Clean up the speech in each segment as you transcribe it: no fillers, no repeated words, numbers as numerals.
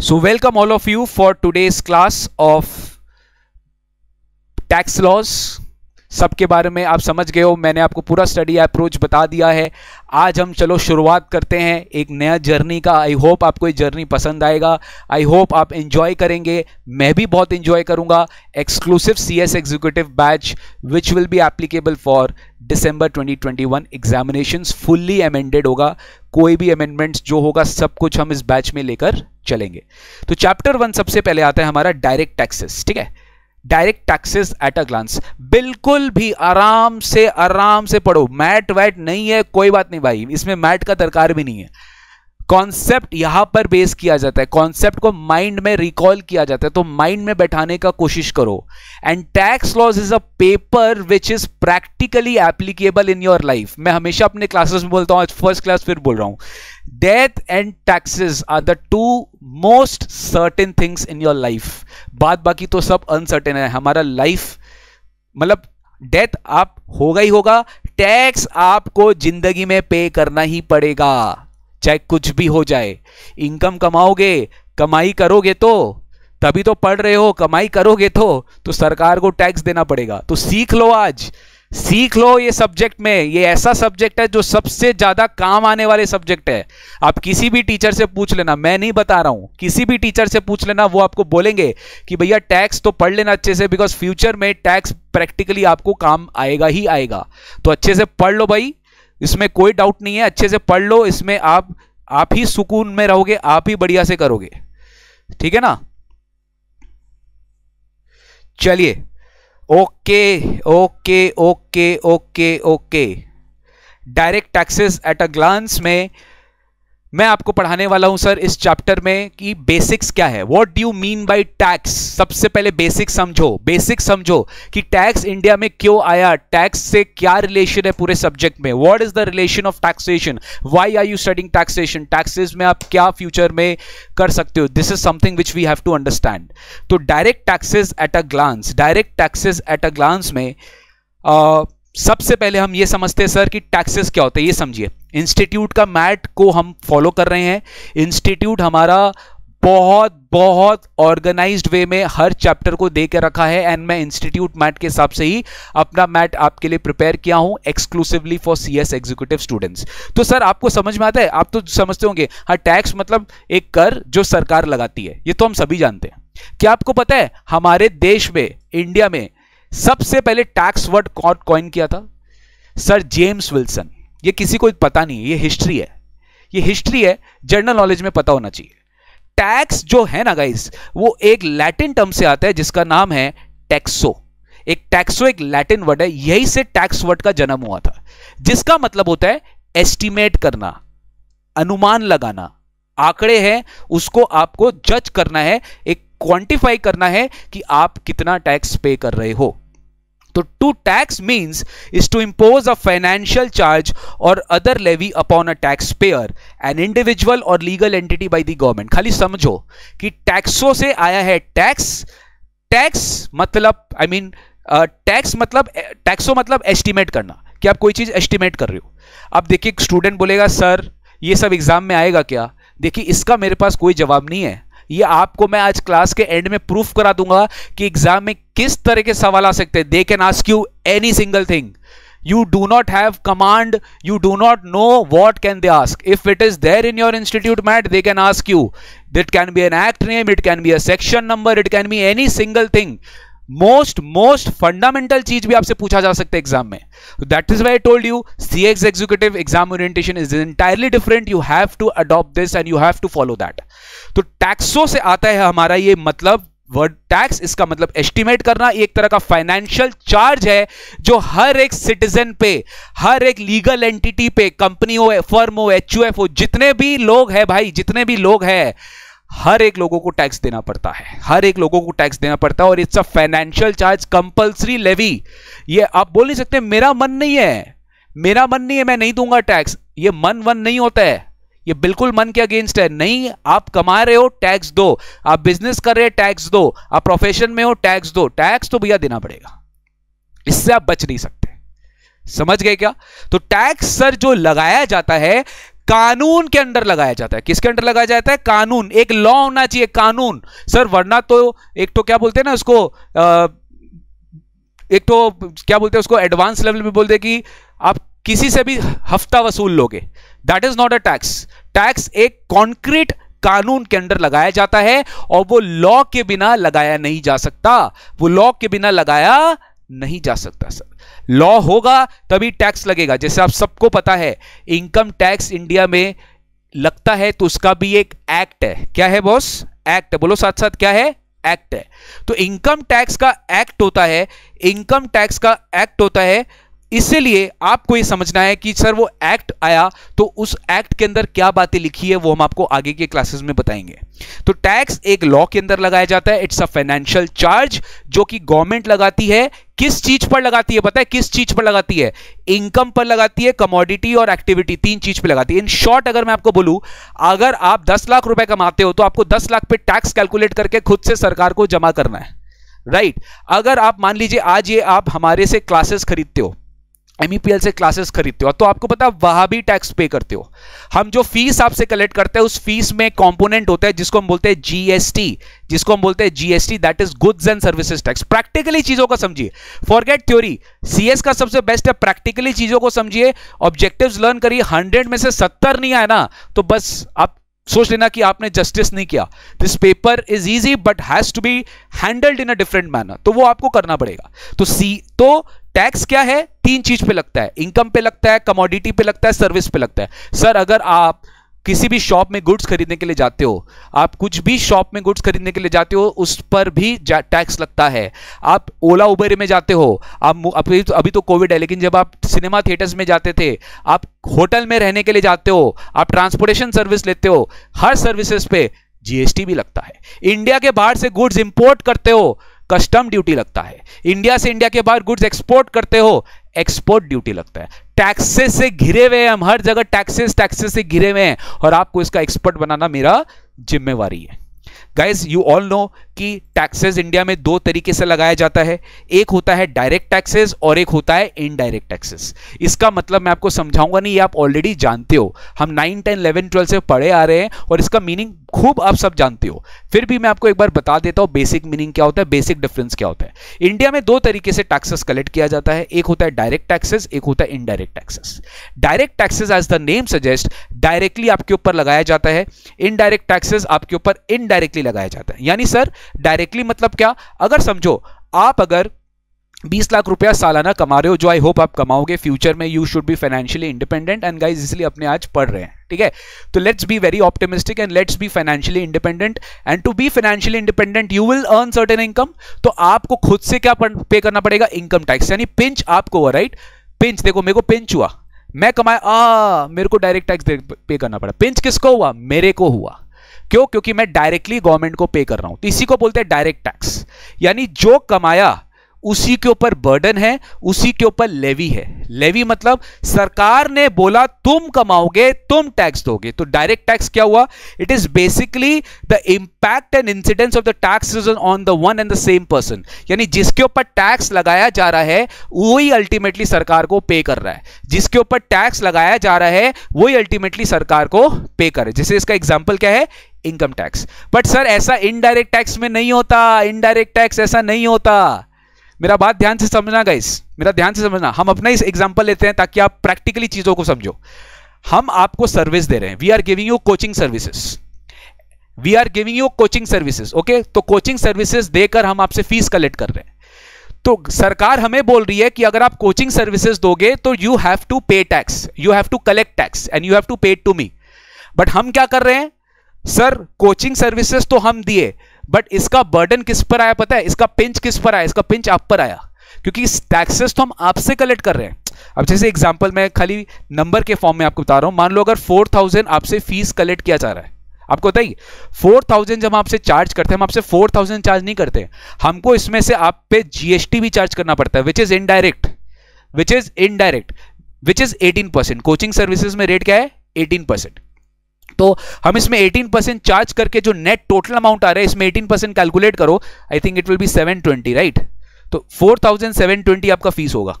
So welcome all of you for today's class of tax laws। सबके बारे में आप समझ गए हो, मैंने आपको पूरा स्टडी अप्रोच बता दिया है। आज हम चलो शुरुआत करते हैं एक नया जर्नी का। आई होप आपको ये जर्नी पसंद आएगा, आई होप आप एंजॉय करेंगे, मैं भी बहुत एंजॉय करूंगा। Exclusive CS executive batch which will be applicable for December 2021 examinations, fully amended होगा। कोई भी अमेंडमेंट्स जो होगा सब कुछ हम इस बैच में लेकर चलेंगे। तो चैप्टर 1 सबसे पहले आता है हमारा डायरेक्ट टैक्सेस। ठीक है, direct taxes at a glance. बिल्कुल भी आराम से पढ़ो, मैट वैट नहीं है, कोई बात नहीं भाई, इसमें मैट का दरकार भी नहीं है। कॉन्सेप्ट यहां पर बेस किया जाता है, कॉन्सेप्ट को माइंड में रिकॉल किया जाता है, तो माइंड में बैठाने का कोशिश करो। And tax laws is a paper which is practically applicable in your life. मैं हमेशा अपने क्लासेस में बोलता हूं, आज फर्स्ट क्लास फिर बोल रहा हूं, death and taxes are the two most certain things in your life. बात बाकी तो सब अनसर्टेन है। हमारा लाइफ मतलब डेथ आप होगा ही होगा, टैक्स आपको जिंदगी में पे करना ही पड़ेगा, चाहे कुछ भी हो जाए। इनकम कमाओगे, कमाई करोगे तो तभी तो पढ़ रहे हो, कमाई करोगे तो सरकार को टैक्स देना पड़ेगा। तो सीख लो, आज सीख लो ये सब्जेक्ट में। ये ऐसा सब्जेक्ट है जो सबसे ज्यादा काम आने वाले सब्जेक्ट है। आप किसी भी टीचर से पूछ लेना, मैं नहीं बता रहा हूं, किसी भी टीचर से पूछ लेना, वो आपको बोलेंगे कि भैया टैक्स तो पढ़ लेना अच्छे से, बिकॉज फ्यूचर में टैक्स प्रैक्टिकली आपको काम आएगा ही आएगा। तो अच्छे से पढ़ लो भाई, इसमें कोई डाउट नहीं है, अच्छे से पढ़ लो। इसमें आप ही सुकून में रहोगे, आप ही बढ़िया से करोगे। ठीक है ना, चलिए। Okay. Direct taxes at a glance में मैं आपको पढ़ाने वाला हूं सर इस चैप्टर में कि बेसिक्स क्या है, what do you mean by tax. सबसे पहले बेसिक समझो कि टैक्स इंडिया में क्यों आया, टैक्स से क्या रिलेशन है पूरे सब्जेक्ट में, what is the relation of taxation, why are you studying taxation, taxes में आप क्या फ्यूचर में कर सकते हो। This is something which we have to understand. तो direct taxes at a glance में सबसे पहले हम ये समझते हैं सर कि टैक्सेस क्या होते हैं। ये समझिए, इंस्टीट्यूट का मैट को हम फॉलो कर रहे हैं। इंस्टीट्यूट हमारा बहुत ऑर्गेनाइज्ड वे में हर चैप्टर को दे के रखा है, एंड मैं इंस्टीट्यूट मैट के हिसाब से ही अपना मैट आपके लिए प्रिपेयर किया हूं, exclusively for CS executive students. तो सर आपको समझ में आता है, आप तो समझते होंगे, हाँ टैक्स मतलब एक कर जो सरकार लगाती है, ये तो हम सभी जानते हैं। क्या आपको पता है हमारे देश में, इंडिया में सबसे पहले टैक्स वर्ड कॉइन किया था? Sir James Wilson. ये किसी को पता नहीं है, ये हिस्ट्री है, जनरल नॉलेज में पता होना चाहिए। टैक्स जो है ना गाइस, वो एक लैटिन टर्म से आता है जिसका नाम है टैक्सो। एक लैटिन वर्ड है, यही से टैक्स वर्ड का जन्म हुआ था, जिसका मतलब होता है एस्टिमेट करना, अनुमान लगाना। आंकड़े हैं, उसको आपको जज करना है, एक क्वांटिफाई करना है कि आप कितना टैक्स पे कर रहे हो। तो to tax means is to impose a financial charge और other levy upon a tax payer, an individual और legal entity by the government. खाली समझो कि टैक्सों से आया है टैक्स मतलब टैक्सो मतलब एस्टिमेट करना, कि आप कोई चीज एस्टिमेट कर रहे हो। अब देखिए, स्टूडेंट बोलेगा सर ये सब एग्जाम में आएगा क्या? देखिए, इसका मेरे पास कोई जवाब नहीं है। ये आपको मैं आज क्लास के एंड में प्रूफ करा दूंगा कि एग्जाम में किस तरह के सवाल आ सकते हैं। They can ask you any single thing, you do not have command, you do not know what can they ask. If it is there in your institute mat, they can ask you. That can be an act name, it can be a section number, it can be any single thing. Most fundamental चीज भी आपसे पूछा जा सकता है exam में। That is why I told you सीएक्स executive exam orientation is entirely different. You have to adopt this and you have to follow that. तो टैक्सों से आता है हमारा ये मतलब वर्ड टैक्स, इसका मतलब एस्टिमेट करना। एक तरह का फाइनेंशियल चार्ज है जो हर एक सिटीजन पे, हर एक लीगल एंटिटी पे, कंपनी हो, फर्म हो, एचयूएफ हो, जितने भी लोग हैं भाई, जितने भी लोग हैं, हर एक लोगों को टैक्स देना पड़ता है, और it's a financial charge, compulsory levy. ये आप बोल नहीं सकते मेरा मन नहीं है, मैं नहीं दूंगा टैक्स। ये मन नहीं होता है, ये बिल्कुल मन के अगेंस्ट है। नहीं, आप कमा रहे हो टैक्स दो, आप बिजनेस कर रहे हो टैक्स दो, आप प्रोफेशन में हो टैक्स दो, टैक्स तो भैया देना पड़ेगा, इससे आप बच नहीं सकते। समझ गए क्या? तो टैक्स सर जो लगाया जाता है कानून के अंडर लगाया जाता है। किसके अंडर लगाया जाता है? कानून। एक लॉ होना चाहिए, कानून सर, वरना तो एक तो क्या बोलते हैं ना उसको, एक तो क्या बोलते हैं उसको, एडवांस लेवल में बोलते हैं कि आप किसी से भी हफ्ता वसूल लोगे, that is not a tax. Tax एक कॉन्क्रीट कानून के अंदर लगाया जाता है और वो लॉ के बिना लगाया नहीं जा सकता, वो लॉ के बिना लगाया नहीं जा सकता सर। लॉ होगा तभी टैक्स लगेगा। जैसे आप सबको पता है इनकम टैक्स इंडिया में लगता है तो उसका भी एक एक्ट है। क्या है बॉस? एक्ट है। बोलो साथ साथ, क्या है? एक्ट है। तो इनकम टैक्स का एक्ट होता है, इनकम टैक्स का एक्ट होता है। इसलिए आपको यह समझना है कि सर वो एक्ट आया तो उस एक्ट के अंदर क्या बातें लिखी है वो हम आपको आगे के क्लासेस में बताएंगे। तो टैक्स एक लॉ के अंदर लगाया जाता है। इट्स अ फाइनेंशियल चार्ज जो कि गवर्नमेंट लगाती है। किस चीज पर लगाती है? पता है किस चीज पर लगाती है? इनकम पर लगाती है, कमोडिटी और एक्टिविटी, तीन चीज पर लगाती है। इन शॉर्ट अगर मैं आपको बोलूं, अगर आप 10 लाख रुपए कमाते हो तो आपको 10 लाख पे टैक्स कैलकुलेट करके खुद से सरकार को जमा करना है, राइट? अगर आप मान लीजिए आज ये आप हमारे से क्लासेस खरीदते हो, MEPL से क्लासेस खरीदते हो, तो आपको पता है वहां भी टैक्स पे करते हो। हम जो फीस आपसे कलेक्ट करते हैं उस फीस में कंपोनेंट होता है जिसको हम बोलते हैं GST, जिसको हम बोलते हैं GST, that is goods and services tax. Practically चीजों को समझिए, फॉरगेट थ्योरी। CS का सबसे बेस्ट है प्रैक्टिकली चीजों को समझिए, ऑब्जेक्टिव्स लर्न करिए। 100 में से 70 नहीं आया ना तो बस आप सोच लेना कि आपने जस्टिस नहीं किया। This paper is easy but has to be handled in a different manner, तो वो आपको करना पड़ेगा। तो टैक्स क्या है? तीन चीज पे लगता है, इनकम पे लगता है, कमोडिटी पे लगता है, सर्विस पे लगता है। सर अगर आप किसी भी शॉप में गुड्स खरीदने के लिए जाते हो, आप कुछ भी शॉप में गुड्स खरीदने के लिए जाते हो, उस पर भी टैक्स लगता है। आप ओला उबर में जाते हो, आप अभी तो कोविड है, लेकिन जब आप सिनेमा थिएटर्स में जाते थे, आप होटल में रहने के लिए जाते हो, आप ट्रांसपोर्टेशन सर्विस लेते हो, हर सर्विसेज पे GST भी लगता है। इंडिया के बाहर से गुड्स इंपोर्ट करते हो, कस्टम ड्यूटी लगता है। इंडिया से इंडिया के बाहर गुड्स एक्सपोर्ट करते हो, एक्सपोर्ट ड्यूटी लगता है। टैक्सेस से घिरे हुए हैं हम, हर जगह टैक्सेस से घिरे हुए हैं और आपको इसका एक्सपर्ट बनाना मेरा जिम्मेवारी है। गाइज यू ऑल नो कि टैक्सेस इंडिया में दो तरीके से लगाया जाता है, एक होता है डायरेक्ट टैक्सेस और एक होता है इनडायरेक्ट टैक्सेस। इसका मतलब मैं आपको समझाऊंगा नहीं, ये आप ऑलरेडी जानते हो, हम 9, 10, 11, 12 से पढ़े आ रहे हैं और इसका मीनिंग खूब आप सब जानते हो। फिर भी मैं आपको एक बार बता देता हूं बेसिक मीनिंग क्या होता है, बेसिक डिफरेंस क्या होता है। इंडिया में दो तरीके से टैक्सेस कलेक्ट किया जाता है, एक होता है डायरेक्ट टैक्सेस, एक होता है indirect taxes. Direct taxes as the name suggest directly आपके ऊपर लगाया जाता है, इनडायरेक्ट टैक्सेस आपके ऊपर इनडायरेक्टली लगाया जाता है। यानी सर डायरेक्टली मतलब क्या? अगर समझो आप अगर 20 लाख रुपया सालाना कमा रहे हो, जो आई होप आप कमाओगे फ्यूचर में, you should be financially independent and guys इसलिए अपने आज पढ़ रहे हैं, ठीक है? तो let's be very optimistic and let's be financially independent and to be financially independent you will earn certain income. तो आपको खुद से क्या पे करना पड़ेगा? इनकम टैक्स, यानी पिंच आपको हुआ, राइट? पिंच, देखो मेरे को पिंच हुआ, मैं कमाया, मेरे को डायरेक्ट टैक्स पे करना पड़ा। पिंच किसको हुआ? मेरे को हुआ। क्यों? क्योंकि मैं डायरेक्टली गवर्नमेंट को पे कर रहा हूं। तो इसी को बोलते हैं डायरेक्ट टैक्स, यानी जो कमाया उसी के ऊपर बर्डन है, उसी के ऊपर लेवी है। लेवी मतलब सरकार ने बोला तुम कमाओगे, तुम टैक्स दोगे। तो डायरेक्ट टैक्स क्या हुआ? It is basically the impact and incidence of the taxes on the one and the same person, यानी जिसके ऊपर टैक्स लगाया जा रहा है वही अल्टीमेटली सरकार को पे कर रहा है। जिसके ऊपर टैक्स लगाया जा रहा है वही अल्टीमेटली सरकार को पे कर रहा है। जैसे इसका एग्जाम्पल क्या है? Income tax. बट सर ऐसा इनडायरेक्ट टैक्स में नहीं होता, इनडायरेक्ट टैक्स ऐसा नहीं होता। मेरा बात ध्यान से समझना गाइस, मेरा ध्यान से समझना। हम अपना इस एग्जांपल लेते हैं ताकि आप प्रैक्टिकली चीजों को समझो। हम आपको सर्विस दे रहे हैं, we are giving you coaching services, we are giving you coaching services, okay? तो कोचिंग सर्विसेज देकर हम आपसे फीस कलेक्ट कर रहे हैं। तो सरकार हमें बोल रही है कि अगर आप कोचिंग सर्विसेज दोगे तो you have to pay tax, you have to collect tax and you have to pay it to me. But हम क्या कर रहे हैं? सर कोचिंग सर्विसेज तो हम दिए, बट इसका बर्डन किस पर आया पता है? इसका पिंच किस पर आया? इसका पिंच आप पर आया, क्योंकि टैक्सेस तो हम आपसे कलेक्ट कर रहे हैं। अब जैसे एग्जांपल मैं खाली नंबर के फॉर्म में आपको बता रहा हूं, मान लो अगर 4000 आपसे फीस कलेक्ट किया जा रहा है, आपको बताइए 4000 जब हम आपसे चार्ज करते हैं, हम आपसे 4000 चार्ज नहीं करते, हमको इसमें से आप पे GST भी चार्ज करना पड़ता है, which is indirect, which is 18%। Coaching services में रेट क्या है? 18%। तो हम इसमें 18% चार्ज करके जो नेट टोटल अमाउंट आ रहा है, इसमें 18% कैलकुलेट करो, I think it will be 720, right? तो 4720 आपका फीस होगा।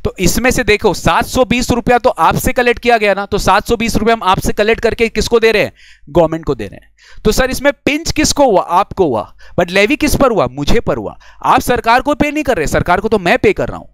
तो इसमें से देखो 720 रुपया तो आपसे कलेक्ट किया गया ना, तो 720 रुपया हम आपसे कलेक्ट करके किसको दे रहे हैं? गवर्नमेंट को दे रहे हैं। तो सर इसमें पिंच किसको हुआ? आपको हुआ, बट लेवी किस पर हुआ? मुझे पर हुआ। आप सरकार को पे नहीं कर रहे, सरकार को तो मैं पे कर रहा हूं।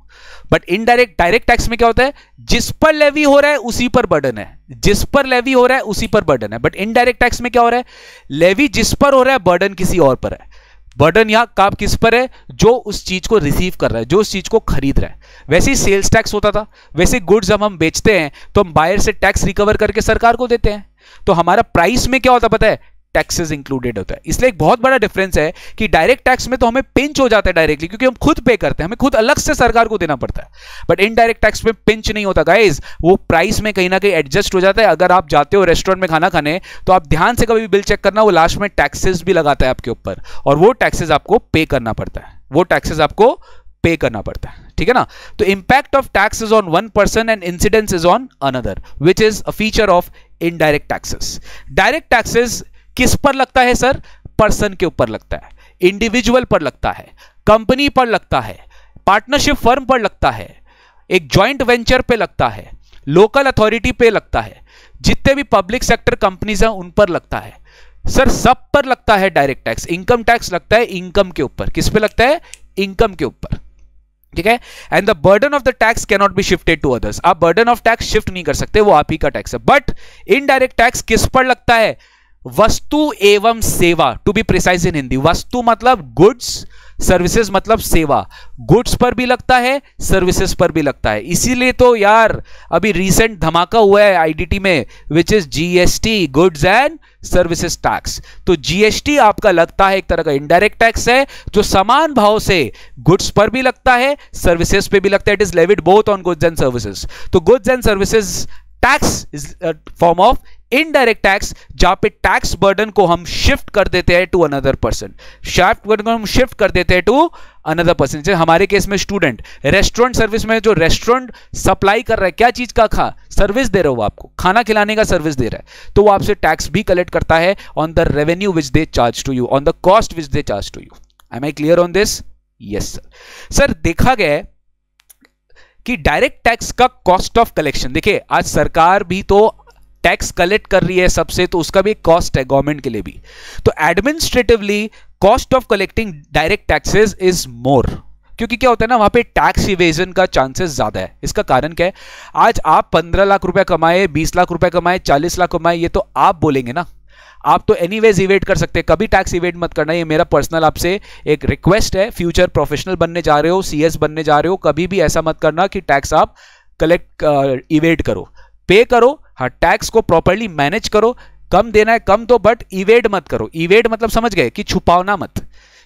बट इनडायरेक्ट डायरेक्ट टैक्स में क्या होता है? जिस पर लेवी हो रहा है उसी पर बर्डन है, जिस पर लेवी हो रहा है उसी पर बर्डन है। बट इनडायरेक्ट टैक्स में क्या हो रहा है? लेवी जिस पर हो रहा है, बर्डन किसी और पर है। बर्डन यहां काप किस पर है? जो उस चीज को रिसीव कर रहा है, जो उस चीज को खरीद रहा है। वैसे ही सेल्स टैक्स होता था, वैसे गुड्स जब हम बेचते हैं तो हम बायर से टैक्स रिकवर करके सरकार को देते हैं। तो हमारा प्राइस में क्या होता पता है? टैक्सेस इंक्लूडेड होता है। इसलिए एक बहुत बड़ा डिफरेंस है कि डायरेक्ट टैक्स में तो हमें पिंच हो जाता है डायरेक्टली, क्योंकि हम खुद पे करते हैं, हमें खुद अलग से सरकार को देना पड़ता है। बट इनडायरेक्ट टैक्स में पिंच नहीं होता गाइस, वो प्राइस में कहीं ना कहीं एडजस्ट हो जाता है। अगर आप जाते हो रेस्टोरेंट में खाना खाने, तो आप ध्यान से कभी भी बिल चेक करना, वो लास्ट में टैक्सेस भी लगाता है आपके ऊपर, और वो टैक्सेस आपको पे करना पड़ता है, वो टैक्सेस आपको पे करना पड़ता है। ठीक है ना? तो impact of tax is on one person and incidence is on another, which is a feature of indirect taxes. Direct taxes किस पर लगता है सर? पर्सन के ऊपर लगता है, इंडिविजुअल पर लगता है, कंपनी पर लगता है, पार्टनरशिप फर्म पर लगता है, एक जॉइंट वेंचर पे लगता है, लोकल अथॉरिटी पे लगता है, जितने भी पब्लिक सेक्टर कंपनीज हैं उन पर लगता है। सर सब पर लगता है डायरेक्ट टैक्स। इनकम टैक्स लगता है इनकम के ऊपर। किस पे लगता है? इनकम के ऊपर। ठीक है? And the burden of the tax can not be shifted to others. आप बर्डन ऑफ टैक्स शिफ्ट नहीं कर सकते, वो आप ही का टैक्स है। बट इनडायरेक्ट टैक्स किस पर लगता है? वस्तु एवं सेवा, to be precise in Hindi. वस्तु मतलब गुड्स, सर्विसेज मतलब सेवा। गुड्स पर भी लगता है, सर्विसेज पर भी लगता है। इसीलिए तो यार अभी रिसेंट धमाका हुआ है आईडीटी में, which is GST, goods and services tax. तो जीएसटी आपका लगता है एक तरह का इनडायरेक्ट टैक्स है, जो समान भाव से गुड्स पर भी लगता है, सर्विसेज पे भी लगता है। It is levied both on goods and services. तो goods and services tax is form of indirect tax, जहां पे टैक्स बर्डन को हम शिफ्ट कर देते हैं टू अनदर पर्सन। शाफ्ट बर्डन को हम शिफ्ट कर देते हैं टू अनदर पर्सन। जैसे हमारे केस में स्टूडेंट, रेस्टोरेंट सर्विस में जो रेस्टोरेंट सप्लाई कर रहा है, क्या चीज का सर्विस दे रहा है, वो आपको खाना खिलाने का सर्विस दे रहा है, तो वो आपसे टैक्स भी कलेक्ट करता है on the revenue which they charge to you, on the cost which they charge to you. Am I clear on this? Yes sir. Sir देखा गया है कि डायरेक्ट टैक्स का कॉस्ट ऑफ कलेक्शन, देखिए आज सरकार भी तो टैक्स कलेक्ट कर रही है सबसे, तो उसका भी एक कॉस्ट है गवर्नमेंट के लिए भी। तो administratively cost of collecting direct taxes is more, क्योंकि क्या होता है ना, वहां पे टैक्स इवेजन का चांसेस ज्यादा है। इसका कारण क्या है? आज आप 15 लाख रुपया कमाए, 20 लाख रुपया कमाए, 40 लाख कमाए, ये तो आप बोलेंगे ना, आप तो एनीवेज इवेट कर सकते हैं। कभी टैक्स इवेट मत करना, ये मेरा पर्सनल आपसे एक रिक्वेस्ट है। फ्यूचर प्रोफेशनल बनने जा रहे हो, सीएस बनने जा रहे हो, कभी भी ऐसा मत करना कि टैक्स आप कलेक्ट इवेट करो। पे करो, हाँ, टैक्स को प्रॉपर्ली मैनेज करो, कम देना है कम दो, बट इवेड मत करो। इवेड मतलब समझ गए कि छुपाना मत,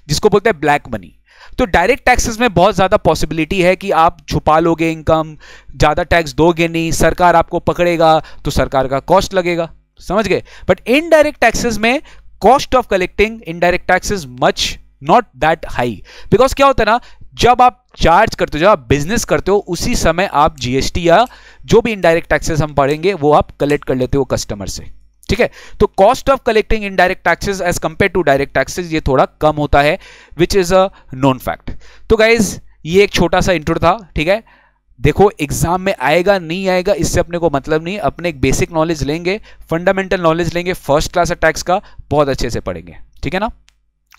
जिसको बोलते हैं ब्लैक मनी। तो डायरेक्ट टैक्सेस में बहुत ज्यादा पॉसिबिलिटी है कि आप छुपा लोगे इनकम, ज्यादा टैक्स दोगे नहीं, सरकार आपको पकड़ेगा तो सरकार का कॉस्ट लगेगा, समझ गए। बट इनडायरेक्ट टैक्सेस में cost of collecting indirect taxes much not that high, because क्या होता है ना, जब आप चार्ज करते हो, जब आप बिजनेस करते हो, उसी समय आप जीएसटी या जो भी इनडायरेक्ट टैक्सेस हम पढ़ेंगे वो आप कलेक्ट कर लेते हो कस्टमर से। ठीक है? तो cost of collecting indirect taxes as compare to direct taxes ये थोड़ा कम होता है, which is a known fact. तो गाइज ये एक छोटा सा इंट्रो था। ठीक है? देखो एग्जाम में आएगा नहीं आएगा इससे अपने को मतलब नहीं, अपने एक बेसिक नॉलेज लेंगे, फंडामेंटल नॉलेज लेंगे, फर्स्ट क्लास टैक्स का बहुत अच्छे से पढ़ेंगे। ठीक है ना?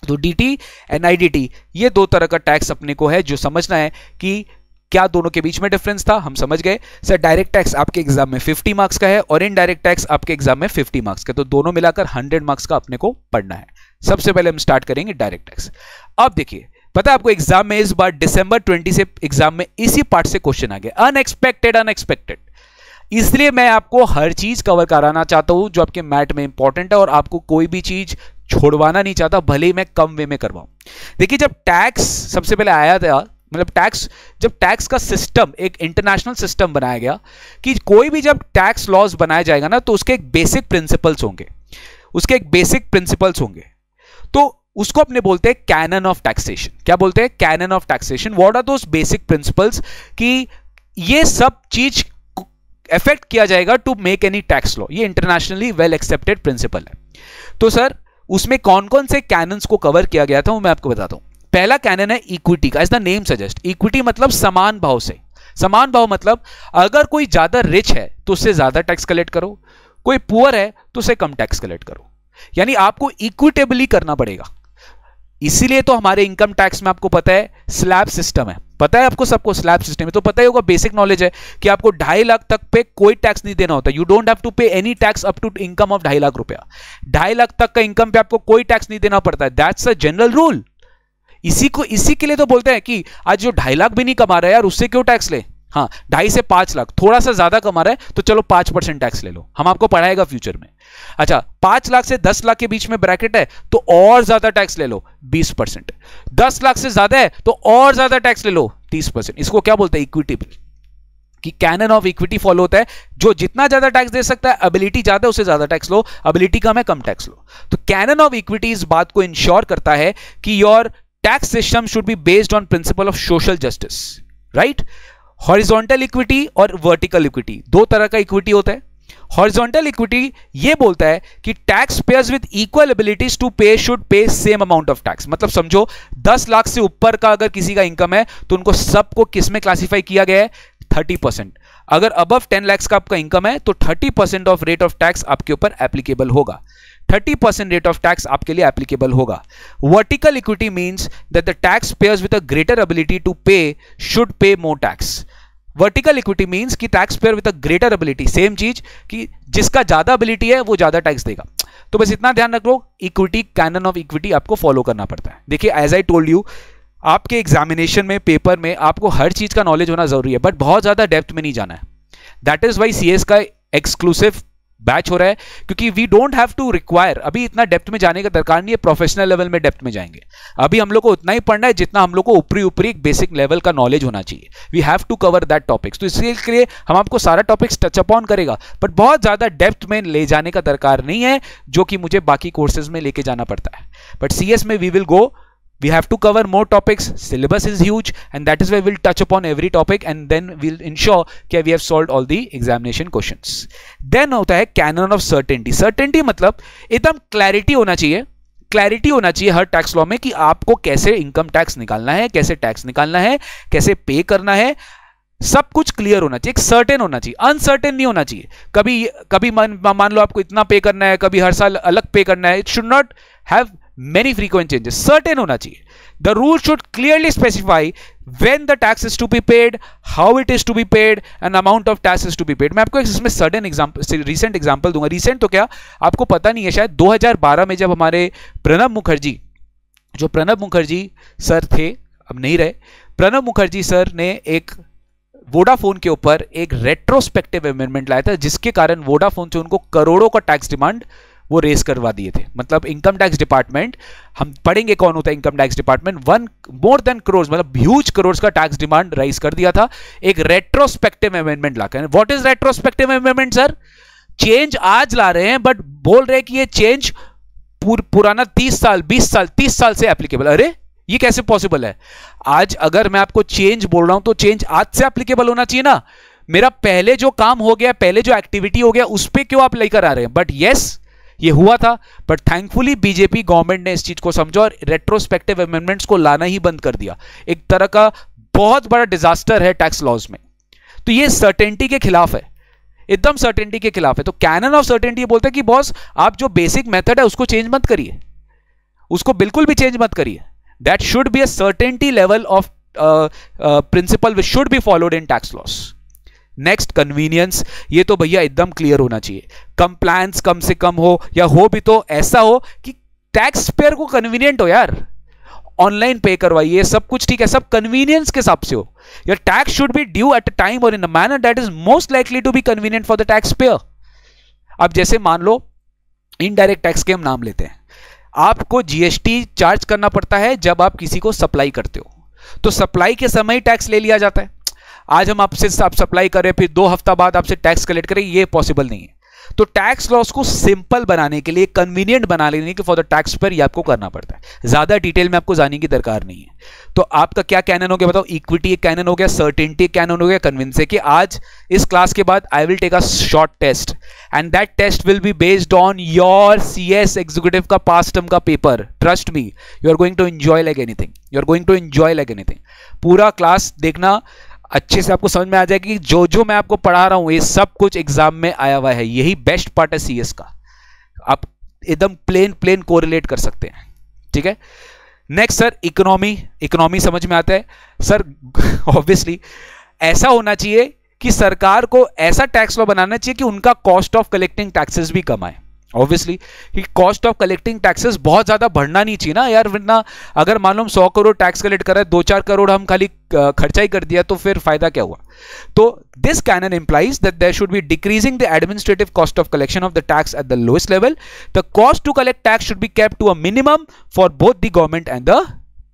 तो डीटी एंड आईडीटी ये दो तरह का टैक्स अपने को है, जो समझना है कि क्या दोनों के बीच में डिफरेंस था, हम समझ गए। सर डायरेक्ट टैक्स आपके एग्जाम में 50 मार्क्स का है और इनडायरेक्ट टैक्स आपके एग्जाम में 50 मार्क्स का, तो दोनों मिलाकर 100 मार्क्स का अपने को पढ़ना है। सबसे पहले हम स्टार्ट करेंगे डायरेक्ट टैक्स। अब देखिए, पता है आपको एग्जाम में इस बार दिसंबर 20 से एग्जाम में इसी पार्ट से क्वेश्चन आ गया, अनएक्सपेक्टेड। इसलिए मैं आपको हर चीज कवर कराना चाहता हूं जो आपके मैथ में इंपॉर्टेंट है, और आपको कोई भी चीज छोड़वाना नहीं चाहता, भले ही मैं कम वे में करवाऊं। देखिए जब टैक्स सबसे पहले आया था, मतलब जब टैक्स का सिस्टम एक इंटरनेशनल सिस्टम बनाया गया, कि कोई भी जब टैक्स लॉज बनाया जाएगा ना, तो उसके एक बेसिक प्रिंसिपल्स होंगे, तो उसको अपने बोलते हैं कैनन ऑफ टैक्सेशन। क्या बोलते हैं? Canon of taxation. What are those basic principles, कि ये सब चीज इफेक्ट किया जाएगा to make any tax law. ये इंटरनेशनली वेल एक्सेप्टेड प्रिंसिपल है। तो सर उसमें कौन कौन से कैनन्स को कवर किया गया था वो मैं आपको बताता हूं। पहला कैनन है इक्विटी का, as the name suggest. Equity मतलब समान भाव से, समान भाव मतलब अगर कोई ज्यादा रिच है तो उससे ज्यादा टैक्स कलेक्ट करो, कोई पुअर है तो उससे कम टैक्स कलेक्ट करो, यानी आपको इक्विटेबली करना पड़ेगा। इसीलिए तो हमारे इनकम टैक्स में आपको पता है स्लैब सिस्टम है, पता है आपको सबको स्लैब सिस्टम है, तो पता ही होगा, बेसिक नॉलेज है कि आपको 2.5 लाख तक पे कोई टैक्स नहीं देना होता। You don't have to pay any tax up to income of 2.5 lakh रुपया। 2.5 लाख तक का इनकम पे आपको कोई टैक्स नहीं देना पड़ता है। That's a general rule. इसी के लिए तो बोलते हैं कि आज जो 2.5 लाख भी नहीं कमा रहा है यार, उससे क्यों टैक्स ले। हाँ, 2.5 से 5 लाख थोड़ा सा ज्यादा कमा रहा है तो चलो 5% टैक्स ले लो, हम आपको पढ़ाएगा फ्यूचर में। अच्छा, 5 लाख से 10 लाख के बीच में ब्रैकेट है तो और ज्यादा टैक्स ले लो 20%। 10 लाख से ज्यादा है तो और ज्यादा टैक्स ले लो 30%। इसको क्या बोलते हैं, इक्विटेबल, कि कैनन ऑफ इक्विटी फॉलो होता है। जो जितना ज्यादा टैक्स दे सकता है, एबिलिटी ज्यादा है उससे ज्यादा टैक्स लो, एबिलिटी कम है कम टैक्स लो। तो कैनन ऑफ इक्विटी इस बात को इंश्योर करता है कि your tax system should be based on principle of social justice, right. Horizontal equity और वर्टिकल इक्विटी, दो तरह का इक्विटी होता है। हॉरिजॉन्टल इक्विटी ये बोलता है कि tax payers with equal abilities to pay should pay same amount of tax. मतलब समझो 10 लाख से ऊपर का अगर किसी का इनकम है तो उनको सबको किस में क्लासिफाई किया गया है, 30%। अगर अबव 10 लाख का आपका इनकम है तो 30% ऑफ रेट ऑफ टैक्स आपके ऊपर एप्लीकेबल होगा, 30% रेट ऑफ टैक्स आपके लिए एप्लीकेबल होगा। Vertical equity means that the tax payers with a greater ability to pay should pay more tax. Vertical equity means कि tax payer with a greater ability, same चीज कि जिसका ज्यादा ability है वो ज्यादा टैक्स देगा। तो बस इतना ध्यान रख लो, इक्विटी, कैनन ऑफ इक्विटी आपको फॉलो करना पड़ता है। देखिए, एज आई टोल्ड यू, आपके एग्जामिनेशन में, पेपर में आपको हर चीज का नॉलेज होना जरूरी है, बट बहुत ज्यादा डेप्थ में नहीं जाना है। दैट इज वाई सीएस का एक्सक्लूसिव बैच हो रहा है, क्योंकि we don't have to require, अभी इतना डेप्थ में जाने का दरकार नहीं है, प्रोफेशनल लेवल में डेप्थ में जाएंगे। अभी हम लोग को उतना ही पढ़ना है जितना हम लोग को ऊपरी एक बेसिक लेवल का नॉलेज होना चाहिए। We have to cover that topics. तो इसके लिए हम आपको सारा टॉपिक्स टच अपॉन करेगा, बट बहुत ज्यादा डेप्थ में ले जाने का दरकार नहीं है, जो कि मुझे बाकी कोर्सेज में लेके जाना पड़ता है। बट सीएस में we will go, we have to cover more topics, syllabus is huge, and that is why we'll touch upon every topic and then we'll ensure that we have solved all the examination questions. Then होता है canon of certainty. Certainty मतलब एकदम clarity होना चाहिए, clarity होना चाहिए हर tax law में कि आपको कैसे इनकम टैक्स निकालना है, कैसे टैक्स निकालना है, कैसे पे करना है, सब कुछ क्लियर होना चाहिए, एक सर्टेन होना चाहिए, अनसर्टेन नहीं होना चाहिए। कभी मान लो आपको इतना पे करना है, कभी हर साल अलग पे करना है। It should not have many frequent changes, certain होना चाहिए। The rule should clearly specify when the tax is to be paid, how it is to be paid, and amount of tax is to be paid। मैं आपको इसमें sudden example, recent example दूंगा। recent तो क्या, आपको पता नहीं है शायद, 2012 में जब हमारे प्रणब मुखर्जी सर थे, अब नहीं रहे, प्रणब मुखर्जी सर ने एक वोडाफोन के ऊपर एक रेट्रोस्पेक्टिव अमेंडमेंट लाया था, जिसके कारण वोडाफोन से उनको करोड़ों का टैक्स डिमांड वो रेस करवा दिए थे। मतलब इनकम टैक्स डिपार्टमेंट, हम पढ़ेंगे कौन होता है income tax department, more than crore, मतलब ह्यूज करोड़ का टैक्स डिमांड राइज कर दिया था एक retrospective amendment locker. What is retrospective amendment sir? Change आज ला रहे हैं बट बोल रहे हैं कि ये चेंज पुराना 30 साल 20 साल 30 साल से एप्लीकेबल। अरे ये कैसे पॉसिबल है? आज अगर मैं आपको चेंज बोल रहा हूं तो चेंज आज से एप्लीकेबल होना चाहिए ना। मेरा पहले जो काम हो गया, पहले जो एक्टिविटी हो गया, उस पर क्यों आप लेकर आ रहे हैं? बट यस, ये हुआ था, बट थैंकफुली बीजेपी गवर्नमेंट ने इस चीज को समझा और रेट्रोस्पेक्टिव अमेंडमेंट्स को लाना ही बंद कर दिया। एक तरह का बहुत बड़ा डिजास्टर है टैक्स लॉज में। तो ये सर्टेनिटी के खिलाफ है, एकदम सर्टेनिटी के खिलाफ है। तो कैनन ऑफ सर्टेनिटी बोलते हैं कि बॉस, आप जो बेसिक मेथड है उसको चेंज मत करिए, उसको बिल्कुल भी चेंज मत करिए। That should be a certainty level of principal which should be followed in tax loss. Next, convenience. ये तो भैया एकदम क्लियर होना चाहिए। कंप्लायंस कम से कम हो, या हो भी तो ऐसा हो कि टैक्स पेयर को कन्वीनियंट हो यार। ऑनलाइन पे करवाइए, सब कुछ ठीक है, सब कन्वीनियंस के हिसाब से हो। Your tax should be due at a time और in a manner that is most likely to be convenient for the tax payer. अब जैसे मान लो इनडायरेक्ट टैक्स के हम नाम लेते हैं, आपको जीएसटी चार्ज करना पड़ता है जब आप किसी को सप्लाई करते हो, तो सप्लाई के समय ही टैक्स ले लिया जाता है। आज हम आपसे सप्लाई करें, फिर 2 हफ्ता बाद आपसे टैक्स कलेक्ट करें, ये पॉसिबल नहीं है। तो टैक्स लॉस को सिंपल बनाने के लिए, कन्वीनियंट बना लेने के फॉर द टैक्स पेयर, ये आपको करना पड़ता है। ज्यादा डिटेल में आपको जाने की दरकार नहीं है। तो आपका क्या कैनन हो गया बताओ? इक्विटी एक कैनन हो गया, सर्टेनिटी एक कैनन हो गया, कन्विंस है। कि आज इस क्लास के बाद I will take a short test and that test will be based on your CS executive का पास्ट टर्म का paper. Trust me, you are going to enjoy like anything, you are going to enjoy like anything. पूरा class देखना, अच्छे से आपको समझ में आ जाएगा कि जो जो मैं आपको पढ़ा रहा हूं ये सब कुछ एग्जाम में आया हुआ है। यही बेस्ट पार्ट है सीएस का, आप एकदम प्लेन प्लेन कोरिलेट कर सकते हैं। ठीक है, नेक्स्ट सर इकोनॉमी। इकोनॉमी समझ में आता है सर, ऑब्वियसली ऐसा होना चाहिए कि सरकार को ऐसा टैक्स लॉ बनाना चाहिए कि उनका कॉस्ट ऑफ कलेक्टिंग टैक्सेस भी कम आए। ऑब्वियसली कि कॉस्ट ऑफ कलेक्टिंग टैक्सेस बहुत ज्यादा बढ़ना नहीं चाहिए ना यार, वरना अगर मान लो हम 100 करोड़ टैक्स कलेक्ट कर रहे हैं, 2-4 करोड़ हम खाली खर्चा ही कर दिया तो फिर फायदा क्या हुआ। तो this canon implies that there should be decreasing the administrative cost of collection of the tax at the lowest level. The cost to collect tax should be kept to a minimum for both the government and the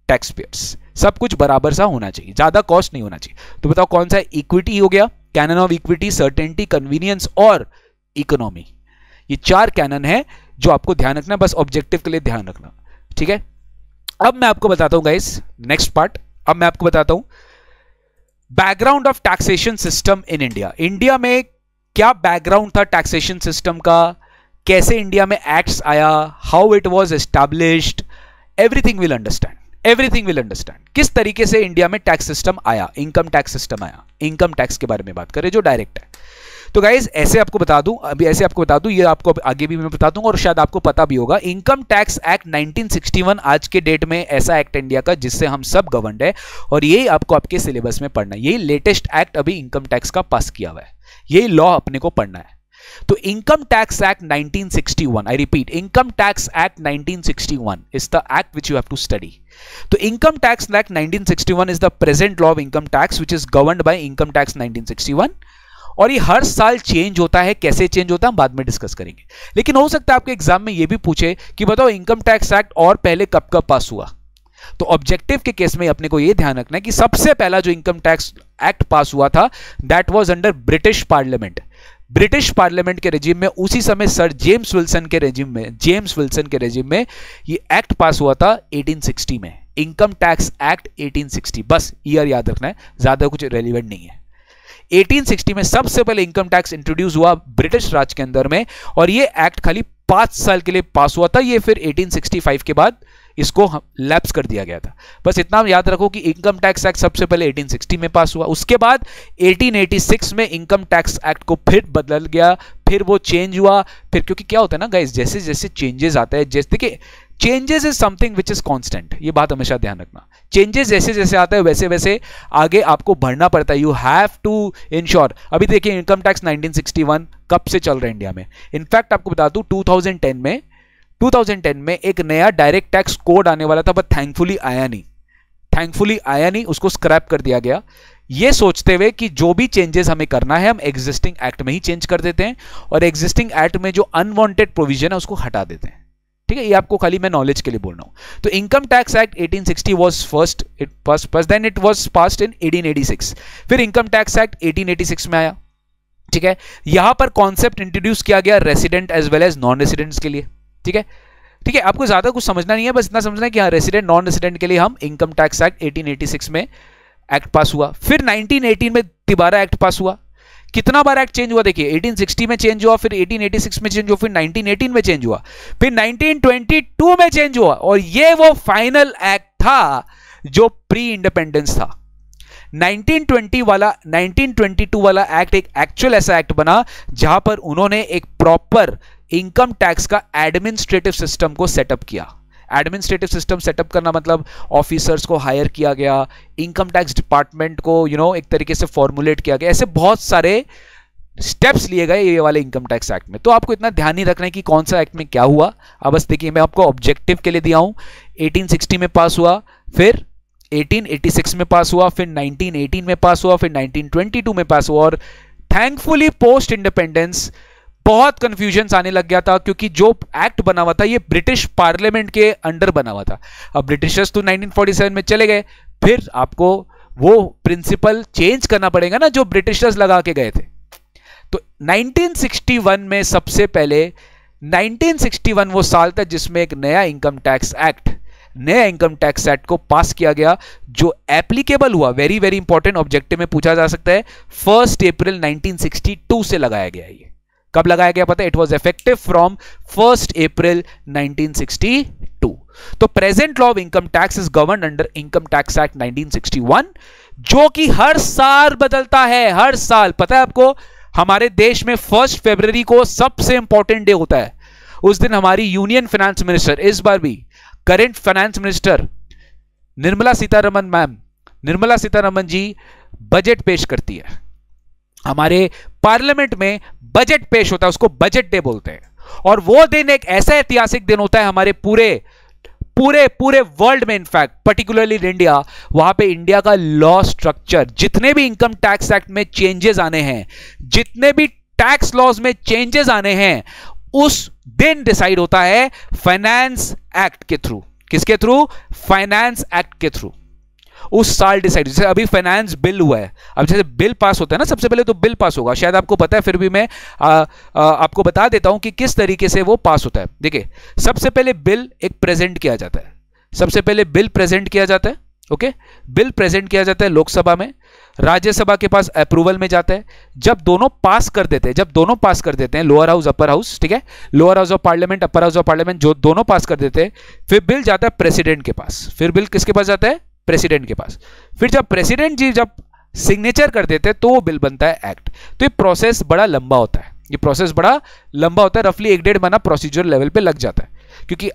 tax payers. सब कुछ बराबर सा होना चाहिए, ज्यादा cost नहीं होना चाहिए। तो बताओ कौन सा? इक्विटी हो गया, canon of equity, certainty, convenience और इकोनॉमी। ये 4 कैनन है जो आपको ध्यान रखना, बस ऑब्जेक्टिव के लिए ध्यान रखना। ठीक है, अब मैं आपको बताता हूं गाइस नेक्स्ट पार्ट। अब मैं आपको बताता हूं background of taxation system in India. India में क्या बैकग्राउंड था टैक्सेशन सिस्टम का, कैसे इंडिया में एक्ट्स आया, how it was established, everything will understand, everything will understand. किस तरीके से इंडिया में टैक्स सिस्टम आया, इनकम टैक्स सिस्टम आया। इनकम टैक्स के बारे में बात करें जो डायरेक्ट है। तो गाइज ऐसे आपको बता दूं, अभी ऐसे आपको बता दूं, ये आपको आगे भी मैं बता दूंगा और शायद आपको पता भी होगा। इनकम टैक्स एक्ट 1961 आज के डेट में ऐसा एक्ट इंडिया का जिससे हम सब गवर्नड है, और यही आपको आपके सिलेबस में पढ़ना है। यही लेटेस्ट एक्ट अभी इनकम टैक्स का पास किया हुआ है, यही लॉ अपने को पढ़ना है। तो income tax act 1961, I repeat, income tax act 1961 is the act which you have to study. तो income tax act 1961 is the present law of income tax which is governed by income tax 1961, और ये हर साल change होता है। कैसे change होता है हम बाद में डिस्कस करेंगे, लेकिन हो सकता है आपके एग्जाम में ये भी पूछे कि बताओ इनकम टैक्स एक्ट और पहले कब कब पास हुआ। तो ऑब्जेक्टिव के केस में अपने को ये ध्यान रखना है कि सबसे पहला जो इनकम टैक्स एक्ट पास हुआ था that was under British parliament. British parliament के रेजिम में उसी समय सर जेम्स विल्सन के रेजिम में ये एक्ट पास हुआ था 1860 में, इनकम टैक्स एक्ट 1860। बस ईयर याद रखना है, ज्यादा कुछ रेलिवेंट नहीं है। 1860 में सबसे पहले इनकम टैक्स इंट्रोड्यूस हुआ ब्रिटिश राज के अंदर में, और ये एक्ट खाली 5 साल के लिए पास हुआ था। ये फिर 1865 के बाद इसको लैप्स कर दिया गया था। बस इतना याद रखो कि इनकम टैक्स एक्ट सबसे पहले 1860 में पास हुआ, उसके बाद 1886 में इनकम टैक्स एक्ट को फिर बदल गया, फिर वो चेंज हुआ। फिर क्योंकि क्या होता है ना गाइस, जैसे जैसे चेंजेस आता है, जैसे देखिए changes is something which is constant, ये बात हमेशा ध्यान रखना। चेंजेस जैसे जैसे आता है वैसे वैसे आगे आपको बढ़ना पड़ता है। You have to ensure. अभी देखिए इनकम टैक्स 1961 कब से चल रहा है इंडिया में। इनफैक्ट आपको बता दूं 2010 में एक नया डायरेक्ट टैक्स कोड आने वाला था, बट थैंकफुली आया नहीं, उसको स्क्रैप कर दिया गया। ये सोचते हुए कि जो भी चेंजेस हमें करना है हम एग्जिस्टिंग एक्ट में ही चेंज कर देते हैं, और एग्जिस्टिंग एक्ट में जो अनवांटेड प्रोविजन है उसको हटा देते हैं। ठीक है, ये आपको खाली मैं नॉलेज के लिए बोल रहा हूं। तो income tax act 1860 was first, then it was passed in 1886। फिर इनकम टैक्स एक्ट 1886 में आया। ठीक है, यहां पर कॉन्सेप्ट इंट्रोड्यूस किया गया resident as well as non residents के लिए। ठीक है, आपको ज्यादा कुछ समझना नहीं है, बस इतना समझना है कि हाँ रेसिडेंट नॉन रेसिडेंट के लिए हम इनकम टैक्स एक्ट 1886 में एक्ट पास हुआ। फिर 1918 में तिबारा एक्ट पास हुआ। कितना बार एक्ट चेंज हुआ देखिए, 1860 में चेंज हुआ, फिर 1886 में चेंज हुआ, फिर 1918 में चेंज हुआ, फिर 1922 में चेंज हुआ, और ये वो फाइनल एक्ट था जो प्री इंडिपेंडेंस था। 1922 वाला एक्ट एक एक्चुअल ऐसा एक्ट बना जहां पर उन्होंने एक प्रॉपर इनकम टैक्स का एडमिनिस्ट्रेटिव सिस्टम को सेटअप किया। एडमिनिस्ट्रेटिव सिस्टम सेटअप करना मतलब ऑफिसर्स को हायर किया गया, इनकम टैक्स डिपार्टमेंट को एक तरीके से फॉर्मुलेट किया गया, ऐसे बहुत सारे स्टेप्स लिए गए ये वाले इनकम टैक्स एक्ट में। तो आपको इतना ध्यान नहीं रखना है कि कौन सा एक्ट में क्या हुआ। अब बस देखिए मैं आपको ऑब्जेक्टिव के लिए दिया हूं। 1860 में पास हुआ, फिर 1886 में पास हुआ, फिर 1918 में पास हुआ, फिर 1922 में पास हुआ, और थैंकफुली पोस्ट इंडिपेंडेंस बहुत कंफ्यूजन आने लग गया था, क्योंकि जो एक्ट बना हुआ था ये ब्रिटिश पार्लियामेंट के अंडर बना हुआ था। अब ब्रिटिशर्स तो 1947 में चले गए, फिर आपको वो प्रिंसिपल चेंज करना पड़ेगा ना जो ब्रिटिशर्स लगा के गए थे। तो 1961 में सबसे पहले 1961 वो साल था जिसमें एक नया इनकम टैक्स एक्ट को पास किया गया, जो एप्लीकेबल हुआ, वेरी वेरी इंपॉर्टेंट, ऑब्जेक्टिव में पूछा जा सकता है, 1 अप्रैल 1962 से लगाया गया। ये कब लगाया गया पता है? इट वाज इफेक्टिव फ्रॉम 1 अप्रैल 1962। तो present law of income tax is govern under income tax act 1961, जो कि हर साल बदलता है, हर साल। पता है आपको, हमारे देश में 1 फरवरी को सबसे इंपॉर्टेंट डे होता है। उस दिन हमारी यूनियन फाइनेंस मिनिस्टर, इस बार भी current finance minister Nirmala Sitharaman ma'am, Nirmala Sitharaman ji budget पेश करती है। हमारे पार्लियामेंट में बजट पेश होता है, उसको बजट डे बोलते हैं। और वो दिन एक ऐसा ऐतिहासिक दिन होता है हमारे पूरे पूरे पूरे वर्ल्ड में, इनफैक्ट पर्टिकुलरली इन इंडिया। वहां पे इंडिया का लॉ स्ट्रक्चर, जितने भी इनकम टैक्स एक्ट में चेंजेस आने हैं, जितने भी टैक्स लॉज में चेंजेस आने हैं, उस दिन डिसाइड होता है फाइनेंस एक्ट के थ्रू। किसके थ्रू? फाइनेंस एक्ट के थ्रू। उस साल डिसाइड, जैसे अभी फाइनेंस बिल हुआ है, अब जैसे बिल पास होता है ना, सबसे पहले तो बिल पास होगा, शायद आपको पता है, फिर भी मैं आपको बता देता हूं कि किस तरीके से वो पास होता है। देखिए, सबसे पहले बिल एक प्रेजेंट किया जाता है, सबसे पहले बिल प्रेजेंट किया जाता है। ओके, बिल प्रेजेंट किया जाता है लोकसभा में, राज्यसभा के पास अप्रूवल में जाता है। जब दोनों पास कर देते हैं, जब दोनों पास कर देते हैं, लोअर हाउस अपर हाउस, ठीक है, lower house of parliament upper house of parliament, जो दोनों पास कर देते हैं, फिर बिल जाता है प्रेसिडेंट के पास। फिर बिल किसके पास जाता है? प्रेसिडेंट के पास। फिर जब प्रेसिडेंट जी जब सिग्नेचर कर देते हैं तो वो बिल बनता है एक्ट। तो ये प्रोसेस बड़ा लंबा होता है, ये प्रोसेस बड़ा लंबा होता है, रफली 1-1.5 महीना प्रोसीजर लेवल पे लग जाता है। क्योंकि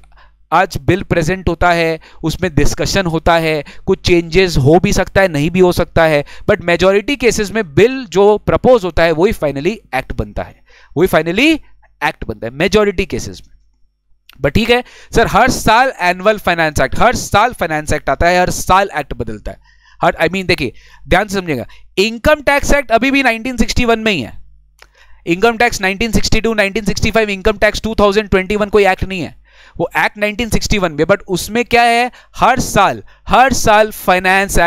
आज बिल प्रेजेंट होता है, उसमें डिस्कशन होता है, कुछ चेंजेस हो भी सकता है, नहीं भी हो सकता है, बट मेजॉरिटी केसेस में बिल जो प्रपोज होता है वही फाइनली एक्ट बनता है, वही फाइनली एक्ट बनता है मेजॉरिटी केसेस में। बट ठीक है सर, हर साल एनुअल फाइनेंस एक्ट, हर साल फाइनेंस एक्ट आता है, हर साल एक्ट बदलता है, हर देखिए ध्यान से समझिएगा, इनकम टैक्स एक्ट अभी भी 1961 में ही है। इनकम टैक्स 1962, 1965, इनकम टैक्स 2021 कोई एक्ट नहीं है, वो एक्ट 1961 में। बट उसमें क्या है, हर साल फाइनेंस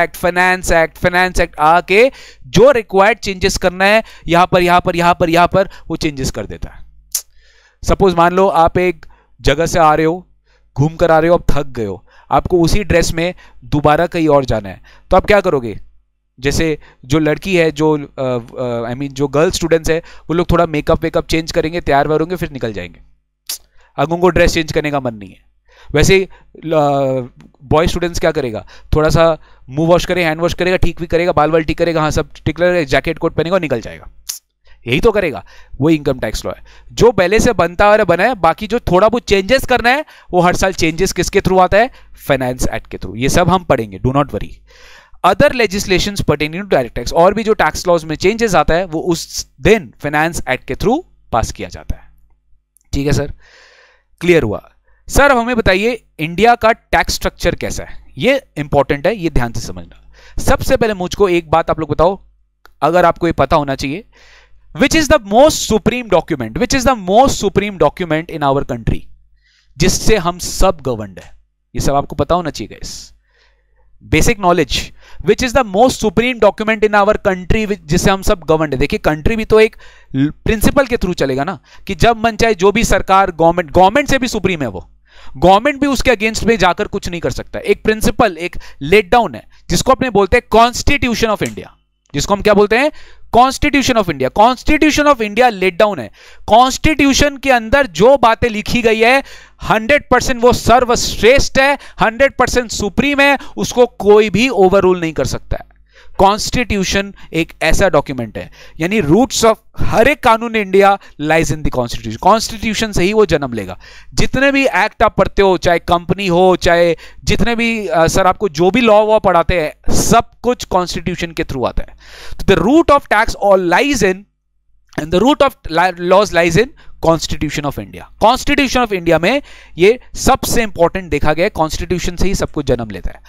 एक्ट आके जो रिक्वायर्ड चेंजेस करना है, यहां पर वो चेंजेस कर देता है। सपोज मान लो आप एक जगह से आ रहे हो, घूम कर आ रहे हो, अब थक गए हो, आपको उसी ड्रेस में दोबारा कहीं और जाना है, तो आप क्या करोगे? जैसे जो लड़की है, जो जो गर्ल स्टूडेंट्स है, वो लोग थोड़ा मेकअप वेकअप चेंज करेंगे, तैयार वार होंगे, फिर निकल जाएंगे, अगर उनको ड्रेस चेंज करने का मन नहीं है। वैसे बॉय स्टूडेंट्स क्या करेगा? थोड़ा सा मुंह वॉश करेगा, हैंड वॉश करेगा, ठीक भी करेगा, बाल वाल ठीक करेगा, हाँ सब ठीक करेगा, जैकेट कोट पहनेगा और निकल जाएगा। यही तो करेगा, वो इनकम टैक्स लॉ है जो पहले से बनता और बना है। बाकी जो थोड़ा बहुत चेंजेस करना है, वो हर साल चेंजेस किसके थ्रू आता है? फाइनेंस एक्ट के थ्रू। ये सब हम पढ़ेंगे, do not worry. Other legislations pertaining to direct tax, और भी जो टैक्स लॉज में चेंजेस आता है, वो उस दिन फाइनेंस एक्ट के थ्रू पास किया जाता है। ठीक है सर, क्लियर हुआ? सर अब हमें बताइए इंडिया का टैक्स स्ट्रक्चर कैसा है? ये इंपॉर्टेंट है, ये ध्यान से समझना। सबसे पहले मुझको एक बात आप लोग बताओ, अगर आपको ये पता होना चाहिए, which is the most supreme document in our country, जिससे हम सब गवर्नड है? ये सब आपको पता होना चाहिए guys, basic knowledge. which is the most supreme document in our country, जिससे हम सब गवर्नड है। देखिए, कंट्री भी तो एक प्रिंसिपल के थ्रू चलेगा ना, कि जब मन चाहे जो भी सरकार, गवर्नमेंट से भी सुप्रीम है वो, गवर्नमेंट भी उसके अगेंस्ट में जाकर कुछ नहीं कर सकता। एक प्रिंसिपल, एक लेट डाउन है, जिसको अपने बोलते हैं कॉन्स्टिट्यूशन ऑफ इंडिया, जिसको हम क्या बोलते हैं? Constitution of India. Constitution of India let down है। कॉन्स्टिट्यूशन के अंदर जो बातें लिखी गई है 100% वो सर्वश्रेष्ठ है, 100% सुप्रीम है, उसको कोई भी ओवररूल नहीं कर सकता है। कॉन्स्टिट्यूशन एक ऐसा डॉक्यूमेंट है, यानी रूट्स ऑफ हर एक कानून India lies in the constitution. Constitution से ही वो जन्म लेगा। जितने भी एक्ट आप पढ़ते हो, चाहे कंपनी हो, चाहे जितने भी सर आपको जो भी लॉ वॉ पढ़ाते हैं, सब कुछ कॉन्स्टिट्यूशन के थ्रू आता है। तो the root of tax all lies in and the root of laws lies in constitution of India. Constitution of India में ये सबसे इंपॉर्टेंट देखा गया है, कॉन्स्टिट्यूशन से ही सब कुछ जन्म लेता है।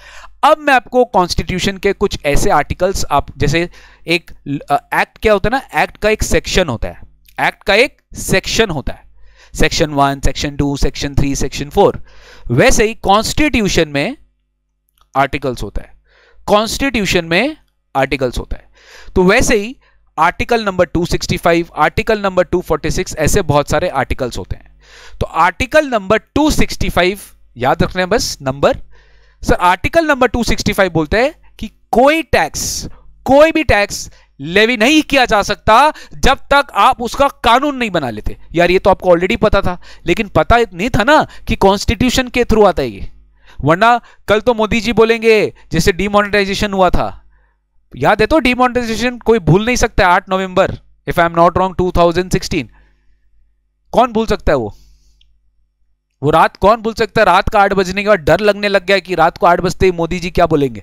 अब मैं आपको कॉन्स्टिट्यूशन के कुछ ऐसे आर्टिकल्स, आप जैसे एक एक्ट क्या होता है ना, एक्ट का एक सेक्शन होता है, एक्ट का एक सेक्शन होता है, सेक्शन 1, सेक्शन 2, सेक्शन 3, सेक्शन 4। वैसे ही कॉन्स्टिट्यूशन में आर्टिकल्स होता है, कॉन्स्टिट्यूशन में आर्टिकल्स होता है। तो वैसे ही आर्टिकल नंबर 265, आर्टिकल नंबर 246, ऐसे बहुत सारे आर्टिकल्स होते हैं। तो आर्टिकल नंबर 265 याद रखना है बस नंबर। सर आर्टिकल नंबर 265 बोलते हैं कि कोई टैक्स, कोई भी टैक्स लेवी नहीं किया जा सकता जब तक आप उसका कानून नहीं बना लेते। यार ये तो आपको ऑलरेडी पता था, लेकिन पता नहीं था ना कि कॉन्स्टिट्यूशन के थ्रू आता है ये, वरना कल तो मोदी जी बोलेंगे जैसे डिमोनेटाइजेशन हुआ था, याद है तो डिमोनेटाइजेशन कोई भूल नहीं सकता, 8 नवंबर if I am not wrong 2016, कौन भूल सकता है वो रात कौन भूल सकता है? रात का 8 बजने के बाद डर लगने लग गया कि रात को 8 बजते ही मोदी जी क्या बोलेंगे।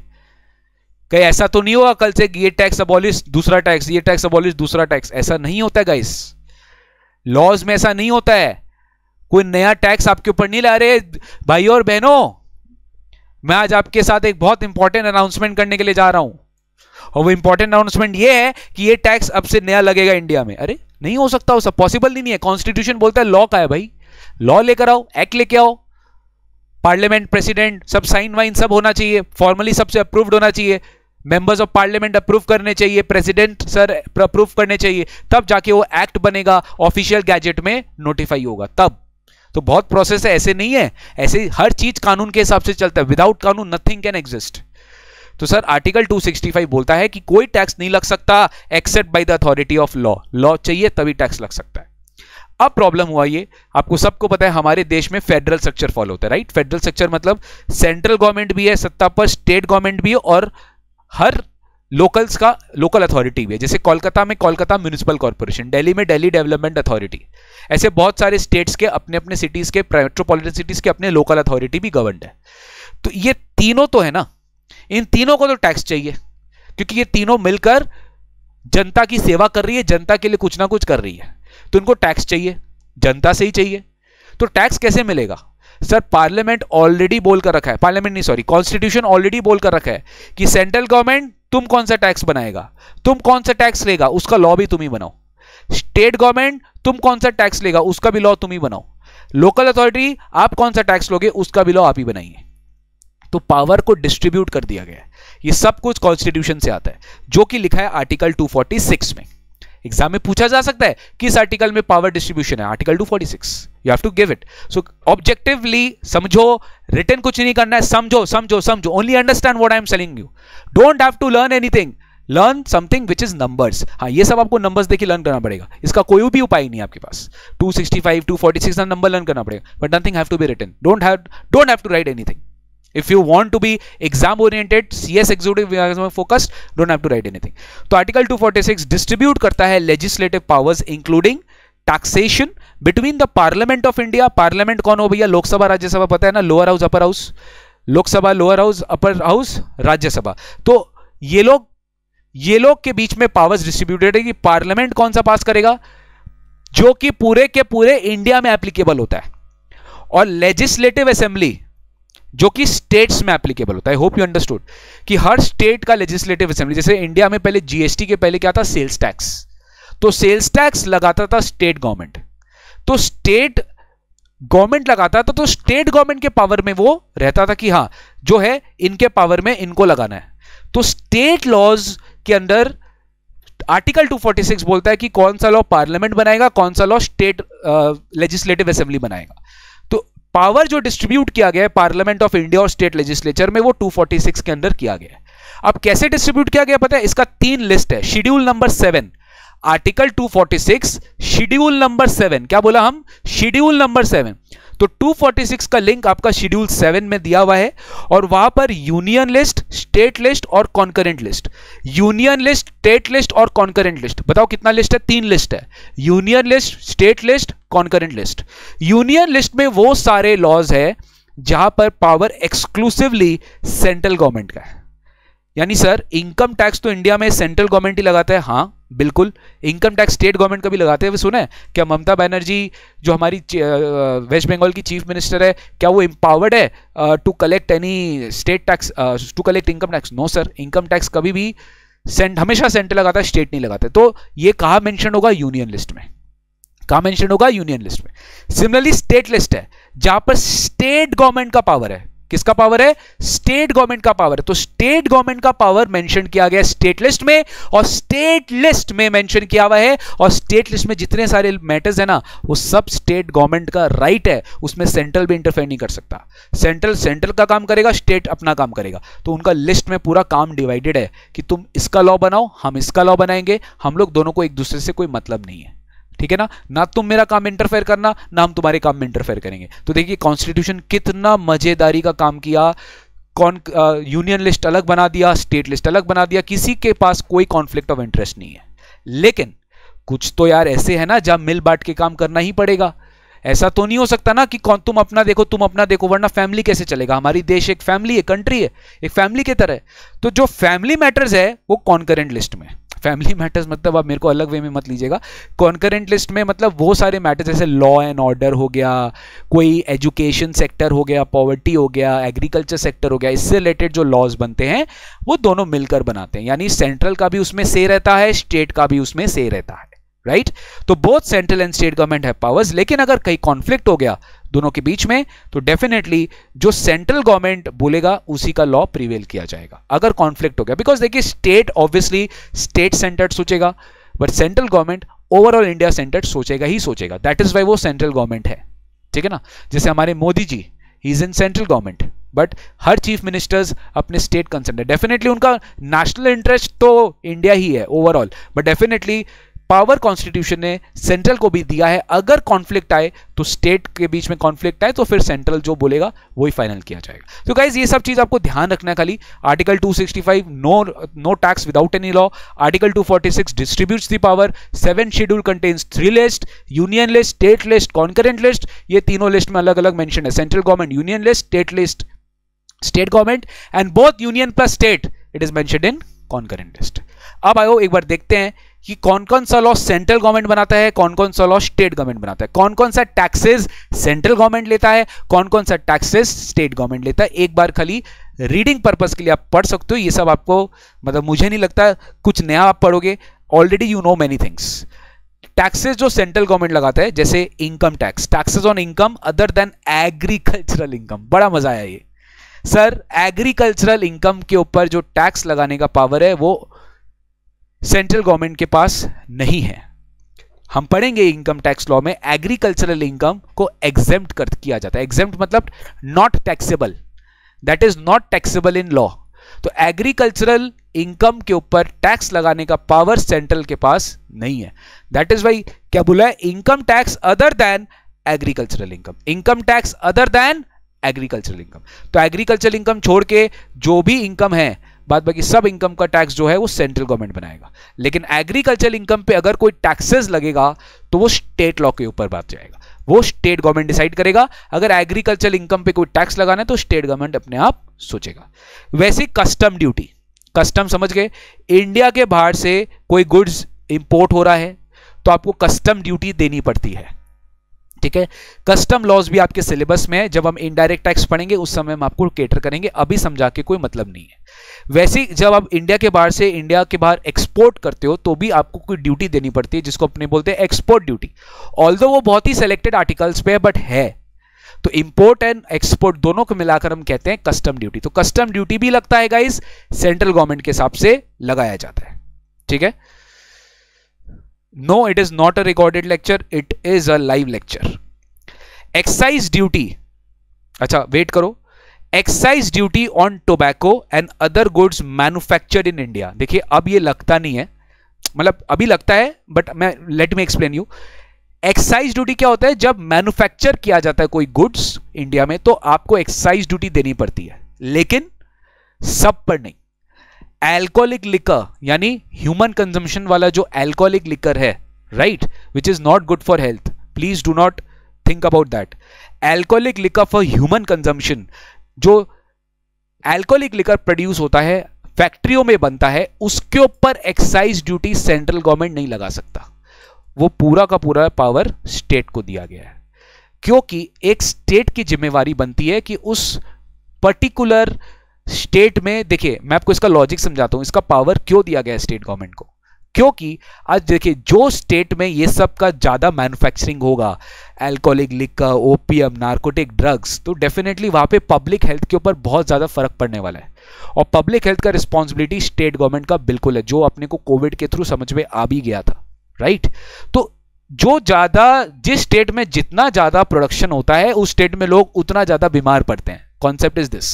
कहीं ऐसा तो नहीं होगा कल से ये टैक्स अबॉलिश दूसरा टैक्स, ये टैक्स अबॉलिश दूसरा टैक्स, ऐसा नहीं होता है गाइस, लॉज में ऐसा नहीं होता है। कोई नया टैक्स आपके ऊपर नहीं ला रहे भाई और बहनों। मैं आज आपके साथ एक बहुत इंपॉर्टेंट अनाउंसमेंट करने के लिए जा रहा हूं, और वो इंपॉर्टेंट अनाउंसमेंट ये है कि ये टैक्स अब से नया लगेगा इंडिया में। अरे नहीं हो सकता, वो सब पॉसिबल नहीं है। कॉन्स्टिट्यूशन बोलता है लॉ का है भाई, लॉ लेकर आओ, एक्ट लेके आओ, पार्लियामेंट प्रेसिडेंट सब साइन वाइन सब होना चाहिए, फॉर्मली सबसे अप्रूव्ड होना चाहिए, मेंबर्स ऑफ पार्लियामेंट अप्रूव करने चाहिए, प्रेसिडेंट सर अप्रूव करने चाहिए, तब जाके वो एक्ट बनेगा, ऑफिशियल गैजेट में नोटिफाई होगा तब। तो बहुत प्रोसेस है, ऐसे नहीं है, ऐसे हर चीज कानून के हिसाब से चलता है, विदाउट कानून नथिंग कैन एग्जिस्ट। तो सर आर्टिकल 265 बोलता है कि कोई टैक्स नहीं लग सकता except by the authority of law, law चाहिए तभी टैक्स लग सकता है। अब प्रॉब्लम हुआ ये, आपको सबको पता है हमारे देश में फेडरल स्ट्रक्चर फॉलो होता है, राइट? फेडरल स्ट्रक्चर मतलब सेंट्रल गवर्नमेंट भी है सत्ता पर, स्टेट गवर्नमेंट भी है, और हर लोकल्स का लोकल अथॉरिटी भी है। जैसे कोलकाता में कोलकाता म्युनिसिपल कॉर्पोरेशन, दिल्ली में दिल्ली डेवलपमेंट अथॉरिटी, ऐसे बहुत सारे स्टेट्स के अपने अपने सिटीज के, मेट्रोपॉलिटन सिटीज के अपने लोकल अथॉरिटी भी गवर्नड है। तो ये तीनों तो है ना, इन तीनों को तो टैक्स चाहिए, क्योंकि ये तीनों मिलकर जनता की सेवा कर रही है, जनता के लिए कुछ ना कुछ कर रही है, तो इनको टैक्स चाहिए, जनता से ही चाहिए। तो टैक्स कैसे मिलेगा? सर पार्लियामेंट ऑलरेडी बोलकर रखा है, पार्लियामेंट नहीं सॉरी कॉन्स्टिट्यूशन ऑलरेडी बोलकर रखा है कि सेंट्रल गवर्नमेंट तुम कौन सा टैक्स बनाएगा, तुम कौन सा टैक्स लेगा, उसका लॉ भी तुम ही बनाओ। स्टेट गवर्नमेंट तुम कौन सा टैक्स लेगा, उसका भी लॉ तुम ही बनाओ। लोकल अथॉरिटी आप कौन सा टैक्स लोगे, उसका भी लॉ आप ही बनाइए। तो पावर को डिस्ट्रीब्यूट कर दिया गया है। ये सब कुछ कॉन्स्टिट्यूशन से आता है, जो कि लिखा है आर्टिकल 246 में। एग्जाम में पूछा जा सकता है किस आर्टिकल में पावर डिस्ट्रीब्यूशन है, article 246, you have to give it. So objectively समझो, रिटन कुछ नहीं करना है, समझो समझो समझो, only understand what I am telling you, don't have to learn anything, learn something which is numbers. हाँ ये सब आपको नंबर्स देखिए लर्न करना पड़ेगा, इसका कोई भी उपाय नहीं है आपके पास। 265 246 का नंबर लर्न करना पड़ेगा, but nothing have to be written, don't have to write anything. If you want to be exam oriented, CS executive focused, don't have to write anything. तो आर्टिकल 246 डिस्ट्रीब्यूट करता है legislative powers including taxation between the parliament of India. Parliament कौन हो भैया? लोकसभा राज्यसभा, पता है ना, lower house upper house, Lok Sabha lower house, upper house Rajya Sabha. तो ये लोग के बीच में पावर्स डिस्ट्रीब्यूटेड है कि पार्लियामेंट कौन सा पास करेगा, जो कि पूरे के पूरे इंडिया में एप्लीकेबल होता है, और लेजिस्लेटिव असेंबली जो कि स्टेट्स में एप्लीकेबल होता है। होप यू अंडरस्टूड कि हर स्टेट का लेजिस्लेटिव असेंबली, जैसे इंडिया में पहले जीएसटी के पहले क्या था, सेल्स टैक्स, तो सेल्स टैक्स लगाता था स्टेट गवर्नमेंट, तो स्टेट गवर्नमेंट लगाता था, तो स्टेट गवर्नमेंट के पावर में वो रहता था कि हाँ जो है इनके पावर में इनको लगाना है। तो स्टेट लॉज के अंदर आर्टिकल 246 बोलता है कि कौन सा लॉ पार्लियामेंट बनाएगा, कौन सा लॉ स्टेट लेजिस्लेटिव असेंबली बनाएगा। पावर जो डिस्ट्रीब्यूट किया गया है पार्लियामेंट ऑफ इंडिया और स्टेट लेजिस्लेचर में, वो 246 के अंदर किया गया है। अब कैसे डिस्ट्रीब्यूट किया गया पता है? इसका 3 लिस्ट है, schedule number 7, article 246 schedule number 7, क्या बोला हम, शेड्यूल नंबर 7। तो 246 का लिंक आपका शेड्यूल 7 में दिया हुआ है, और वहां पर यूनियन लिस्ट, स्टेट लिस्ट और concurrent list, union list, state list और कॉन्करेंट लिस्ट, बताओ कितना लिस्ट है? 3 लिस्ट है, union list, state list, concurrent list. Union list में वो सारे लॉज है जहां पर पावर एक्सक्लूसिवली सेंट्रल गवर्नमेंट का है। यानी सर इनकम टैक्स तो इंडिया में सेंट्रल गवर्नमेंट ही लगाता है, हाँ बिल्कुल, इनकम टैक्स स्टेट गवर्नमेंट का भी लगाते हैं। सुना है क्या ममता बनर्जी जो हमारी वेस्ट बंगाल की चीफ मिनिस्टर है, क्या वो एम्पावर्ड है to collect any state tax, to collect income tax? No sir, income tax कभी भी हमेशा सेंट्रल लगाता है, स्टेट नहीं लगाता। तो ये कहाँ मेंशन होगा? यूनियन लिस्ट में। कहाँ मेंशन होगा? यूनियन लिस्ट में। सिमिलरली स्टेट लिस्ट है जहां पर स्टेट गवर्नमेंट का पावर है, किसका पावर है? स्टेट गवर्नमेंट का पावर है। तो स्टेट गवर्नमेंट का पावर मेंशन किया गया स्टेट लिस्ट में, और स्टेट लिस्ट में मेंशन किया हुआ है, और स्टेट लिस्ट में जितने सारे मैटर्स है ना वो सब स्टेट गवर्नमेंट का राइट है, उसमें सेंट्रल भी इंटरफेयर नहीं कर सकता। सेंट्रल का काम करेगा, स्टेट अपना काम करेगा। तो उनका लिस्ट में पूरा काम डिवाइडेड है कि तुम इसका लॉ बनाओ, हम इसका लॉ बनाएंगे, हम लोग दोनों को एक दूसरे से कोई मतलब नहीं है, ठीक है ना। ना तुम मेरा काम इंटरफेयर करना, ना हम तुम्हारे काम में इंटरफेयर करेंगे। तो देखिए कॉन्स्टिट्यूशन कितना मजेदारी का काम किया। यूनियन लिस्ट अलग बना दिया, स्टेट लिस्ट अलग बना दिया, किसी के पास कोई कॉन्फ्लिक्ट ऑफ इंटरेस्ट नहीं है। लेकिन कुछ तो यार ऐसे है ना जहां मिल बांट के काम करना ही पड़ेगा। ऐसा तो नहीं हो सकता ना कि तुम अपना देखो, वरना फैमिली कैसे चलेगा। हमारी देश एक फैमिली है, कंट्री है, एक फैमिली की तरह। तो जो फैमिली मैटर्स है वो कॉन्करेंट लिस्ट में। फैमिली मैटर्स मतलब आप मेरे को अलग वे में मत लीजिएगा। कॉन्करेंट लिस्ट में मतलब वो सारे मैटर्स जैसे लॉ एंड ऑर्डर हो गया, कोई एजुकेशन सेक्टर हो गया, पॉवर्टी हो गया, एग्रीकल्चर सेक्टर हो गया, इससे रिलेटेड जो लॉज बनते हैं वो दोनों मिलकर बनाते हैं। यानी सेंट्रल का भी उसमें से रहता है, स्टेट का भी उसमें से रहता है, राइट। तो both central and state government है पावर्स। लेकिन अगर कहीं कॉन्फ्लिक्ट हो गया दोनों के बीच में तो डेफिनेटली जो सेंट्रल गवर्नमेंट बोलेगा उसी का लॉ प्रिवेल किया जाएगा अगर कॉन्फ्लिक्ट हो गया। बिकॉज देखिए स्टेट ऑब्वियसली स्टेट सेंटर्ड सोचेगा, but central government overall India centred सोचेगा ही सोचेगा। दैट इज वाई वो सेंट्रल गवर्नमेंट है, ठीक है ना। जैसे हमारे Modi ji, he is in central government, but हर चीफ मिनिस्टर्स अपने स्टेट कंसर्न है। डेफिनेटली उनका नेशनल इंटरेस्ट तो इंडिया ही है overall, but definitely power constitution ने सेंट्रल को भी दिया है। अगर कॉन्फ्लिक्ट आए तो स्टेट के बीच में कॉन्फ्लिक्ट आए तो फिर सेंट्रल जो बोलेगा वही फाइनल किया जाएगा। तो गाइज ये सब चीज आपको ध्यान रखना है। खाली article 265 no tax without any law, article 246 distributes the power, 7 schedule contains 3 list, union list, state list, concurrent list. ये तीनों लिस्ट में अलग अलग मेंशन है, central government union list, state list state government, and both union plus state it is mentioned in concurrent list. अब आयो एक बार देखते हैं कि कौन कौन सा लॉ सेंट्रल गवर्नमेंट बनाता है, कौन कौन सा लॉ स्टेट गवर्नमेंट बनाता है, कौन कौन सा टैक्सेस सेंट्रल गवर्नमेंट लेता है, कौन कौन सा टैक्सेस स्टेट गवर्नमेंट लेता है। एक बार खाली रीडिंग पर्पस के लिए आप पढ़ सकते हो। ये सब आपको मतलब मुझे नहीं लगता कुछ नया आप पढ़ोगे, already you know many things. Taxes जो सेंट्रल गवर्नमेंट लगाता है जैसे income tax, taxes on income other than agricultural income. बड़ा मजा आया ये सर, एग्रीकल्चरल इनकम के ऊपर जो टैक्स लगाने का पावर है वो सेंट्रल गवर्नमेंट के पास नहीं है। हम पढ़ेंगे इनकम टैक्स लॉ में एग्रीकल्चरल इनकम को एग्जेम्प्ट कर किया जाता है। एग्जेम्प्ट मतलब not taxable, that is not taxable in law. तो एग्रीकल्चरल इनकम के ऊपर टैक्स लगाने का पावर सेंट्रल के पास नहीं है। दैट इज वाई क्या बोला है, income tax other than agricultural income, income tax other than agricultural income. तो एग्रीकल्चरल इनकम छोड़ के जो भी इनकम है, बाद बाकी सब इनकम का टैक्स जो है वो सेंट्रल गवर्नमेंट बनाएगा। लेकिन एग्रीकल्चरल इनकम पे अगर कोई टैक्सेस लगेगा तो वो स्टेट लॉ के ऊपर बात जाएगा, वो स्टेट गवर्नमेंट डिसाइड करेगा। अगर एग्रीकल्चरल इनकम पे कोई टैक्स लगाना है तो स्टेट गवर्नमेंट अपने आप सोचेगा। वैसे कस्टम ड्यूटी, कस्टम समझ गए, इंडिया के बाहर से कोई गुड्स इंपोर्ट हो रहा है तो आपको कस्टम ड्यूटी देनी पड़ती है, ठीक है। कस्टम लॉज भी आपके सिलेबस में है, जब हम इनडायरेक्ट टैक्स पढ़ेंगे उस समय हम आपको केटर करेंगे, अभी समझा के कोई मतलब नहीं है। वैसे जब आप इंडिया के बाहर से इंडिया के बाहर एक्सपोर्ट करते हो तो भी आपको कोई ड्यूटी देनी पड़ती है जिसको अपने बोलते हैं एक्सपोर्ट ड्यूटी। ऑल्दो वो बहुत ही सिलेक्टेड आर्टिकल्स पे है बट है। तो इंपोर्ट एंड एक्सपोर्ट दोनों को मिलाकर हम कहते हैं कस्टम ड्यूटी। तो कस्टम ड्यूटी भी लगता है गाइस, सेंट्रल गवर्नमेंट के हिसाब से लगाया जाता है, ठीक है। No, it is not a recorded lecture, it is a live lecture. Excise duty, अच्छा वेट करो, excise duty on tobacco and other goods manufactured in India. देखिए अब ये लगता नहीं है, मतलब अभी लगता है बट मैं let me explain you. Excise duty क्या होता है, जब मैन्युफैक्चर किया जाता है कोई गुड्स इंडिया में तो आपको एक्साइज ड्यूटी देनी पड़ती है, लेकिन सब पर नहीं। एल्कोहलिक लिकर यानी ह्यूमन कंजम्पशन वाला जो एल्कोहलिक लिकर है, right, which is not good for health, please do not think about that. Alcoholic liquor for human consumption, जो एल्कोहलिक लिकर प्रोड्यूस होता है फैक्ट्रियों में बनता है, उसके ऊपर एक्साइज ड्यूटी सेंट्रल गवर्नमेंट नहीं लगा सकता। वो पूरा का पूरा पावर स्टेट को दिया गया है, क्योंकि एक स्टेट की जिम्मेवारी बनती है कि उस पर्टिकुलर स्टेट में, देखिए मैं आपको इसका लॉजिक समझाता हूं, इसका पावर क्यों दिया गया है स्टेट गवर्नमेंट को। क्योंकि आज देखिए जो स्टेट में ये सब का ज्यादा मैन्युफैक्चरिंग होगा, alcoholic liquor, opium, narcotic drugs, तो डेफिनेटली वहां पे पब्लिक हेल्थ के ऊपर बहुत ज्यादा फर्क पड़ने वाला है। और पब्लिक हेल्थ का रिस्पॉन्सिबिलिटी स्टेट गवर्नमेंट का बिल्कुल है, जो अपने को कोविड के थ्रू समझ में आ भी गया था, राइट। तो जो ज्यादा, जिस स्टेट में जितना ज्यादा प्रोडक्शन होता है उस स्टेट में लोग उतना ज्यादा बीमार पड़ते हैं। Concept is this.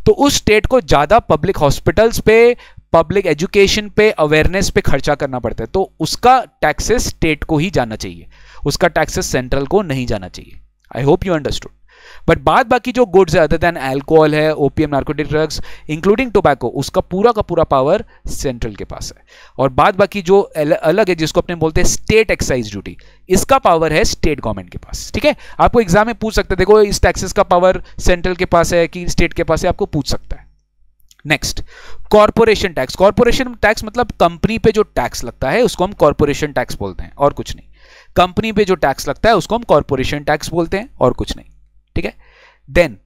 तो उस स्टेट को ज्यादा पब्लिक हॉस्पिटल्स पे, पब्लिक एजुकेशन पे, अवेयरनेस पे खर्चा करना पड़ता है, तो उसका टैक्सेस स्टेट को ही जाना चाहिए, उसका टैक्सेस सेंट्रल को नहीं जाना चाहिए। आई होप यू अंडरस्टूड। बट बाद बाकी जो गुड्स है, अदर देन अल्कोहल है, opium, narcotic drugs including tobacco, उसका पूरा का पूरा पावर सेंट्रल के पास है। और बाद बाकी जो अलग है, जिसको अपने बोलते हैं स्टेट एक्साइज ड्यूटी, इसका पावर है स्टेट गवर्नमेंट के पास। ठीक है, आपको एग्जाम में पूछ सकते हैं, देखो इस टैक्सेस का पावर सेंट्रल के पास है कि स्टेट के पास है, आपको पूछ सकता है। Next, corporation tax. Corporation tax मतलब कंपनी पे जो टैक्स लगता है उसको हम कॉर्पोरेशन टैक्स बोलते हैं, और कुछ नहीं। कंपनी पे जो टैक्स लगता है उसको हम कॉर्पोरेशन टैक्स बोलते हैं, और कुछ नहीं। ठीक है। Then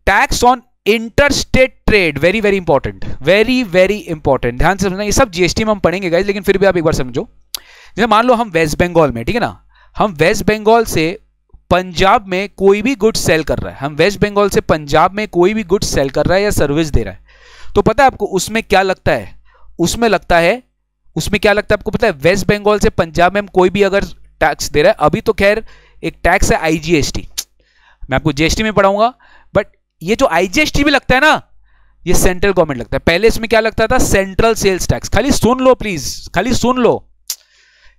tax on interstate trade, very very important, very very important, ध्यान से समझना। ये सब जीएसटी में हम पढ़ेंगे गाइस, लेकिन फिर भी आप एक बार समझो। जैसे मान लो हम वेस्ट बंगाल में, ठीक है ना, हम वेस्ट बंगाल से पंजाब में कोई भी गुड्स सेल कर रहा है, हम वेस्ट बंगाल से पंजाब में कोई भी गुड्स सेल कर रहा है या सर्विस दे रहा है, तो पता है आपको उसमें क्या लगता है? उसमें लगता है, उसमें क्या लगता है आपको पता है? वेस्ट बंगाल से पंजाब में हम कोई भी अगर टैक्स दे रहा है, अभी तो खैर एक टैक्स है आईजीएसटी, मैं आपको जीएसटी में पढ़ाऊंगा, बट ये जो आईजीएसटी भी लगता है ना, ये सेंट्रल गवर्नमेंट लगता है। पहले इसमें क्या लगता था? Central sales tax. खाली सुन लो प्लीज, खाली सुन लो,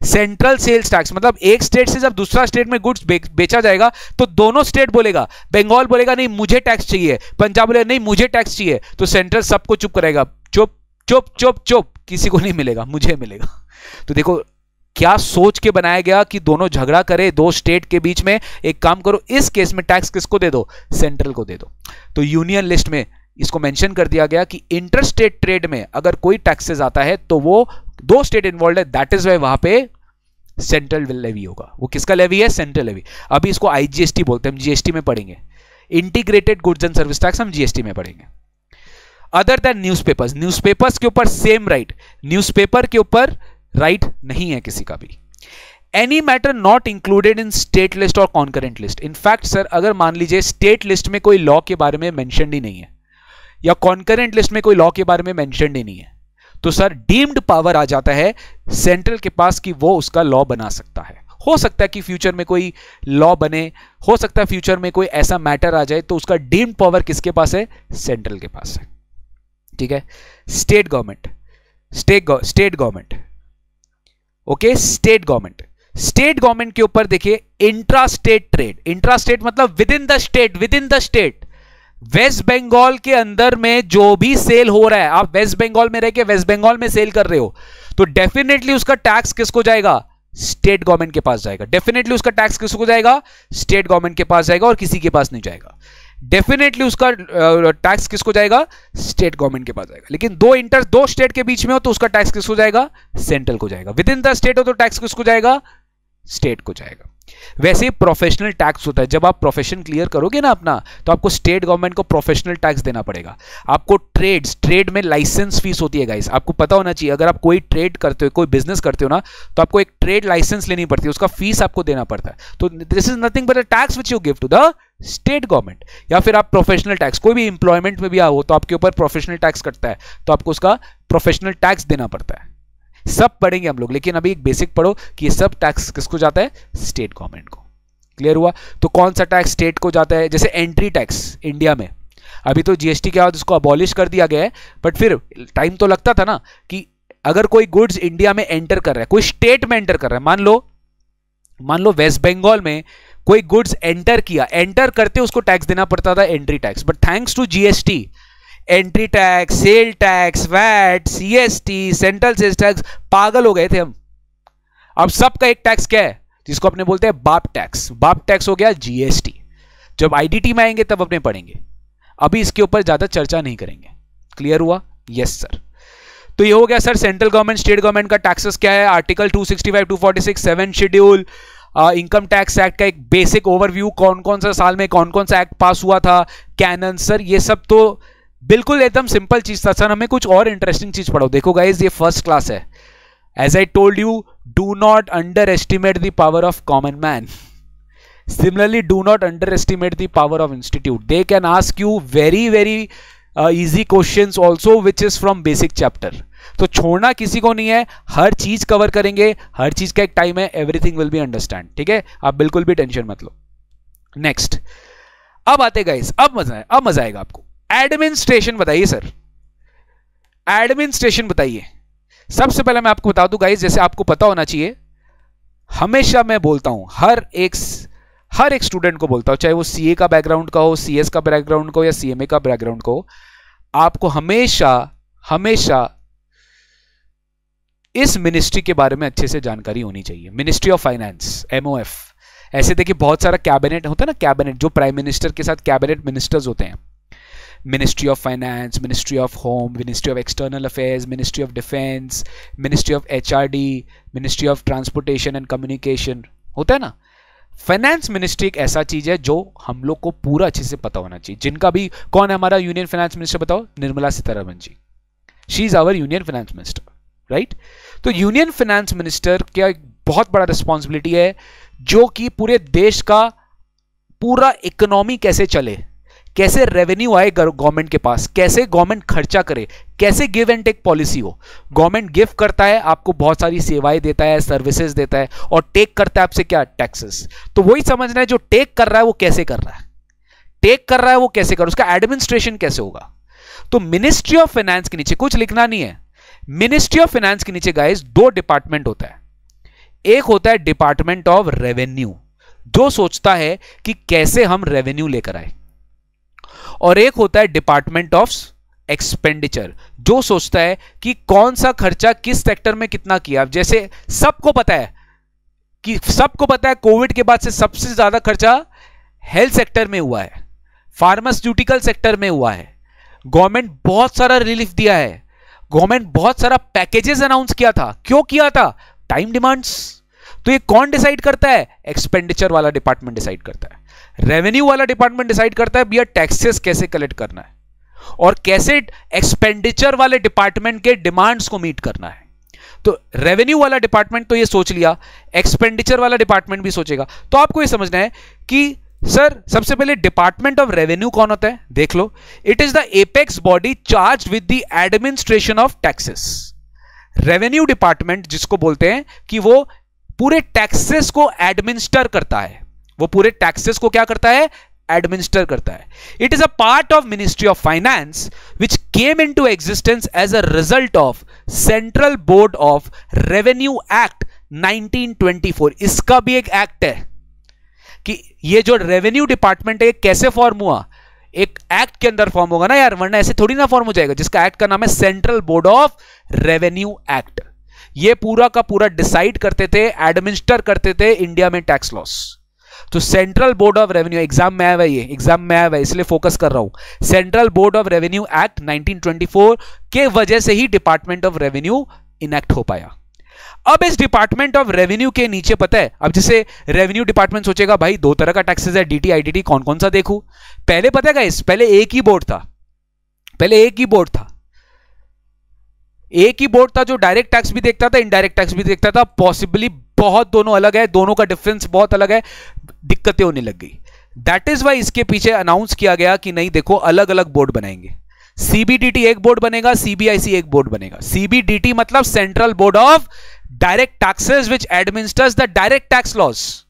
सेंट्रल सेल्स टैक्स मतलब एक स्टेट से जब दूसरा स्टेट में गुड्स बेचा जाएगा तो दोनों स्टेट बोलेगा, बंगाल बोलेगा नहीं मुझे टैक्स चाहिए, पंजाब बोलेगा नहीं मुझे टैक्स चाहिए, तो सेंट्रल सबको चुप करेगा, चुप चुप चुप चुप, किसी को नहीं मिलेगा, मुझे मिलेगा। तो देखो क्या सोच के बनाया गया कि दोनों झगड़ा करे दो स्टेट के बीच में। एक काम करो, इस केस में टैक्स किसको दे दो? सेंट्रल को दे दो। तो यूनियन लिस्ट में इसको मेंशन कर दिया गया कि इंटर स्टेट ट्रेड में अगर कोई टैक्सेस आता है तो वो दो स्टेट इन्वॉल्व है, दैट इज वाई वहां पे सेंट्रल लेवी होगा। वो किसका लेवी है? Central levy. अभी इसको आईजीएसटी बोलते हैं, हम जीएसटी में पढ़ेंगे। Integrated goods and service tax हम जीएसटी में पढ़ेंगे। अदर देन न्यूज़पेपर्स, न्यूज़पेपर्स के ऊपर सेम राइट, न्यूज़पेपर के ऊपर राइट नहीं है किसी का भी। Any matter not included in state list और कॉन्करेंट लिस्ट। इनफैक्ट सर अगर मान लीजिए स्टेट लिस्ट में कोई लॉ के बारे में मेंशन ही नहीं है या कॉन्करेंट लिस्ट में कोई लॉ के बारे में मेंशन ही नहीं है, तो सर डीम्ड पावर आ जाता है सेंट्रल के पास कि वो उसका लॉ बना सकता है। हो सकता है कि फ्यूचर में कोई लॉ बने, हो सकता है फ्यूचर में कोई ऐसा मैटर आ जाए, तो उसका डीम्ड पावर किसके पास है? सेंट्रल के पास है। ठीक है। State government, state government, okay, state government, state government के ऊपर देखिए intra state trade. Intra state मतलब within the state, within the state. West Bengal के अंदर में जो भी सेल हो रहा है, आप वेस्ट बंगाल में रह के वेस्ट बंगाल में सेल कर रहे हो, तो डेफिनेटली उसका टैक्स किसको जाएगा? स्टेट गवर्नमेंट के पास जाएगा। डेफिनेटली उसका टैक्स किसको जाएगा? स्टेट गवर्नमेंट के पास जाएगा, और किसी के पास नहीं जाएगा। डेफिनेटली उसका टैक्स किसको जाएगा? स्टेट गवर्नमेंट के पास जाएगा। लेकिन दो स्टेट के बीच में हो तो उसका टैक्स किसको जाएगा? सेंट्रल को जाएगा। विद इन द स्टेट हो तो टैक्स किसको जाएगा? स्टेट को जाएगा। वैसे ही प्रोफेशनल टैक्स होता है, जब आप प्रोफेशन क्लियर करोगे ना अपना, तो आपको स्टेट गवर्नमेंट को प्रोफेशनल टैक्स देना पड़ेगा। आपको ट्रेड में लाइसेंस फीस होती है गाइस, आपको पता होना चाहिए। अगर आप कोई ट्रेड करते हो, कोई बिजनेस करते हो ना, तो आपको एक ट्रेड लाइसेंस लेनी पड़ती है, उसका फीस आपको देना पड़ता है। तो this is nothing but a tax which you give to the state government. या फिर आप प्रोफेशनल टैक्स, कोई भी इंप्लॉयमेंट में भी आओ तो आपके ऊपर प्रोफेशनल टैक्स कटता है, तो आपको उसका प्रोफेशनल टैक्स देना पड़ता है। सब पढ़ेंगे हम लोग, लेकिन अभी एक बेसिक पढ़ो कि ये सब टैक्स किसको जाता है? स्टेट गवर्नमेंट को। क्लियर हुआ? तो कौन सा टैक्स स्टेट को जाता है? जैसे एंट्री टैक्स इंडिया में, अभी तो जीएसटी के बाद उसको अबॉलिश कर दिया गया है, बट फिर टाइम तो लगता था ना कि अगर कोई गुड्स इंडिया में एंटर कर रहा है, कोई स्टेट में एंटर कर रहा है, मान लो वेस्ट बंगाल में कोई गुड्स एंटर किया, एंटर करते उसको टैक्स देना पड़ता था entry tax. But thanks to GST, entry tax, sale tax, VAT, CST, central sales tax, पागल हो गए थे हम। अब सबका एक टैक्स क्या है, जिसको अपने बोलते हैं बाप टैक्स। बाप टैक्स हो गया जीएसटी। जब आईडीटी में आएंगे तब अपने पढ़ेंगे, अभी इसके ऊपर ज्यादा चर्चा नहीं करेंगे। क्लियर हुआ? Yes sir. तो ये हो गया sir central government state government का टैक्सेस क्या है, article 265, 246, 7 schedule, income tax act का एक बेसिक ओवरव्यू, कौन कौन सा साल में कौन कौन सा एक्ट पास हुआ था, कैनन। सर ये सब तो बिल्कुल एकदम सिंपल चीज था सर, हमें कुछ और इंटरेस्टिंग चीज पढ़ाओ। देखो गाइज ये फर्स्ट क्लास है, As I told you, do not underestimate the power of common man. Similarly, do not underestimate the power of institute. They can ask you very easy questions also, which is from basic chapter. तो छोड़ना किसी को नहीं है, हर चीज cover करेंगे, हर चीज का एक टाइम है, एवरीथिंग विल बी अंडरस्टैंड. ठीक है, आप बिल्कुल भी टेंशन मत लो. नेक्स्ट, अब आते गाइस, अब मजा आएगा आपको. एडमिनिस्ट्रेशन बताइए सर, एडमिनिस्ट्रेशन बताइए. सबसे पहले मैं आपको बता दूं गाइस, जैसे आपको पता होना चाहिए, हमेशा मैं बोलता हूं, हर एक स्टूडेंट को बोलता हूं, चाहे वो सीए का बैकग्राउंड का हो, सीएस का बैकग्राउंड का हो या सीएमए का बैकग्राउंड का हो, आपको हमेशा इस मिनिस्ट्री के बारे में अच्छे से जानकारी होनी चाहिए. Ministry of finance, MOF. ऐसे देखिए बहुत सारा कैबिनेट होता है ना, कैबिनेट जो प्राइम मिनिस्टर के साथ कैबिनेट मिनिस्टर्स होते हैं. Ministry of finance, ministry of home, ministry of external affairs, ministry of defence, ministry of HRD, ministry of transportation and communication, होता है ना. फाइनेंस मिनिस्ट्री एक ऐसा चीज है जो हम लोग को पूरा अच्छे से पता होना चाहिए. जिनका भी, कौन है हमारा यूनियन फाइनेंस मिनिस्टर बताओ? Nirmala Sitharaman ji. She is our union finance minister, right. तो यूनियन फाइनेंस मिनिस्टर का एक बहुत बड़ा रिस्पॉन्सिबिलिटी है, जो कि पूरे देश का पूरा इकोनॉमी कैसे चले, कैसे रेवेन्यू आए गवर्नमेंट के पास, कैसे गवर्नमेंट खर्चा करे, कैसे गिव एंड टेक पॉलिसी हो. गवर्नमेंट गिव करता है आपको, बहुत सारी सेवाएं देता है, सर्विसेज देता है, और टेक करता है आपसे क्या? टैक्सेस. तो वही समझना है, जो टेक कर रहा है वो कैसे कर रहा है, टेक कर रहा है वो कैसे कर रहा है, उसका एडमिनिस्ट्रेशन कैसे होगा. तो मिनिस्ट्री ऑफ फाइनेंस के नीचे कुछ लिखना नहीं है. मिनिस्ट्री ऑफ फाइनेंस के नीचे गाइस दो डिपार्टमेंट होता है. एक होता है डिपार्टमेंट ऑफ रेवेन्यू, जो सोचता है कि कैसे हम रेवेन्यू लेकर आए, और एक होता है डिपार्टमेंट ऑफ एक्सपेंडिचर, जो सोचता है कि कौन सा खर्चा किस सेक्टर में कितना किया. जैसे सबको पता है कोविड के बाद से सबसे ज्यादा खर्चा हेल्थ सेक्टर में हुआ है, फार्मास्यूटिकल सेक्टर में हुआ है. गवर्नमेंट बहुत सारा रिलीफ दिया है, गवर्नमेंट बहुत सारा पैकेजेस अनाउंस किया था. क्यों किया था? Time demands. तो ये कौन डिसाइड करता है? एक्सपेंडिचर वाला डिपार्टमेंट डिसाइड करता है. रेवेन्यू वाला डिपार्टमेंट डिसाइड करता है भैया टैक्सेस कैसे कलेक्ट करना है, और कैसे एक्सपेंडिचर वाले डिपार्टमेंट के डिमांड्स को मीट करना है. तो रेवेन्यू वाला डिपार्टमेंट तो ये सोच लिया, एक्सपेंडिचर वाला डिपार्टमेंट भी सोचेगा. तो आपको ये समझना है कि सर सबसे पहले डिपार्टमेंट ऑफ रेवेन्यू कौन होता है? देख लो, it is the apex body charge with the administration of taxes. Revenue department जिसको बोलते हैं कि वो पूरे टैक्सेस को एडमिनिस्टर करता है, वो पूरे टैक्सेस को क्या करता है? एडमिनिस्टर करता है. It is a part of ministry of finance which came into existence as a result of central board of revenue act 1924. इसका भी एक एक्ट है कि ये जो रेवेन्यू डिपार्टमेंट है कैसे फॉर्म हुआ, एक एक्ट के अंदर फॉर्म होगा ना यार, वरना ऐसे थोड़ी ना फॉर्म हो जाएगा. जिसका एक्ट का नाम है central board of revenue act. ये पूरा का पूरा डिसाइड करते थे, एडमिनिस्टर करते थे इंडिया में टैक्स लॉस. तो central board of revenue, exam में आया हुआ, ये एग्जाम में आया हुआ इसलिए फोकस कर रहा हूं. Central board of revenue act 1924 के वजह से ही डिपार्टमेंट ऑफ रेवेन्यू इनैक्ट हो पाया. अब इस डिपार्टमेंट ऑफ रेवेन्यू के नीचे पता है, अब जैसे रेवेन्यू डिपार्टमेंट सोचेगा भाई दो तरह का टैक्सेस है, डीटी आईटीटी, कौन कौन सा देखूं. पहले पता है गाइस, पहले एक ही बोर्ड था जो डायरेक्ट टैक्स भी देखता था, इनडायरेक्ट टैक्स भी देखता था. पॉसिबली बहुत दोनों अलग है, दोनों का डिफरेंस बहुत अलग है, दिक्कतें होने लग गई. दैट इज वाई इसके पीछे अनाउंस किया गया कि नहीं देखो अलग अलग बोर्ड बनाएंगे. सीबीडीटी एक बोर्ड बनेगा, सीबीआईसी एक बोर्ड बनेगा. सीबीडीटी मतलब central board of direct taxes which administers the direct tax laws.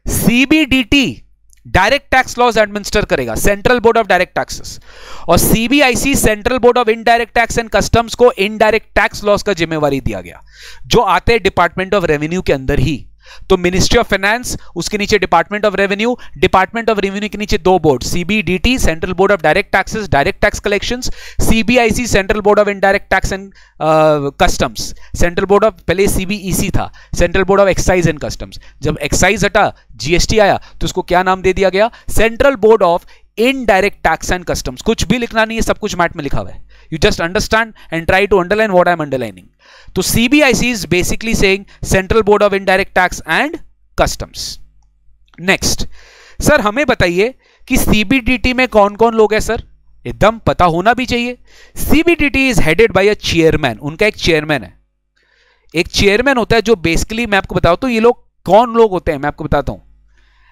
CBDT direct tax laws administer करेगा, central board of direct taxes. और CBIC central board of indirect tax and customs को indirect tax laws का जिम्मेवारी दिया गया, जो आते हैं डिपार्टमेंट ऑफ रेवेन्यू के अंदर ही. तो मिनिस्ट्री ऑफ फाइनेंस, उसके नीचे department of revenue, department of revenue के नीचे दो board, CBDT central board of direct taxes, direct tax collections, CBIC central board of indirect tax and customs. Central board of, पहले CBEC था, central board of excise and customs. जब excise हटा, GST आया, तो उसको क्या नाम दे दिया गया? Central board of indirect tax and customs. कुछ भी लिखना नहीं है, सब कुछ मैट में लिखा हुआ है. You just understand and try to underline what I am underlining. So CBIC is basically saying Central Board of Indirect Tax and Customs. Next, sir हमें बताइए कि CBDT में कौन कौन लोग हैं सर? एकदम पता होना भी चाहिए. CBDT is headed by a chairman. उनका एक चेयरमैन है. एक चेयरमैन होता है जो बेसिकली, मैं आपको बताता हूं ये लोग कौन लोग होते हैं, मैं आपको बताता हूं।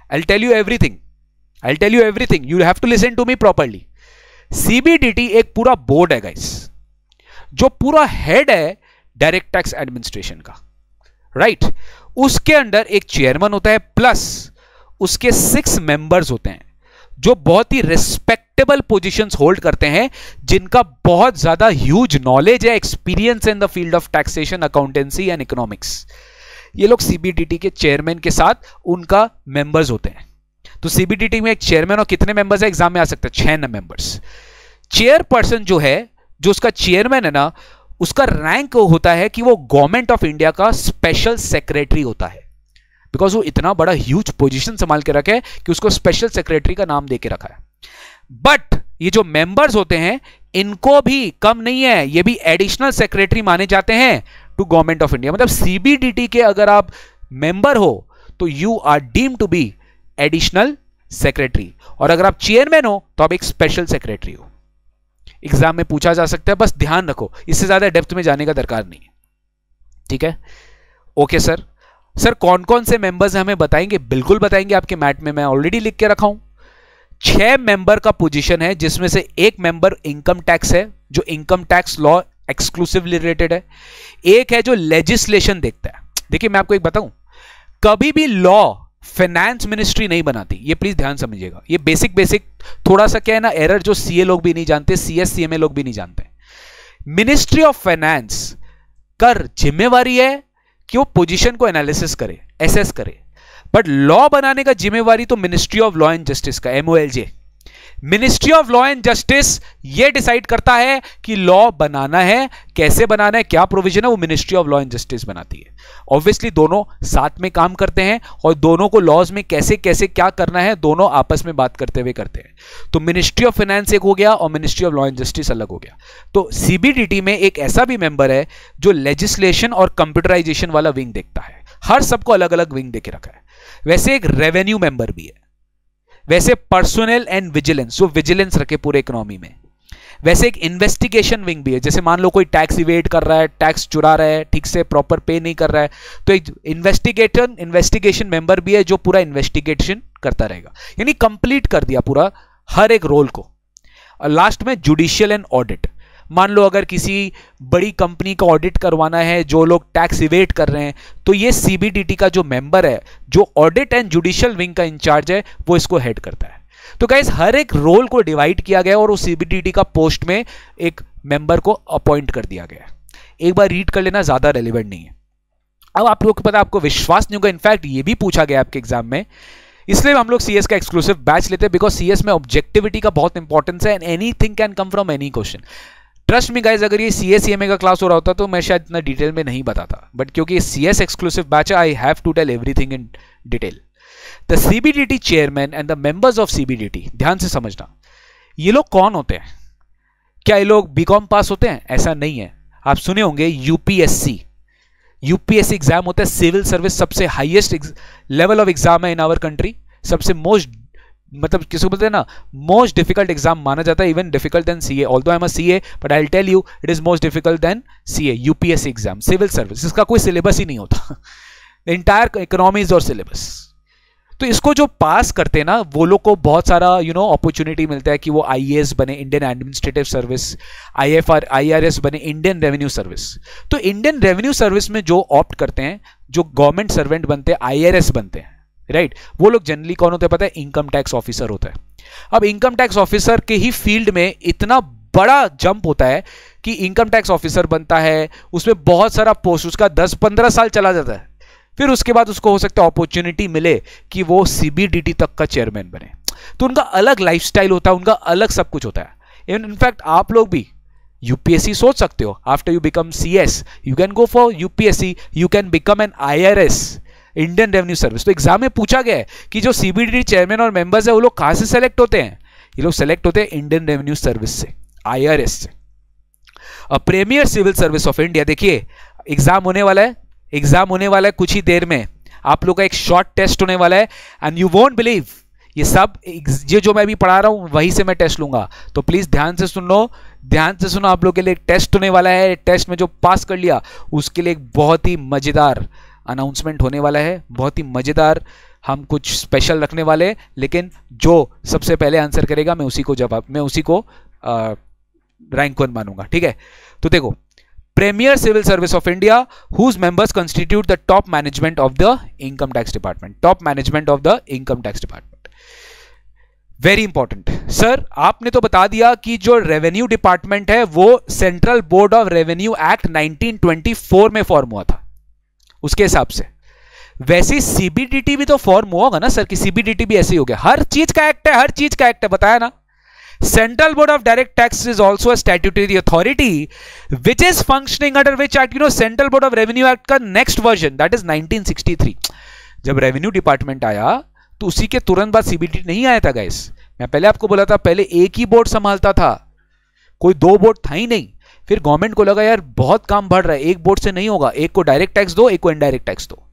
I will tell you everything, you have to listen to me properly. CBDT एक पूरा बोर्ड है गाइस, जो पूरा हेड है डायरेक्ट टैक्स एडमिनिस्ट्रेशन का, राइट। उसके अंडर एक चेयरमैन होता है, प्लस उसके 6 मेंबर्स होते हैं जो बहुत ही रिस्पेक्टेबल पोजीशंस होल्ड करते हैं, जिनका बहुत ज्यादा ह्यूज नॉलेज है, experience in the field of taxation, accountancy and economics. ये लोग सीबीडीटी के चेयरमैन के साथ उनका मेंबर्स होते हैं। तो सीबीडीटी में एक चेयरमैन और कितने मेंबर्स है, एग्जाम में आ सकते हैं 6 मेंबर्स। चेयरपर्सन जो है, जो उसका चेयरमैन है ना, उसका रैंक होता है कि वो गवर्नमेंट ऑफ इंडिया का स्पेशल सेक्रेटरी होता है, बिकॉज वो इतना बड़ा ह्यूज पोजीशन संभाल के रखा है कि उसको स्पेशल सेक्रेटरी का नाम देके रखा है। बट ये जो मेंबर्स होते हैं इनको भी कम नहीं है, ये भी एडिशनल सेक्रेटरी माने जाते हैं टू गवर्नमेंट ऑफ इंडिया। मतलब सीबीडीटी के अगर आप मेंबर हो तो you are deemed to be additional secretary, और अगर आप चेयरमैन हो तो आप एक स्पेशल सेक्रेटरी हो। एग्जाम में पूछा जा सकता है, बस ध्यान रखो, इससे ज्यादा डेप्थ में जाने का दरकार नहीं है, ठीक है। ओके सर, कौन कौन से मेंबर्स हमें बताएंगे? बिल्कुल बताएंगे, आपके मैट में मैं ऑलरेडी लिख के रखा हूं। 6 मेंबर का पोजीशन है, जिसमें से एक मेंबर इनकम टैक्स है, जो income tax law exclusively related है। एक है जो लेजिस्लेशन देखता है। देखिए मैं आपको एक बताऊं, कभी भी लॉ फाइनेंस मिनिस्ट्री नहीं बनाती, ये प्लीज ध्यान समझिएगा। ये बेसिक थोड़ा सा क्या है ना, एरर जो सीए लोग भी नहीं जानते, सीएस सीएमए लोग भी नहीं जानते। मिनिस्ट्री ऑफ फाइनेंस का जिम्मेवारी है कि वो पोजीशन को एनालिसिस करे, एसेस करे, बट लॉ बनाने का जिम्मेवारी तो ministry of law and justice का, MOLJ. Ministry of law and justice ये डिसाइड करता है कि लॉ बनाना है, कैसे बनाना है, क्या प्रोविजन है, वो ministry of law and justice बनाती है। ऑब्वियसली दोनों साथ में काम करते हैं, और दोनों को लॉज में कैसे कैसे क्या करना है दोनों आपस में बात करते हुए करते हैं। तो मिनिस्ट्री ऑफ फाइनेंस एक हो गया और ministry of law and justice अलग हो गया। तो सीबीडीटी में एक ऐसा भी मेंबर है जो लेजिस्लेशन और कंप्यूटराइजेशन वाला विंग देखता है। हर सबको अलग अलग विंग देके रखा है। वैसे एक रेवेन्यू मेंबर भी है, वैसे पर्सनल एंड विजिलेंस, जो विजिलेंस रखे पूरे इकोनॉमी में। वैसे एक इन्वेस्टिगेशन विंग भी है, जैसे मान लो कोई टैक्स इवेड कर रहा है, टैक्स चुरा रहा है, ठीक से प्रॉपर पे नहीं कर रहा है, तो एक इन्वेस्टिगेशन मेंबर भी है जो पूरा इन्वेस्टिगेशन करता रहेगा। यानी कंप्लीट कर दिया पूरा हर एक रोल को। और लास्ट में जुडिशियल एंड ऑडिट। मान लो अगर किसी बड़ी कंपनी का ऑडिट करवाना है, जो लोग टैक्स इवेड कर रहे हैं, तो ये सीबीडीटी का जो मेंबर है, जो ऑडिट एंड जुडिशियल विंग का इंचार्ज है, वो इसको हेड करता है। तो गाइस हर एक रोल को डिवाइड किया गया और उस सीबीडीटी का पोस्ट में एक मेंबर को अपॉइंट कर दिया गया। एक बार रीड कर लेना, ज्यादा रेलिवेंट नहीं है। अब आप लोगों को पता, आपको विश्वास नहीं होगा, इनफैक्ट ये भी पूछा गया आपके एग्जाम में, इसलिए हम लोग सीएस का एक्सक्लूसिव बैच लेते हैं, बिकॉज सीएस में ऑब्जेक्टिविटी का बहुत इंपॉर्टेंस है and anything can come from any question. Trust me guys, अगर ये सीएस सीएमए का क्लास हो रहा होता तो मैं शायद इतना डिटेल में नहीं बताता, बट क्योंकि सीएस एक्सक्लूसिव बैच है, I have to tell everything in detail. The CBDT chairman and the members of CBDT, ध्यान से समझना, ये लोग कौन होते हैं? क्या ये लोग बीकॉम पास होते हैं? ऐसा नहीं है। आप सुने होंगे यूपीएससी एग्जाम होता है, सिविल सर्विस सबसे हाईएस्ट लेवल ऑफ एग्जाम है इन आवर कंट्री। सबसे मोस्ट, मतलब किसको बोलते हैं ना, मोस्ट डिफिकल्ट एग्जाम माना जाता है, even difficult than CA. Although I am a CA, but I will tell you it is most difficult than CA. UPSC exam, civil service, इसका कोई सिलेबस ही नहीं होता, इंटायर इकोनॉमीज और सिलेबस। तो इसको जो पास करते हैं ना, वो लोग को बहुत सारा अपॉर्चुनिटी मिलता है कि वो आईएएस बने, इंडियन एडमिनिस्ट्रेटिव सर्विस, आईआरएस बने, इंडियन रेवेन्यू सर्विस। तो इंडियन रेवेन्यू सर्विस में जो ऑप्ट करते हैं, जो गवर्नमेंट सर्वेंट बनते हैं, आईआरएस बनते हैं, राइट, वो लोग जनरली कौन होते हैं पता है? इनकम टैक्स ऑफिसर होता है। अब इनकम टैक्स ऑफिसर के ही फील्ड में इतना बड़ा जंप होता है कि इनकम टैक्स ऑफिसर बनता है, उसमें बहुत सारा पोस्ट, उसका 10-15 साल चला जाता है, फिर उसके बाद उसको हो सकता है अपॉर्चुनिटी मिले कि वो सीबीडीटी तक का चेयरमैन बने। तो उनका अलग लाइफस्टाइल होता है, उनका अलग सब कुछ होता है। इनफैक्ट आप लोग भी यूपीएससी सोच सकते हो, after you become CS you can go for UPSC, you can become an IRS, Indian revenue service. तो एग्जाम में पूछा गया है कि जो सीबीडीटी चेयरमैन और मेंबर्स है वो लोग कहां से सेलेक्ट होते हैं? ये लोग सेलेक्ट होते हैं इंडियन रेवेन्यू सर्विस से, आईआरएस से, premier civil service of India. देखिए एग्जाम होने वाला है कुछ ही देर में। आप लोग का एक शॉर्ट टेस्ट होने वाला है एंड यू वोंट बिलीव, ये सब ये जो मैं अभी पढ़ा रहा हूं वहीं से मैं टेस्ट लूंगा। तो प्लीज ध्यान से सुन लो, ध्यान से सुनो। आप लोग के लिए एक टेस्ट होने वाला है, टेस्ट में जो पास कर लिया उसके लिए एक बहुत ही मजेदार अनाउंसमेंट होने वाला है, बहुत ही मजेदार। हम कुछ स्पेशल रखने वाले हैं, लेकिन जो सबसे पहले आंसर करेगा मैं उसी को रैंक 1 मानूंगा, ठीक है। तो देखो, Premier Civil Service of India, whose members constitute the top management of the income tax department. Top management of the income tax department. Very important. Sir आपने तो बता दिया कि जो रेवेन्यू डिपार्टमेंट है वो central board of revenue act 1924 में form हुआ था, उसके हिसाब से। वैसे सीबीडीटी भी तो फॉर्म हुआ होगा ना सर, कि सीबीडीटी भी ऐसे ही हो गया। हर चीज का एक्ट है, हर चीज का एक्ट है, बताया ना। Central Board of Direct Tax is also a statutory authority which is functioning under which act? Central Board of Revenue Act का next version, that is 1963। जब रेवेन्यू डिपार्टमेंट आया तो उसी के तुरंत बाद सीबीडी नहीं आया था गाइस। मैं पहले आपको बोला था, पहले एक ही बोर्ड संभालता था, कोई दो बोर्ड था ही नहीं। फिर गवर्नमेंट को लगा यार बहुत काम बढ़ रहा है, एक बोर्ड से नहीं होगा, एक को डायरेक्ट टैक्स दो, एक को इनडायरेक्ट टैक्स दो।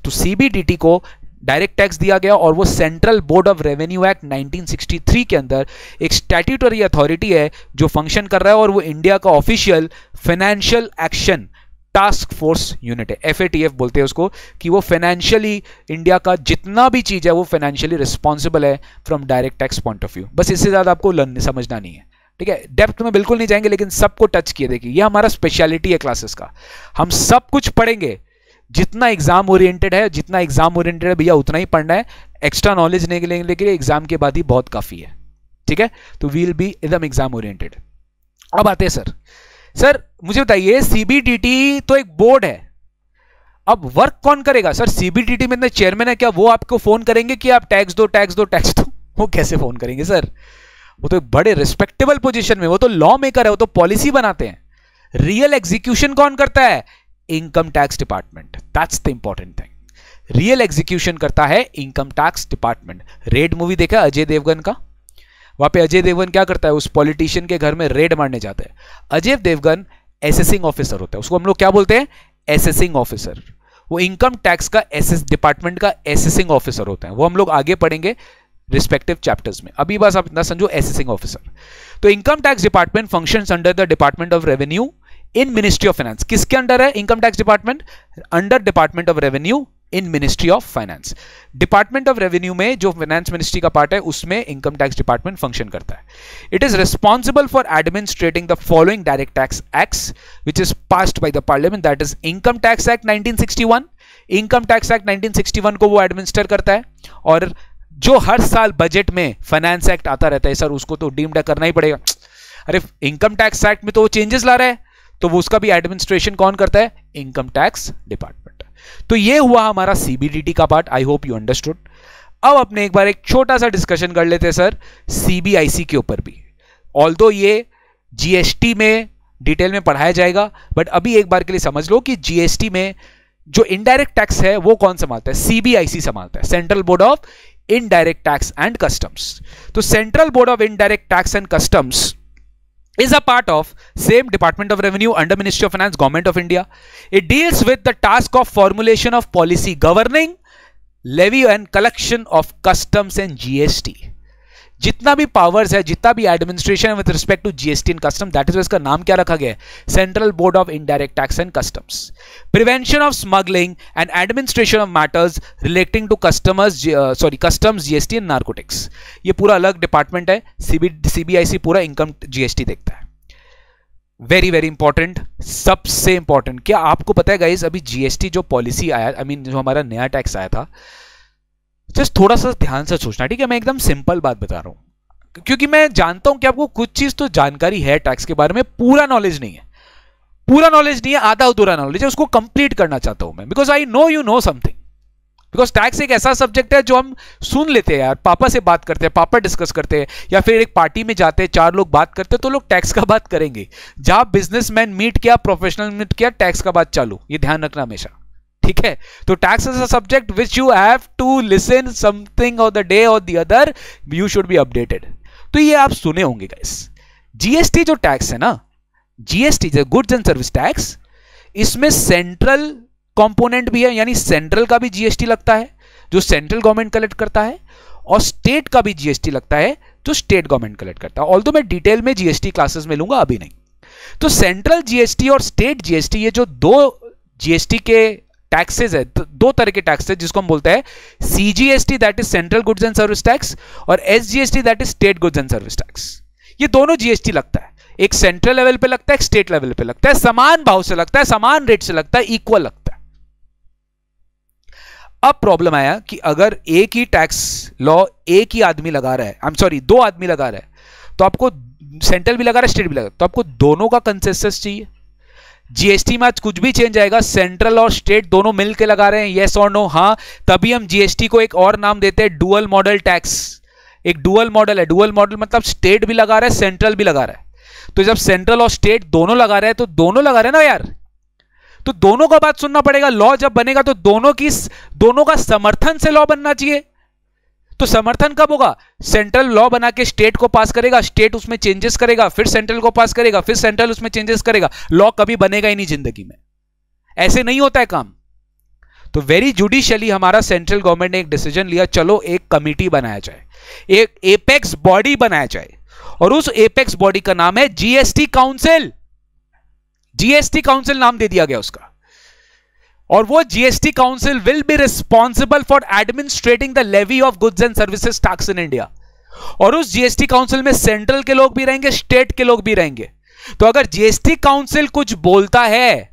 तो सीबीडीटी को डायरेक्ट टैक्स दिया गया और वो central board of revenue act 1963 के अंदर एक स्टैट्यूटरी अथॉरिटी है जो फंक्शन कर रहा है, और वो इंडिया का official financial action task force unit है, एफएटीएफ बोलते हैं उसको, कि वो फाइनेंशियली इंडिया का जितना भी चीज है वो फाइनेंशियली रिस्पॉन्सिबल है from direct tax point of view. बस इससे ज्यादा आपको समझना नहीं है, ठीक है। डेप्थ में बिल्कुल नहीं जाएंगे, लेकिन सबको टच किए। देखिए ये हमारा स्पेशलिटी है क्लासेस का, हम सब कुछ पढ़ेंगे। जितना एग्जाम ओरिएंटेड है, जितना एग्जाम ओरिएंटेड है भैया उतना ही पढ़ना है। एक्स्ट्रा नॉलेज लेने के लिए एग्जाम के बाद ही बहुत काफी है, ठीक है। तो वील बी एकदम एग्जाम ओरिएंटेड। अब आते हैं सर मुझे बताइए, सीबीडीटी तो एक बोर्ड है, अब वर्क कौन करेगा सर? सीबीडीटी में इतने चेयरमैन है, क्या वो आपको फोन करेंगे कि आप टैक्स दो टैक्स दो टैक्स दो? वो कैसे फोन करेंगे सर? वो तो एक बड़े रिस्पेक्टेबल पोजीशन में, वो तो लॉ मेकर है, वो तो पॉलिसी बनाते हैं। रियल एग्जीक्यूशन कौन करता है? Income tax department. That's the important thing. Real execution करता है income tax department. Red movie देखा अजय देवगन का? वहां पे अजय देवगन क्या करता है? उस पॉलिटिशियन के घर में रेड मारने जाता है। अजय देवगन एसेसिंग ऑफिसर होता है, उसको हम लोग क्या बोलते हैं? Assessing officer. वो इनकम टैक्स का डिपार्टमेंट का एसेसिंग ऑफिसर होता है। वो हम लोग आगे पढ़ेंगे रिस्पेक्टिव चैप्टर्स में, अभी बस आप इतना समझो, एसेसिंग ऑफिसर। तो income tax department functions under the department of revenue in ministry of finance. किसके अंडर है income tax department? Under department of revenue in ministry of finance. Department of revenue में जो फाइनेंस मिनिस्ट्री का part है उसमें income tax department function करता है। It is responsible for administrating the following direct tax acts which is passed by the parliament, that is income tax act 1961। Income tax act 1961 को वो administer करता है। और जो हर साल बजट में फाइनेंस एक्ट आता रहता है, सर उसको तो डीम्ड करना ही पड़ेगा। अरे इनकम टैक्स एक्ट में तो वो चेंजेस ला रहा है, तो वो उसका भी एडमिनिस्ट्रेशन कौन करता है? Income tax department. तो ये हुआ हमारा सीबीडीटी का part. I hope you understood. अब अपने एक बार एक छोटा सा डिस्कशन कर लेते हैं सर सीबीआईसी के ऊपर भी। ऑल्दो ये जीएसटी में डिटेल में पढ़ाया जाएगा, बट अभी एक बार के लिए समझ लो कि जीएसटी में जो इनडायरेक्ट टैक्स है वो कौन संभालता है? सीबीआईसी संभालता है, central board of indirect tax and customs. तो central board of indirect tax and customs is a part of same Department of Revenue under Ministry of Finance, Government of India. It deals with the task of formulation of policy governing levy and collection of customs and GST. जितना भी powers है, जितना भी administration है with respect to GST and custom, that is इसका नाम क्या रखा गया है? Central board of indirect tax and customs. Prevention of smuggling and administration of matters relating to customs, GST and narcotics. ये पूरा अलग डिपार्टमेंट है। सीबीआईसी पूरा इनकम जीएसटी देखता है। वेरी वेरी इंपॉर्टेंट, सबसे इंपॉर्टेंट। क्या आपको पता है गाइस, अभी जीएसटी जो पॉलिसी आया, जो हमारा नया टैक्स आया था, जस्ट थोड़ा सा ध्यान से सोचना, ठीक है? मैं एकदम सिंपल बात बता रहा हूं, क्योंकि मैं जानता हूं कि आपको कुछ चीज तो जानकारी है टैक्स के बारे में, पूरा नॉलेज नहीं है। पूरा नॉलेज नहीं है, आधा अधूरा नॉलेज है, उसको कंप्लीट करना चाहता हूं मैं, because I know you know something. Because tax एक ऐसा सब्जेक्ट है जो हम सुन लेते हैं यार, पापा से बात करते हैं, पापा डिस्कस करते हैं, या फिर एक पार्टी में जाते हैं, 4 लोग बात करते हैं, तो लोग टैक्स का बात करेंगे। जहां बिजनेसमैन मीट किया, प्रोफेशनल मीट किया, टैक्स का बात चालू। ये ध्यान रखना हमेशा, ठीक है? तो tax is a subject which you have to listen something of the day और the other, you should be updated. तो ये आप सुने होंगे गाइस। जीएसटी जो टैक्स है ना, जीएसटी जो गुड्स एंड सर्विस टैक्स, इसमें सेंट्रल कंपोनेंट भी है, यानी सेंट्रल का भी जीएसटी लगता है जो सेंट्रल गवर्नमेंट कलेक्ट करता है, और स्टेट का भी जीएसटी लगता है जो स्टेट गवर्नमेंट कलेक्ट करता है। ऑल्दो मैं डिटेल में जीएसटी क्लासेस में लूंगा, अभी नहीं। तो सेंट्रल जीएसटी और स्टेट जीएसटी, ये जो दो जीएसटी के टैक्सेस है, दो तरह के टैक्स है, जिसको हम बोलते हैं CGST that is central goods and service tax, और SGST that is state goods and service tax. ये दोनों जीएसटी लगता है, एक सेंट्रल लेवल पे लगता है, एक स्टेट लेवल पे लगता है, समान भाव से लगता है, समान रेट से लगता है, इक्वल लगता है। अब प्रॉब्लम आया कि अगर एक ही टैक्स लॉ एक ही आदमी लगा रहा है, आई एम सॉरी, दो आदमी लगा रहा है, तो आपको सेंट्रल भी लगा रहा है, स्टेट भी लगा रहा है, तो आपको दोनों का कंसेंसस चाहिए। जीएसटी में आज कुछ भी चेंज आएगा, सेंट्रल और स्टेट दोनों मिलकर लगा रहे हैं, यस और नो, हाँ, तभी हम जीएसटी को एक और नाम देते हैं, डुअल मॉडल टैक्स। एक डुअल मॉडल है, डुअल मॉडल मतलब स्टेट भी लगा रहा है, सेंट्रल भी लगा रहा है। तो जब सेंट्रल और स्टेट दोनों लगा रहे हैं, तो दोनों लगा रहे हैं ना यार, तो दोनों का बात सुनना पड़ेगा। लॉ जब बनेगा तो दोनों का समर्थन से लॉ बनना चाहिए। तो समर्थन कब होगा? सेंट्रल लॉ बना के स्टेट को पास करेगा, स्टेट उसमें चेंजेस करेगा, फिर सेंट्रल को पास करेगा, फिर सेंट्रल उसमें चेंजेस करेगा। लॉ कभी बनेगा ही नहीं जिंदगी में, ऐसे नहीं होता है काम। तो वेरी जुडिशियली हमारा सेंट्रल गवर्नमेंट ने एक डिसीजन लिया, चलो एक कमिटी बनाया जाए, एक एपेक्स बॉडी बनाया जाए, और उस एपेक्स बॉडी का नाम है जीएसटी काउंसिल। जीएसटी काउंसिल नाम दे दिया गया उसका। और वो GST council will be responsible for administrating the levy of goods and services tax in India. और उस जीएसटी काउंसिल में सेंट्रल के लोग भी रहेंगे, स्टेट के लोग भी रहेंगे। तो अगर जीएसटी काउंसिल कुछ बोलता है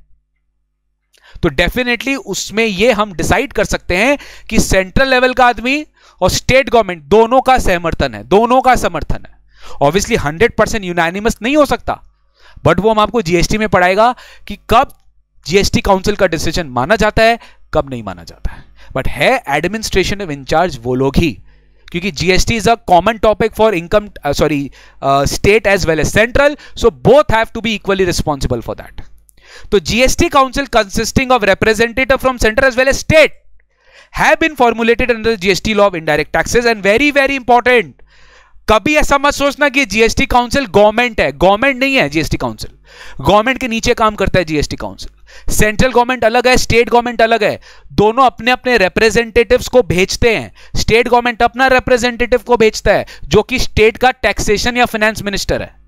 तो डेफिनेटली उसमें ये हम डिसाइड कर सकते हैं कि सेंट्रल लेवल का आदमी और स्टेट गवर्नमेंट दोनों का समर्थन है, दोनों का समर्थन है। ऑब्वियसली 100% यूनानिमस नहीं हो सकता, बट वो हम आपको जीएसटी में पढ़ाएगा कि कब जीएसटी काउंसिल का डिसीजन माना जाता है, कब नहीं माना जाता है। बट है एडमिनिस्ट्रेशन ऑफ इंचार्ज वो लोग ही, क्योंकि GST is a common topic for income state as well as central, so both have to be equally responsible for that. तो GST council consisting of representative from centre as well as state have been formulated under GST law of indirect taxes. And very very important, कभी ऐसा मत सोचना कि GST council government है, government नहीं है GST council. Government के नीचे काम करता है जीएसटी काउंसिल। सेंट्रल गवर्नमेंट अलग है, स्टेट गवर्नमेंट अलग है, दोनों अपने अपने रिप्रेजेंटेटिव्स को भेजते हैं। स्टेट गवर्नमेंट अपना रिप्रेजेंटेटिव को भेजता है जो कि स्टेट का टैक्सेशन या फाइनेंस मिनिस्टर है।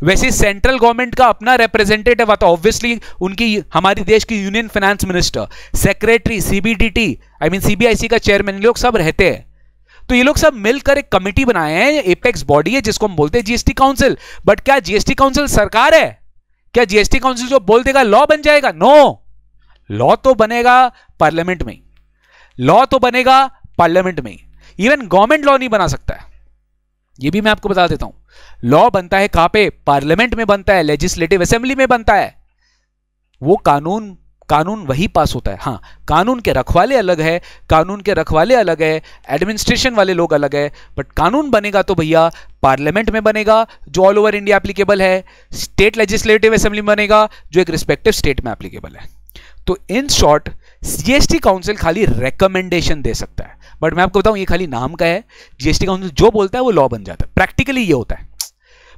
वैसे सेंट्रल गवर्नमेंट का अपना रिप्रेजेंटेटिव आता है, ऑब्वियसली उनकी, हमारी देश की union finance minister, secretary, CBDT, I mean CBIC का चेयरमैन, लोग सब रहते हैं। तो ये लोग सब मिलकर एक कमिटी बनाए हैं, एपेक्स बॉडी है जिसको हम बोलते हैं जीएसटी काउंसिल। बट क्या जीएसटी काउंसिल सरकार है? क्या जीएसटी काउंसिल जो बोल देगा लॉ बन जाएगा? नो, लॉ तो बनेगा पार्लियामेंट में, लॉ तो बनेगा पार्लियामेंट में। इवन गवर्नमेंट लॉ नहीं बना सकता है, ये भी मैं आपको बता देता हूं। लॉ बनता है कहां पे? पार्लियामेंट में बनता है, लेजिस्लेटिव असेंबली में बनता है। वो कानून वही पास होता है। हाँ, कानून के रखवाले अलग है, कानून के रखवाले अलग है, एडमिनिस्ट्रेशन वाले लोग अलग है, बट कानून बनेगा तो भैया पार्लियामेंट में बनेगा जो ऑल ओवर इंडिया एप्लीकेबल है, स्टेट लेजिस्लेटिव असेंबली में बनेगा जो एक रिस्पेक्टिव स्टेट में एप्लीकेबल है। तो इन शॉर्ट जीएसटी काउंसिल खाली रिकमेंडेशन दे सकता है, बट मैं आपको बताऊं ये खाली नाम का है। जीएसटी काउंसिल जो बोलता है वो लॉ बन जाता है, प्रैक्टिकली ये होता है।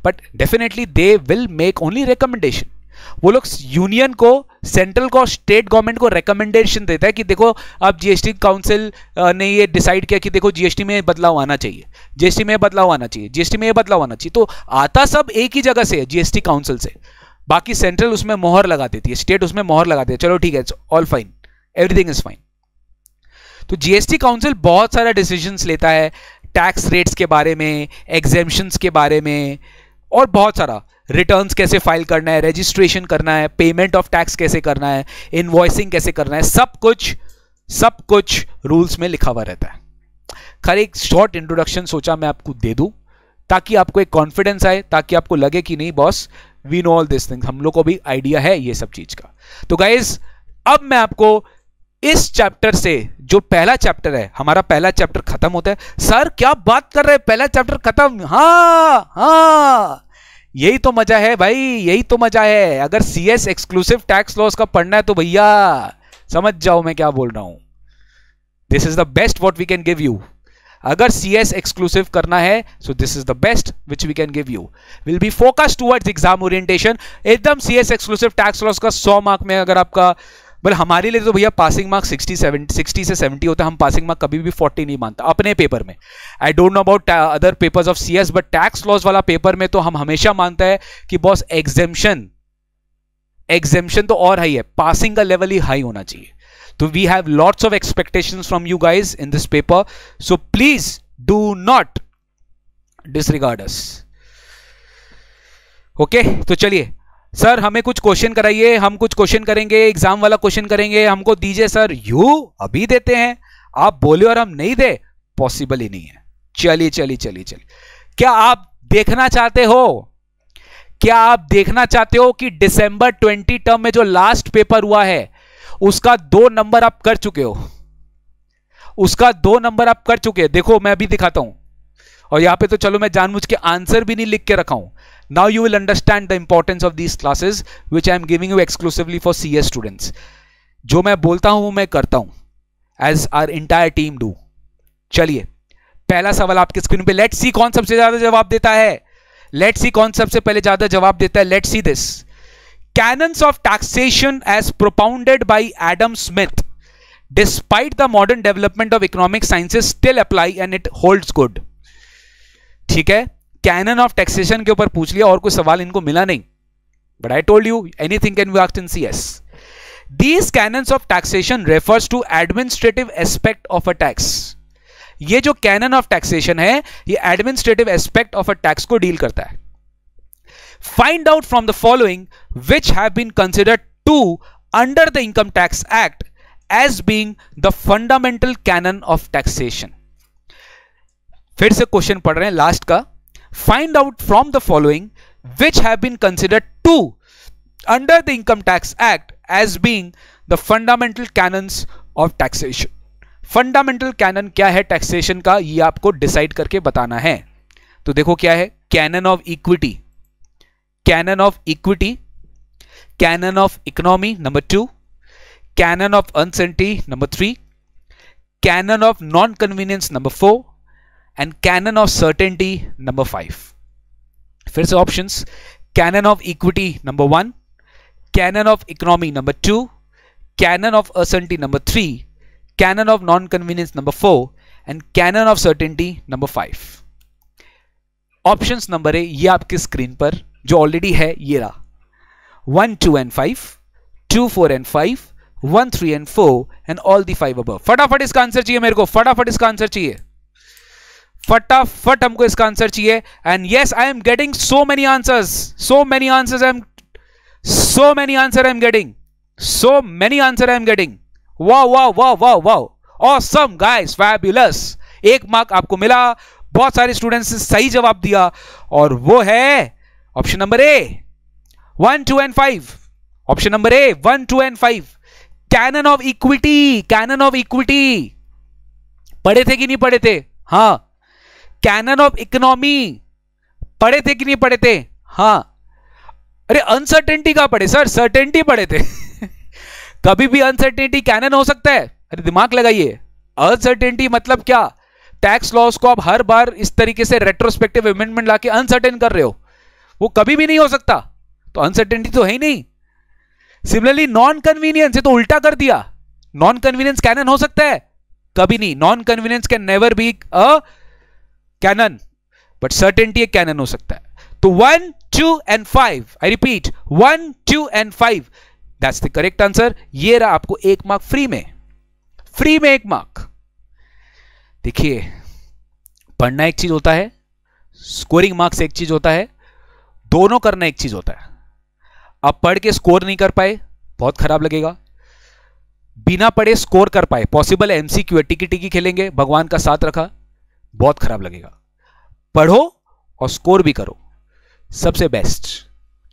But definitely they will make only recommendation. वो लोग यूनियन को, सेंट्रल को, स्टेट गवर्नमेंट को रिकमेंडेशन देता है कि देखो अब जीएसटी काउंसिल ने ये डिसाइड किया कि देखो जीएसटी में बदलाव आना चाहिए, जीएसटी में बदलाव आना चाहिए, जीएसटी में बदलाव आना चाहिए। तो आता सब एक ही जगह से है, जीएसटी काउंसिल से। बाकी सेंट्रल उसमें मोहर लगा देती है, स्टेट उसमें मोहर लगा देती है, चलो ठीक है, all fine, everything is fine. तो जीएसटी काउंसिल बहुत सारा डिसीजंस लेता है, टैक्स रेट्स के बारे में, एग्जेम्पशंस के बारे में, और बहुत सारा, रिटर्न्स कैसे फाइल करना है, रजिस्ट्रेशन करना है, पेमेंट ऑफ टैक्स कैसे करना है, इनवॉइसिंग कैसे करना है, सब कुछ रूल्स में लिखा हुआ रहता है। खैर एक शॉर्ट इंट्रोडक्शन सोचा मैं आपको दे दूं ताकि आपको एक कॉन्फिडेंस आए, ताकि आपको लगे कि नहीं boss we know all this thing, हम लोग को भी आइडिया है ये सब चीज का। तो गाइज अब मैं आपको इस चैप्टर से, जो पहला चैप्टर है, हमारा पहला चैप्टर खत्म होता है। सर क्या बात कर रहे हैं, पहला चैप्टर खत्म? हाँ, यही तो मजा है भाई, यही तो मजा है। अगर सीएस एक्सक्लूसिव टैक्स लॉस का पढ़ना है तो भैया समझ जाओ मैं क्या बोल रहा हूं। This is the best what we can give you. अगर सीएस एक्सक्लूसिव करना है so this is the best which we can give you. Will be focus towards exam orientation. एकदम सीएस एक्सक्लूसिव टैक्स लॉस का 100 mark में अगर आपका बोले हमारे लिए तो भैया पासिंग मार्क 60 से 70 होता है, हम पासिंग मार्क कभी भी 40 नहीं मानता अपने पेपर में। I don't know about other papers of CS, but tax laws वाला पेपर में तो हम हमेशा मानता है कि बॉस एग्जेम्पशन तो और हाई है, पासिंग का लेवल ही हाई होना चाहिए। तो we have lots of expectations from you guys in this paper, so please do not disregard us. Okay, तो चलिए सर हमें कुछ क्वेश्चन कराइए, हम कुछ क्वेश्चन करेंगे, एग्जाम वाला क्वेश्चन करेंगे, हमको दीजिए सर। यू अभी देते हैं, आप बोले और हम नहीं दे, पॉसिबल ही नहीं है। चलिए चलिए चलिए चलिए, क्या आप देखना चाहते हो, क्या आप देखना चाहते हो कि दिसंबर 20 टर्म में जो लास्ट पेपर हुआ है उसका 2 नंबर आप कर चुके हो, उसका 2 नंबर आप कर चुके हैं। देखो मैं अभी दिखाता हूं, और यहां पे तो चलो मैं जानबूझ के आंसर भी नहीं लिख के रखा हूं। Now you will understand the importance of these classes which I am giving you exclusively for CS students. जो मैं बोलता हूं वो मैं करता हूं, as our entire team do. चलिए पहला सवाल आपके स्क्रीन पे, लेट्स सी कौन सबसे ज्यादा जवाब देता है, लेट्स सी कौन सबसे पहले ज्यादा जवाब देता है। Let's see this, canons of taxation as propounded by Adam Smith despite the modern development of economic sciences still apply and it holds good. ठीक है, कैनन ऑफ टैक्सेशन के ऊपर पूछ लिया और कोई सवाल इनको मिला नहीं, but I told you anything can be asked in CS. These canons of taxation refers to administrative aspect of a tax. ये जो कैनन ऑफ टैक्सेशन है ये administrative aspect of a tax को डील करता है। Find out from the following which have been considered to under the income tax act as being the fundamental canon of taxation. फिर से question पढ़ रहे हैं लास्ट का, find out from the following which have been considered to under the income tax act as being the fundamental canons of taxation. Fundamental canon क्या है taxation का, ये आपको डिसाइड करके बताना है। तो देखो क्या है, canon of equity, canon of equity, canon of economy number 2, canon of uncertainty number 3, canon of non convenience number 4 and canon of certainty number 5. फिर से options, canon of equity number 1, canon of economy number 2, canon of uncertainty number 3, canon of non-convenience number 4 and canon of certainty number 5. Options number A ये आपकी screen पर जो already है ये रहा, 1, 2 and 5, 2, 4 and 5, 1, 3 and 4 and all the 5 above. फटाफट इसका answer चाहिए मेरे को, फटाफट इसका आंसर चाहिए, फटाफट हमको इसका आंसर चाहिए। And yes I am getting so many answers, so many answer I am getting. Wow wow wow wow wow, awesome guys, fabulous. 1 mark आपको मिला, बहुत सारे स्टूडेंट्स ने सही जवाब दिया और वो है option number A 1, 2 and 5। Option number A 1, 2 and 5, canon of equity, canon of equity. पढ़े थे कि नहीं पढ़े थे? हाँ। कैनन ऑफ इकोनॉमी पढ़े थे कि नहीं पढ़े थे? हाँ। अरे अनसर्टेनिटी का पढ़े सर, सर्टेनिटी पढ़े थे कभी भी अनसर्टेनिटी कैनन हो सकता है? अरे दिमाग लगाइए, अनसर्टेनिटी मतलब क्या? टैक्स लॉस को आप हर बार इस तरीके से रेट्रोस्पेक्टिव अमेंडमेंट लाके अनसर्टेन कर रहे हो, वो कभी भी नहीं हो सकता, तो अनसर्टेनिटी तो है ही नहीं। सिमिलरली नॉन कन्वीनियंस, ये तो उल्टा कर दिया, नॉन कन्वीनियंस कैनन हो सकता है? कभी नहीं, non convenience can never be a canon, but certainty एक कैनन हो सकता है। तो 1, 2 and 5, I repeat 1, 2 and 5, that's the correct answer. ये रहा आपको 1 मार्क फ्री में, फ्री में 1 मार्क। देखिए पढ़ना एक चीज होता है, स्कोरिंग मार्क्स एक चीज होता है, दोनों करना एक चीज होता है। आप पढ़ के स्कोर नहीं कर पाए, बहुत खराब लगेगा। बिना पढ़े स्कोर कर पाए, पॉसिबल है, एमसीक्यू है, टिकी टिकी खेलेंगे, भगवान का साथ रखा, बहुत खराब लगेगा। पढ़ो और स्कोर भी करो, सबसे बेस्ट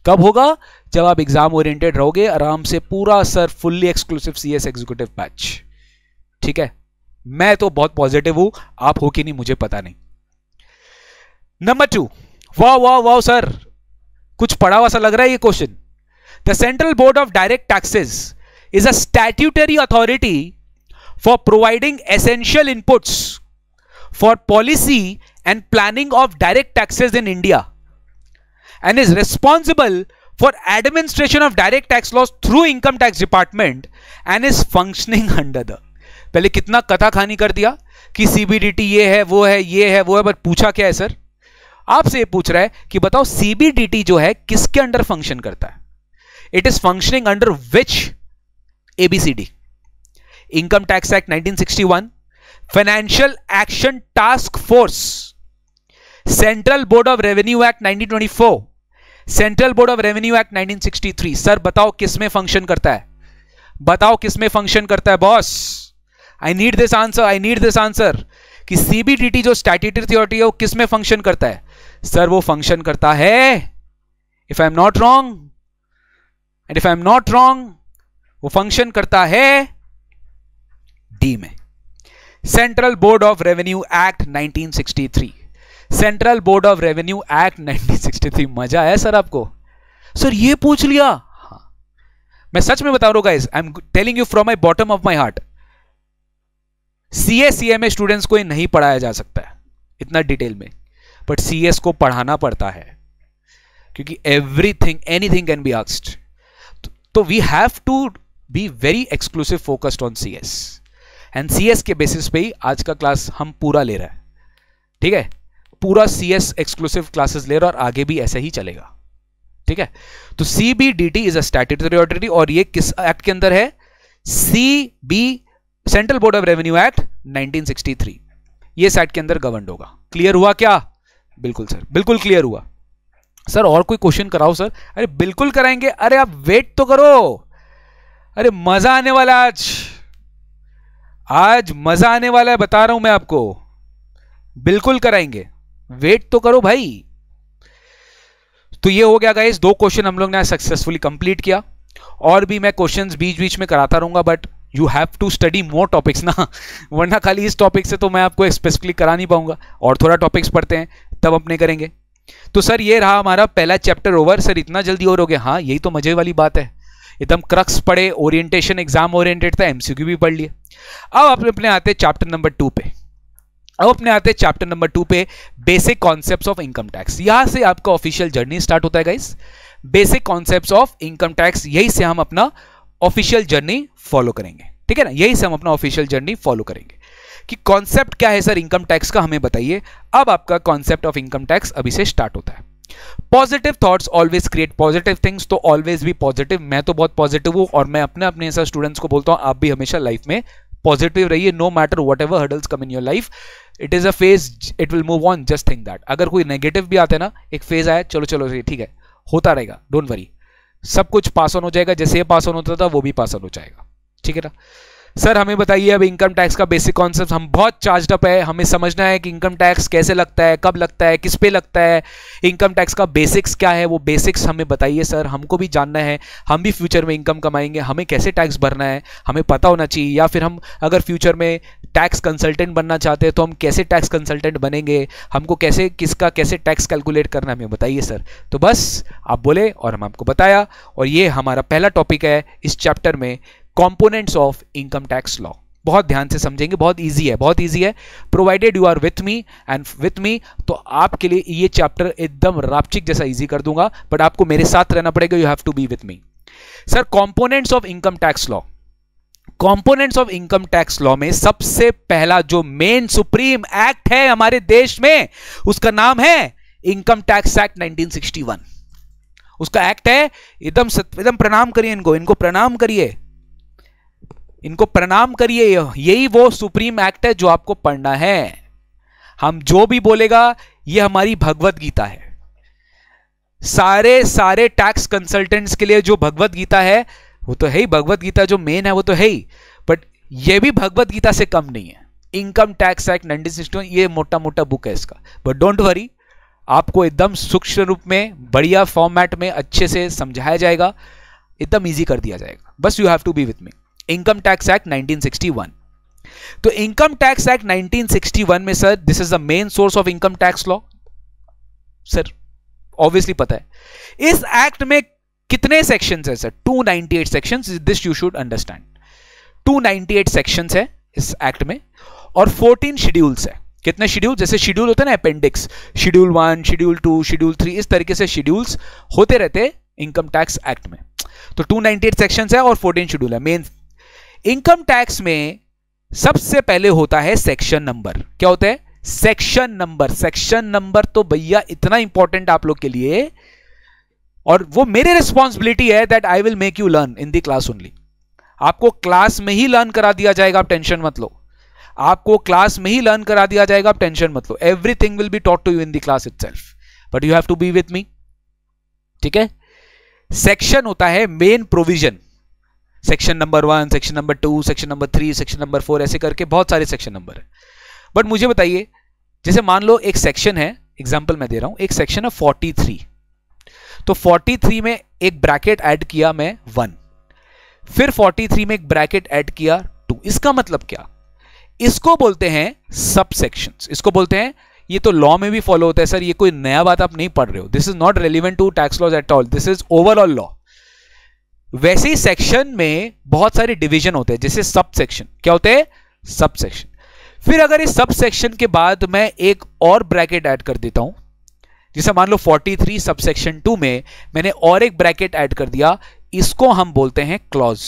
कब होगा? जब आप एग्जाम ओरिएंटेड रहोगे, आराम से पूरा sir fully exclusive CS executive batch. ठीक है, मैं तो बहुत पॉजिटिव हूं, आप हो कि नहीं मुझे पता नहीं। नंबर 2, वाह वाह वाह सर, कुछ पढ़ा हुआ सा लग रहा है ये question. The central board of direct taxes is a statutory authority for providing essential inputs for policy and planning of direct taxes in India and is responsible for administration of direct tax laws through income tax department and is functioning under the, पहले कितना कथा खानी कर दिया कि CBDT ये है वो है ये है वो है, बट पूछा क्या है सर, आपसे ये पूछ रहा है कि बताओ सीबीडीटी जो है किसके अंडर फंक्शन करता है, it is functioning under which ABCD, income tax act 1961, financial action task force, central board of revenue act 1924, central board of revenue act 1963। Sir बताओ किसमें फंक्शन करता है, बताओ किसमें फंक्शन करता है boss, I need this answer, I need this answer कि CBDT जो स्टैट्यूटरी अथॉरिटी है वो किसमें फंक्शन करता है। सर वो फंक्शन करता है, if I am not wrong and if I am not wrong, वो फंक्शन करता है डी में, central board of revenue act 1963, central board of revenue act 1963। मजा आया सर आपको, सर ये पूछ लिया। हाँ, मैं सच में बता रहा हूं guys, I am telling you from my bottom of my heart, CA CMA students को ये नहीं पढ़ाया जा सकता है इतना डिटेल में, बट सीएस को पढ़ाना पड़ता है क्योंकि everything anything can be asked, तो we have to be very exclusive focused on CS, and CS के बेसिस पे ही आज का क्लास हम पूरा ले रहे हैं, ठीक है, पूरा सीएस एक्सक्लूसिव क्लासेस ले रहा है और आगे भी ऐसे ही चलेगा, ठीक है। तो CBDT is a statutory authority और ये किस एक्ट के अंदर है, CB central board of revenue act 1963, ये एक्ट के अंदर गवर्न होगा। क्लियर हुआ क्या? बिल्कुल सर, बिल्कुल क्लियर हुआ। सर और कोई क्वेश्चन कराओ सर। अरे बिल्कुल कराएंगे, अरे आप वेट तो करो, अरे मजा आने वाला आज मजा आने वाला है, बता रहा हूं मैं आपको, बिल्कुल कराएंगे, वेट तो करो भाई। तो ये हो गया गाइस, 2 क्वेश्चन हम लोग ने सक्सेसफुली कंप्लीट किया, और भी मैं क्वेश्चंस बीच बीच में कराता रहूंगा, but you have to study more topics ना, वरना खाली इस टॉपिक से तो मैं आपको स्पेसिफिकली करा नहीं पाऊंगा, और थोड़ा टॉपिक्स पढ़ते हैं तब अपने करेंगे। तो सर ये रहा हमारा पहला चैप्टर ओवर। सर इतना जल्दी और हो गया? हाँ यही तो मजे वाली बात है, एकदम क्रक्स पढ़े, ओरिएंटेशन एग्जाम ओरिएंटेड था, एमसीक्यू भी पढ़ लिए। अब अपने आते चैप्टर नंबर 2 पे, अब अपने आते चैप्टर नंबर 2 पे, basic concepts of income tax. यहां से आपका ऑफिशियल जर्नी स्टार्ट होता है guys, basic concepts of income tax, यही से हम अपना ऑफिशियल जर्नी फॉलो करेंगे, ठीक है ना, यही से हम अपना ऑफिशियल जर्नी फॉलो करेंगे कि कॉन्सेप्ट क्या है सर इनकम टैक्स का, हमें बताइए। अब आपका कॉन्सेप्ट ऑफ इनकम टैक्स अभी से स्टार्ट होता है। Positive thoughts always create positive things, तो ऑलवेज भी पॉजिटिव, मैं तो बहुत पॉजिटिव हूं और मैं अपने ऐसा स्टूडेंट्स को बोलता हूं आप भी हमेशा लाइफ में पॉजिटिव रहिए, no matter whatever hurdles come in your life, it is a phase, it will move on, just think that. अगर कोई नेगेटिव भी आता है ना, एक फेज आया, चलो चलो ठीक है, होता रहेगा, डोंट वरी, सब कुछ पास ऑन हो जाएगा, जैसे ये पास ऑन होता था वो भी पास ऑन हो जाएगा, ठीक है ना। सर हमें बताइए अब इनकम टैक्स का बेसिक कॉन्सेप्ट, हम बहुत चार्ज्ड अप है, हमें समझना है कि इनकम टैक्स कैसे लगता है, कब लगता है, किस पे लगता है, इनकम टैक्स का बेसिक्स क्या है, वो बेसिक्स हमें बताइए सर, हमको भी जानना है, हम भी फ्यूचर में इनकम कमाएंगे, हमें कैसे टैक्स भरना है हमें पता होना चाहिए, या फिर हम अगर फ्यूचर में टैक्स कंसल्टेंट बनना चाहते हैं तो हम कैसे टैक्स कंसल्टेंट बनेंगे, हमको कैसे किसका कैसे टैक्स कैलकुलेट करना है, हमें बताइए सर। तो बस आप बोले और हम आपको बताया, और ये हमारा पहला टॉपिक है इस चैप्टर में, components of income tax law. बहुत ध्यान से समझेंगे, बहुत इजी है, बहुत इजी है, provided you are with me and with me, तो आपके लिए ये चैप्टर एकदम रापचिक जैसा इजी कर दूंगा, बट आपको मेरे साथ रहना पड़ेगा, you have to be with me. Sir components of income tax law, components of income tax law में सबसे पहला जो मेन सुप्रीम एक्ट है हमारे देश में, उसका नाम है इनकम टैक्स एक्ट 1961। उसका एक्ट है, एकदम प्रणाम करिए इनको प्रणाम करिए, इनको प्रणाम करिए, यही वो सुप्रीम एक्ट है जो आपको पढ़ना है। हम जो भी बोलेगा ये हमारी भगवत गीता है, सारे टैक्स कंसल्टेंट्स के लिए जो भगवत गीता है वो तो है ही, भगवत गीता जो मेन है वो तो है ही, बट ये भी भगवत गीता से कम नहीं है। इनकम टैक्स एक्ट 1961 ये मोटा मोटा बुक है इसका, बट डोंट वरी, आपको एकदम सूक्ष्म रूप में बढ़िया फॉर्मेट में अच्छे से समझाया जाएगा, एकदम इजी कर दिया जाएगा, बस you have to be with me. Income tax act 1961, तो इनकम टैक्स एक्ट 1961 में sir this is the main source of income tax law. Sir obviously पता है, इस एक्ट में कितने सेक्शंस है sir? 298 sections, this you should understand, 298 sections है इस एक्ट में, और 14 शेड्यूल्स है। कितने शेड्यूल? जैसे शेड्यूल होते हैं ना अपेंडिक्स, शेड्यूल 1, शेड्यूल 2, शेड्यूल 3, इस तरीके से शेड्यूल्स होते रहते इनकम टैक्स एक्ट में। तो 298 सेक्शंस है और 14 शेड्यूल है। मेन इनकम टैक्स में सबसे पहले होता है सेक्शन नंबर। क्या होता है? Section number. सेक्शन नंबर तो भैया इतना इंपॉर्टेंट आप लोग के लिए, और वो मेरी रिस्पॉन्सिबिलिटी है that I will make you learn in the class only. आपको क्लास में ही लर्न करा दिया जाएगा, आप टेंशन मत लो। आपको क्लास में ही लर्न करा दिया जाएगा, आप टेंशन मत लो। Everything will be taught to you in the class itself, but you have to be with me. ठीक है? सेक्शन होता है main provision. Section number 1, section number 2, section number 3, section number 4, ऐसे करके बहुत सारे सेक्शन नंबर है। बट मुझे बताइए, जैसे मान लो एक सेक्शन है, एग्जांपल मैं दे रहा हूं, एक सेक्शन है 43। तो 43 में एक ब्रैकेट ऐड किया मैं 1, फिर 43 में एक ब्रैकेट ऐड किया 2। इसका मतलब क्या? इसको बोलते हैं सब सेक्शंस। इसको बोलते हैं, ये तो लॉ में भी फॉलो होता है सर, ये कोई नया बात आप नहीं पढ़ रहे हो। This is not relevant to tax laws at all, this is overall law. वैसे ही सेक्शन में बहुत सारे डिवीजन होते हैं, जैसे सब सेक्शन। क्या होते हैं? Sub section. फिर अगर इस सब सेक्शन के बाद मैं एक और ब्रैकेट ऐड कर देता हूं, जैसे मान लो 43 सब सेक्शन 2 में मैंने और एक ब्रैकेट ऐड कर दिया, इसको हम बोलते हैं क्लॉज।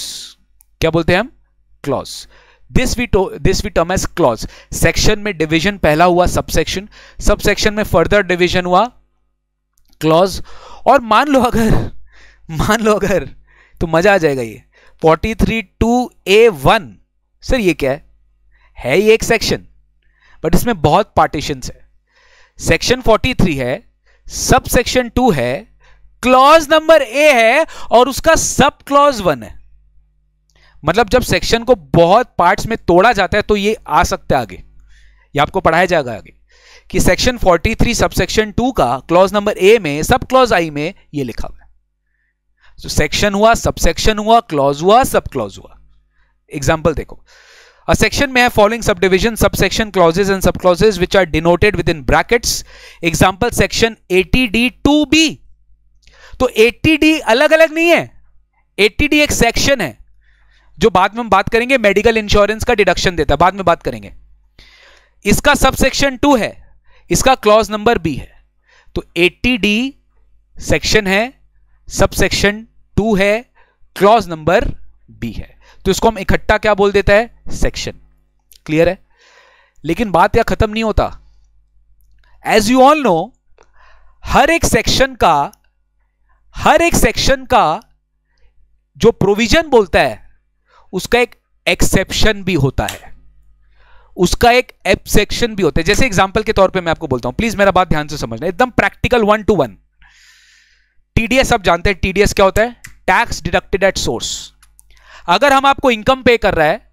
क्या बोलते हैं हम? Clause. This we term as clause. Section में डिवीजन पहला हुआ सब सेक्शन, सब सेक्शन में फर्दर डिवीजन हुआ क्लॉज। और मान लो अगर तो मजा आ जाएगा। ये 43(2)(a)(1 सर ये क्या है ये एक सेक्शन, बट इसमें बहुत पार्टीशंस है। सेक्शन 43 है, सब सेक्शन 2 है, क्लॉज नंबर ए है और उसका सब क्लॉज 1 है। मतलब जब सेक्शन को बहुत पार्ट्स में तोड़ा जाता है तो ये आ सकता है आगे, ये आपको पढ़ाया जाएगा आगे कि सेक्शन 43 सब सेक्शन 2 का क्लॉज नंबर ए में, सब क्लॉज आई में ये लिखा हुआ है। तो सेक्शन हुआ, सब सेक्शन हुआ, क्लॉज हुआ, सब क्लॉज हुआ। एग्जांपल देखो, a section may have following subdivision, subsection, clauses and subclauses which are denoted within brackets. Example section 80D(2)(b). तो 80D अलग अलग नहीं है, 80D एक सेक्शन है जो बाद में हम बात करेंगे, मेडिकल इंश्योरेंस का डिडक्शन देता है, बाद में बात करेंगे। इसका सब सेक्शन 2 है, इसका क्लॉज नंबर बी है। तो 80D सेक्शन है, सब सेक्शन 2 है, क्लॉज नंबर बी है, तो इसको हम इकट्ठा क्या बोल देता है? सेक्शन। क्लियर है? लेकिन बात यह खत्म नहीं होता। एज यू ऑल नो, हर एक सेक्शन का जो प्रोविजन बोलता है उसका एक एक्सेप्शन भी होता है, उसका एक एक्सेप्शन भी होता है। जैसे एग्जांपल के तौर पे मैं आपको बोलता हूं, प्लीज मेरा बात ध्यान से समझना, एकदम प्रैक्टिकल 1 to 1। टीडीएस आप जानते हैं, टीडीएस क्या होता है? Tax deducted at source. अगर हम आपको इनकम पे कर रहा है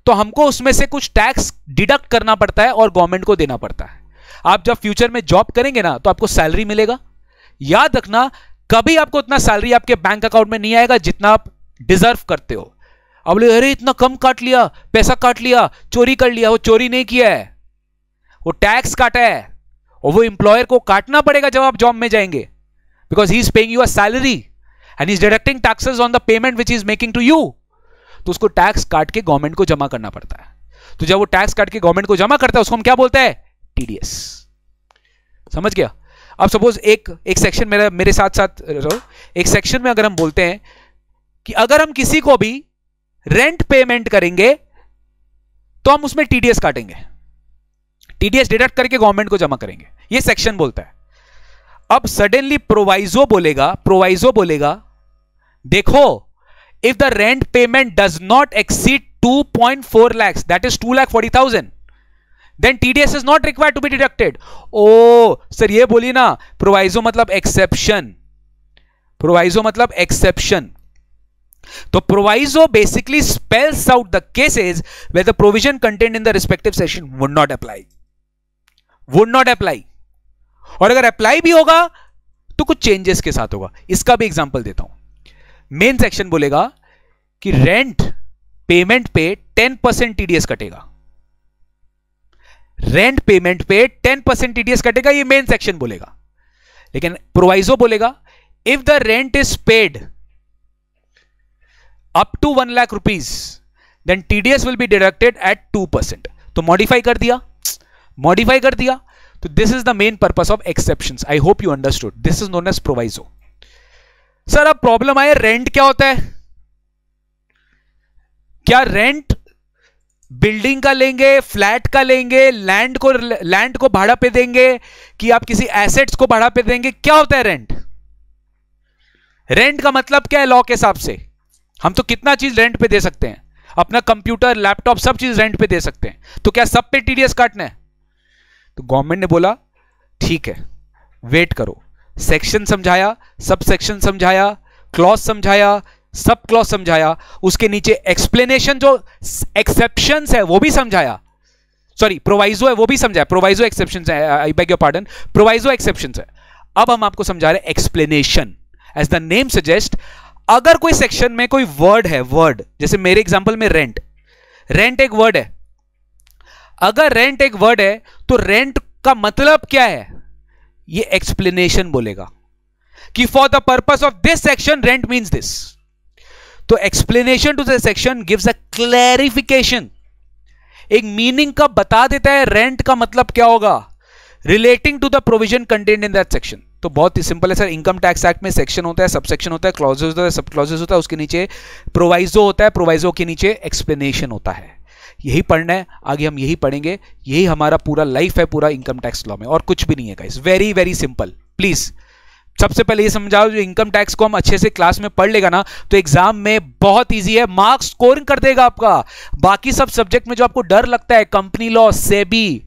तो हमको उसमें से कुछ टैक्स डिडक्ट करना पड़ता है और गवर्नमेंट को देना पड़ता है। आप जब फ्यूचर में जॉब करेंगे ना तो आपको सैलरी मिलेगा। याद रखना, कभी आपको उतना सैलरी आपके बैंक अकाउंट में नहीं आएगा जितना आप डिजर्व करते हो। अब बोले अरे इतना कम काट लिया, पैसा काट लिया, चोरी कर लिया। वो चोरी नहीं किया है, वो टैक्स काटा है, और वो एम्प्लॉयर को काटना पड़ेगा जब आप जॉब में जाएंगे, because he is paying you a salary and is deducting taxes on the payment which is making to you. तो उसको टैक्स काट के गवर्नमेंट को जमा करना पड़ता है। तो जब वो टैक्स काट के गवर्नमेंट को जमा करता है उसको हम क्या बोलते हैं? टीडीएस। समझ गया? अब सपोज एक सेक्शन मेरे साथ साथ रहो। एक सेक्शन में अगर हम बोलते हैं कि अगर हम किसी को भी रेंट पेमेंट करेंगे तो हम उसमें टीडीएस काटेंगे, टीडीएस डिडक्ट करके गवर्नमेंट को जमा करेंगे, ये सेक्शन बोलता है। अब सडनली प्रोवाइजो बोलेगा देखो, if the rent payment does not exceed 2.4 lakhs, that is 2,40,000, then TDS is not required to be deducted. Oh sir, ये बोली ना, प्रोवाइजो मतलब एक्सेप्शन। प्रोवाइजो मतलब एक्सेप्शन। तो proviso basically spells out the cases where the provision contained in the respective section would not apply. और अगर apply भी होगा तो कुछ चेंजेस के साथ होगा। इसका भी एग्जांपल देता हूं। मेन सेक्शन बोलेगा कि रेंट पेमेंट पे 10% टीडीएस कटेगा, रेंट पेमेंट पे 10% टीडीएस कटेगा, ये मेन सेक्शन बोलेगा। लेकिन प्रोवाइजो बोलेगा if the rent is paid up to 1 lakh rupees then TDS will be deducted at 2%। तो मॉडिफाई कर दिया। तो this is the main purpose of exceptions. I hope you understood. This is known as proviso. Sir अब problem आए, rent क्या होता है? क्या रेंट बिल्डिंग का लेंगे, फ्लैट का लेंगे, लैंड को भाड़ा पे देंगे, कि आप किसी एसेट्स को भाड़ा पे देंगे? क्या होता है रेंट? रेंट का मतलब क्या है लॉ के हिसाब से? हम तो कितना चीज रेंट पे दे सकते हैं, अपना कंप्यूटर, लैपटॉप, सब चीज रेंट पे दे सकते हैं, तो क्या सब पे टीडीएस काटना है? तो गवर्नमेंट ने बोला ठीक है, वेट करो। सेक्शन समझाया, सब सेक्शन समझाया, क्लॉज समझाया, सब क्लॉज समझाया, उसके नीचे एक्सप्लेनेशन, जो एक्सेप्शंस है वो भी समझाया, सॉरी प्रोवाइजो है वो भी समझाया, प्रोवाइजो एक्सेप्शंस है, I beg your pardon, proviso exceptions है। अब हम आपको समझा रहे हैं explanation. As the name suggest, अगर कोई सेक्शन में कोई वर्ड है, वर्ड जैसे मेरे एग्जांपल में रेंट, रेंट एक वर्ड है, अगर रेंट एक वर्ड है तो रेंट का मतलब क्या है, ये एक्सप्लेनेशन बोलेगा कि for the purpose of this section rent means this. तो explanation to the section gives a clarification, एक मीनिंग का बता देता है रेंट का मतलब क्या होगा, relating to the provision contained in that section. तो बहुत ही सिंपल है सर, इनकम टैक्स एक्ट में सेक्शन होता है, सब सेक्शन होता है, क्लॉजेस होता है, सब क्लॉजेस होता है, उसके नीचे प्रोवाइजो होता है, प्रोवाइजो के नीचे एक्सप्लेनेशन होता है। यही पढ़ना है, आगे हम यही पढ़ेंगे, यही हमारा पूरा लाइफ है, पूरा इनकम टैक्स लॉ में, और कुछ भी नहीं है guys. Very very simple. Please सबसे पहले ये समझाओ, जो इनकम टैक्स को हम अच्छे से क्लास में पढ़ लेगा ना तो एग्जाम में बहुत इजी है, मार्क्स स्कोरिंग कर देगा आपका। बाकी सब सब्जेक्ट में जो आपको डर लगता है, कंपनी लॉ, सेबी,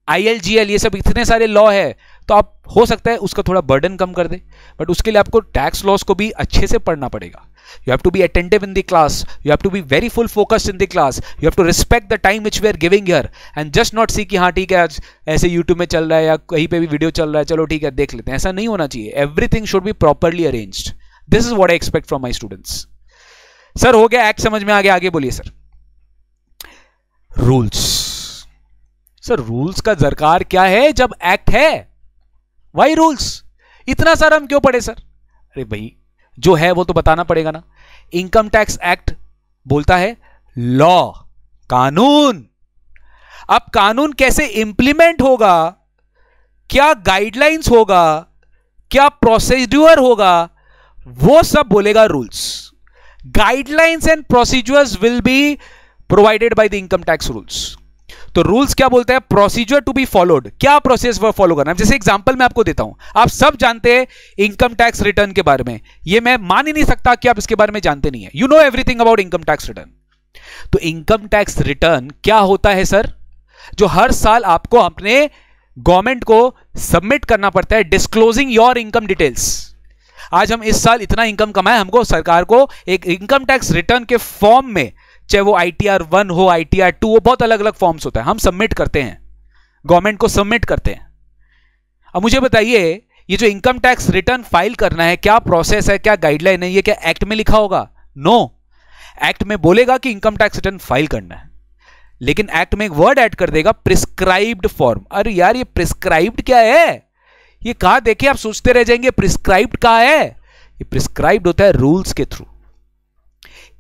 ILGL, ये सब इतने सारे लॉ है, तो आप हो सकता है उसका थोड़ा बर्डन कम कर दे, बट उसके लिए आपको टैक्स लॉस को भी अच्छे से पढ़ना पड़ेगा। You have to be attentive in the class, you have to be very full focused in the class, you have to respect the time which we are giving here and just not see कि हाँ ठीक है आज ऐसे YouTube में चल रहा है या कहीं पे भी वीडियो चल रहा है, चलो ठीक है देख लेते हैं, ऐसा नहीं होना चाहिए। Everything should be properly arranged. This is what I expect from my students. Sir हो गया, एक्ट समझ में आ गया, आगे बोलिए सर। रूल्स। सर रूल्स का दरकार क्या है जब एक्ट है? Why rules? इतना सारा हम क्यों पढ़े सर? अरे भाई जो है वो तो बताना पड़ेगा ना। इनकम टैक्स एक्ट बोलता है लॉ, कानून। अब कानून कैसे इंप्लीमेंट होगा, क्या गाइडलाइंस होगा, क्या प्रोसीड्यूर होगा, वो सब बोलेगा rules. Guidelines and procedures will be provided by the income tax rules. तो रूल्स क्या बोलता है? प्रोसीजर टू बी फॉलोड, क्या प्रोसेस फॉलो करना है। जैसे एग्जांपल मैं आपको देता हूं, आप सब जानते हैं इनकम टैक्स रिटर्न के बारे में, ये मैं मान ही नहीं सकता कि आप इसके बारे में जानते नहीं है। You know everything about income tax return. तो इनकम टैक्स रिटर्न क्या होता है सर? जो हर साल आपको अपने गवर्नमेंट को सबमिट करना पड़ता है, डिस्क्लोजिंग योर इनकम डिटेल्स। आज हम इस साल इतना इनकम कमाए, हमको सरकार को एक इनकम टैक्स रिटर्न के फॉर्म में, चाहे वो ITR 1 हो, ITR 2 हो, बहुत अलग अलग फॉर्म्स होता है, हम सबमिट करते हैं, गवर्नमेंट को सबमिट करते हैं। अब मुझे बताइए, ये जो इनकम टैक्स रिटर्न फाइल करना है, क्या प्रोसेस है, क्या गाइडलाइन है, ये क्या एक्ट में लिखा होगा? नो। एक्ट में बोलेगा कि इनकम टैक्स रिटर्न फाइल करना है, लेकिन एक्ट में एक वर्ड ऐड कर देगा, प्रिस्क्राइब्ड फॉर्म। अरे यार ये प्रिस्क्राइब्ड क्या है? ये कहां देखे आप सोचते रह जाएंगे, प्रिस्क्राइब्ड कहां है? ये प्रिस्क्राइब्ड होता है रूल्स के थ्रू।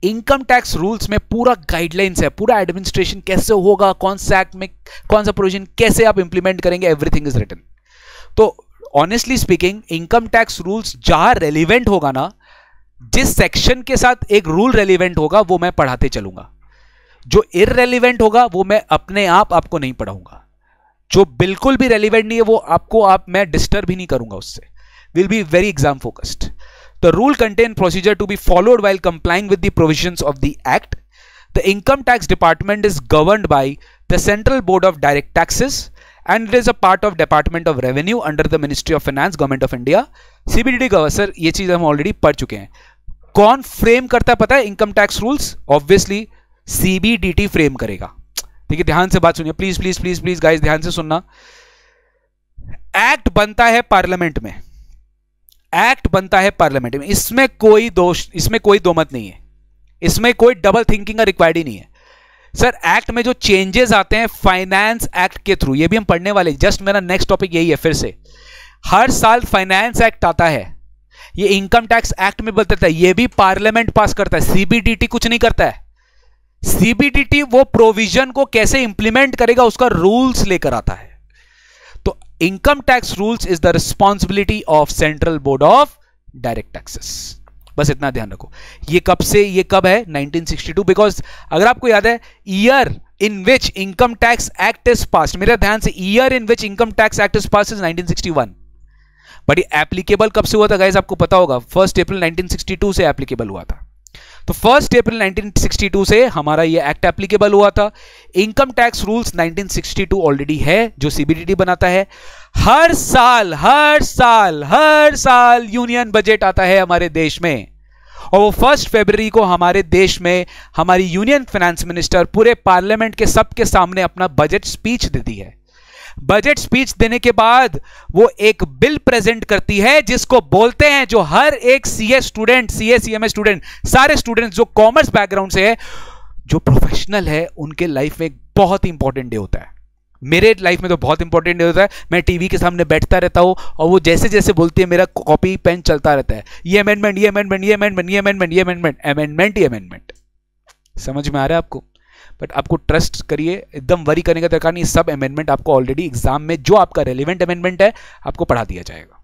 इनकम टैक्स रूल्स में पूरा गाइडलाइंस है, पूरा एडमिनिस्ट्रेशन कैसे होगा, कौन सा एक्ट में कौन सा प्रोविजन कैसे आप इंप्लीमेंट करेंगे, एवरीथिंग इज रिटन। तो honestly speaking, income tax rules जहां रेलिवेंट होगा ना, जिस सेक्शन के साथ एक रूल रेलिवेंट होगा वो मैं पढ़ाते चलूंगा, जो इररेलिवेंट होगा वो मैं अपने आप आपको नहीं पढ़ाऊंगा, जो बिल्कुल भी रेलिवेंट नहीं है वो आपको मैं डिस्टर्ब भी नहीं करूंगा उससे। Will be very exam focused. The rule contain procedure to be followed while complying with the provisions of the Act. The Income Tax Department is governed by the Central Board of Direct Taxes and it is a part of Department of Revenue under the Ministry of Finance, Government of India. CBDT governor, sir ये चीज हम already पढ़ चुके हैं। कौन frame करता है पता है income tax rules? Obviously CBDT frame करेगा। ठीक है, ध्यान से बात सुनिए, please please please please guys, ध्यान से सुनना। एक्ट बनता है पार्लियामेंट में, एक्ट बनता है पार्लियामेंट में, इसमें कोई दोष, इसमें कोई दो मत नहीं है, इसमें कोई डबल थिंकिंग का रिक्वायर्ड ही नहीं है। सर एक्ट में जो चेंजेस आते हैं फाइनेंस एक्ट के थ्रू, ये भी हम पढ़ने वाले, जस्ट मेरा नेक्स्ट टॉपिक यही है। फिर से हर साल फाइनेंस एक्ट आता है, ये इनकम टैक्स एक्ट में बदलता है, ये भी पार्लियामेंट पास करता है, CBDT कुछ नहीं करता है। CBDT वो प्रोविजन को कैसे इंप्लीमेंट करेगा उसका रूल्स लेकर आता है। तो income tax rules is the responsibility of central board of direct taxes. बस इतना ध्यान रखो। ये कब से, ये कब है? 1962। बिकॉज अगर आपको याद है, year in which income tax act is passed, मेरा ध्यान से, year in which income tax act is passed is 1961। But ये एप्लीकेबल कब से हुआ था गाइस? आपको पता होगा, 1 अप्रैल 1962 से एप्लीकेबल हुआ था। तो 1 अप्रैल 1962 से हमारा ये एक्ट एप्लीकेबल हुआ था। इनकम टैक्स रूल्स 1962 ऑलरेडी है जो सीबीडीटी बनाता है। हर साल यूनियन बजट आता है हमारे देश में, और वो 1 फरवरी को हमारे देश में हमारी यूनियन फाइनेंस मिनिस्टर पूरे पार्लियामेंट के सबके सामने अपना बजट स्पीच देती है। बजट स्पीच देने के बाद वो एक बिल प्रेजेंट करती है जिसको बोलते हैं, जो हर एक सीए स्टूडेंट, सीएमए स्टूडेंट, सारे स्टूडेंट्स जो कॉमर्स बैकग्राउंड से है, जो प्रोफेशनल है, उनके लाइफ में एक बहुत इंपॉर्टेंट डे होता है। मेरे लाइफ में तो बहुत इंपॉर्टेंट डे होता है। मैं टीवी के सामने बैठता रहता हूं और वो जैसे जैसे बोलती है मेरा कॉपी पेन चलता रहता है, ये अमेंडमेंट, ये अमेंडमेंट, ये अमेंडमेंट, ये अमेंडमेंट, ये अमेंडमेंट, अमेंडमेंट, ये अमेंडमेंट। समझ में आ रहा है आपको? बट आपको ट्रस्ट करिए, एकदम वरी करने का दरकार नहीं। सब अमेंडमेंट आपको ऑलरेडी एग्जाम में जो आपका रेलिवेंट अमेंडमेंट है आपको पढ़ा दिया जाएगा।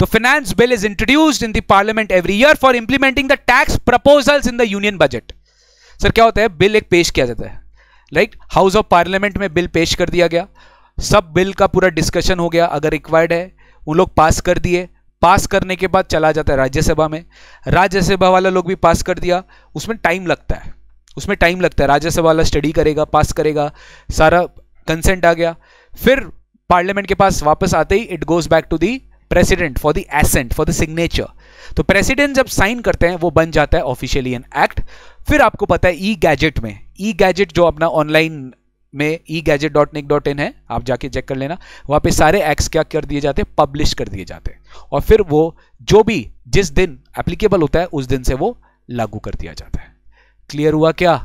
तो finance bill is introduced in the parliament every year for implementing the tax proposals in the union budget. Sir क्या होता है? बिल एक पेश किया जाता है, राइट? हाउस ऑफ पार्लियामेंट में बिल पेश कर दिया गया, सब बिल का पूरा डिस्कशन हो गया, अगर रिक्वायर्ड है उन लोग पास कर दिए। पास करने के बाद चला जाता है राज्यसभा में, राज्यसभा वाला लोग भी पास कर दिया। उसमें टाइम लगता है, राज्यसभा वाला स्टडी करेगा, पास करेगा, सारा कंसेंट आ गया। फिर पार्लियामेंट के पास वापस आते ही it goes back to the president for the assent, for the signature. तो प्रेसिडेंट जब साइन करते हैं वो बन जाता है ऑफिशियली एन एक्ट। फिर आपको पता है ई गैजेट में, ई गैजेट जो अपना ऑनलाइन में egadget.nic.in है, आप जाके चेक कर लेना, वहां पे सारे एक्ट्स क्या कर दिए जाते हैं? पब्लिश कर दिए जाते हैं, और फिर वो जो भी जिस दिन एप्लीकेबल होता है उस दिन से वो लागू कर दिया जाता है। क्लियर हुआ क्या?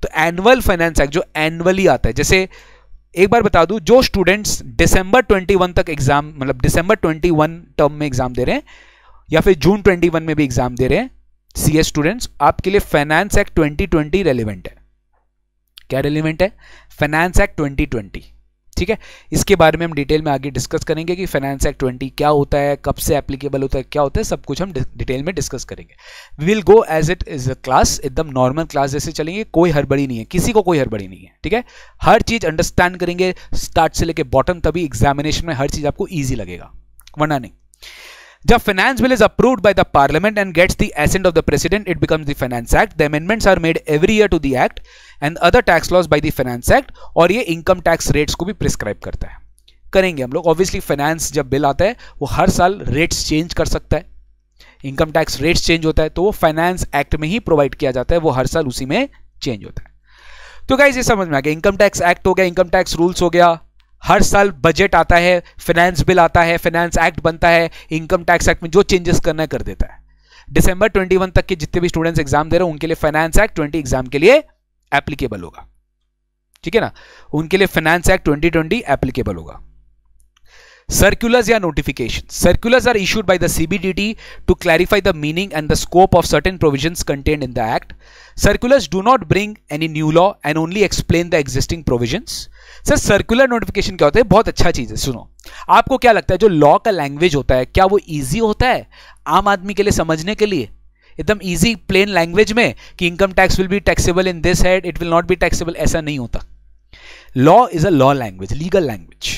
तो एनुअल फाइनेंस एक्ट जो एनुअली आता है, जैसे एक बार बता दूं, जो स्टूडेंट्स दिसंबर 21 तक एग्जाम, मतलब दिसंबर 21 टर्म में एग्जाम दे रहे हैं या फिर जून 21 में भी एग्जाम दे रहे हैं, सीएस स्टूडेंट्स, आपके लिए फाइनेंस एक्ट 2020 रेलिवेंट है। क्या रेलिवेंट है? Finance act 2020। ठीक है, इसके बारे में हम डिटेल में आगे डिस्कस करेंगे कि फाइनेंस एक्ट 20 क्या होता है, कब से एप्लीकेबल होता है, क्या होता है, सब कुछ हम डिटेल में डिस्कस करेंगे। We will go as it is a class, एकदम नॉर्मल क्लास जैसे चलेंगे, कोई हड़बड़ी नहीं है, किसी को कोई हड़बड़ी नहीं है। ठीक है, हर चीज अंडरस्टैंड करेंगे स्टार्ट से लेके बॉटम, तभी एग्जामिनेशन में हर चीज आपको ईजी लगेगा, वरना नहीं। जब finance bill is approved by the parliament and gets the assent of the president, it becomes the finance act. The amendments are made every year to the act and other tax laws by the finance act, और ये income tax rates को भी prescribe करता है। करेंगे हम लोग, obviously finance जब बिल आता है वो हर साल रेट्स चेंज कर सकता है, इनकम टैक्स रेट्स चेंज होता है तो वो फाइनेंस एक्ट में ही प्रोवाइड किया जाता है, वो हर साल उसी में चेंज होता है। तो गाइस ये समझ में आ गया, इनकम टैक्स एक्ट हो गया, इनकम टैक्स रूल्स हो गया, हर साल बजट आता है, फाइनेंस बिल आता है, फाइनेंस एक्ट बनता है, इनकम टैक्स एक्ट में जो चेंजेस करना है कर देता है। दिसंबर 21 तक के जितने भी स्टूडेंट्स एग्जाम दे रहे हैं उनके लिए फाइनेंस एक्ट 20 एग्जाम के लिए एप्लीकेबल होगा। ठीक है ना, उनके लिए फाइनेंस एक्ट 2020 एप्लीकेबल होगा। Circulars या notifications. Circulars are issued by the CBDT to clarify the meaning and the scope of certain provisions contained in the Act. Circulars do not bring any new law and only explain the existing provisions. Sir, circular notification क्या होता है? बहुत अच्छा चीज है। सुनो, आपको क्या लगता है जो लॉ का लैंग्वेज होता है क्या वो इजी होता है आम आदमी के लिए समझने के लिए? एकदम इजी प्लेन लैंग्वेज में कि income tax will be taxable in this head, it will not be taxable, ऐसा नहीं होता। Law is a law language, legal language,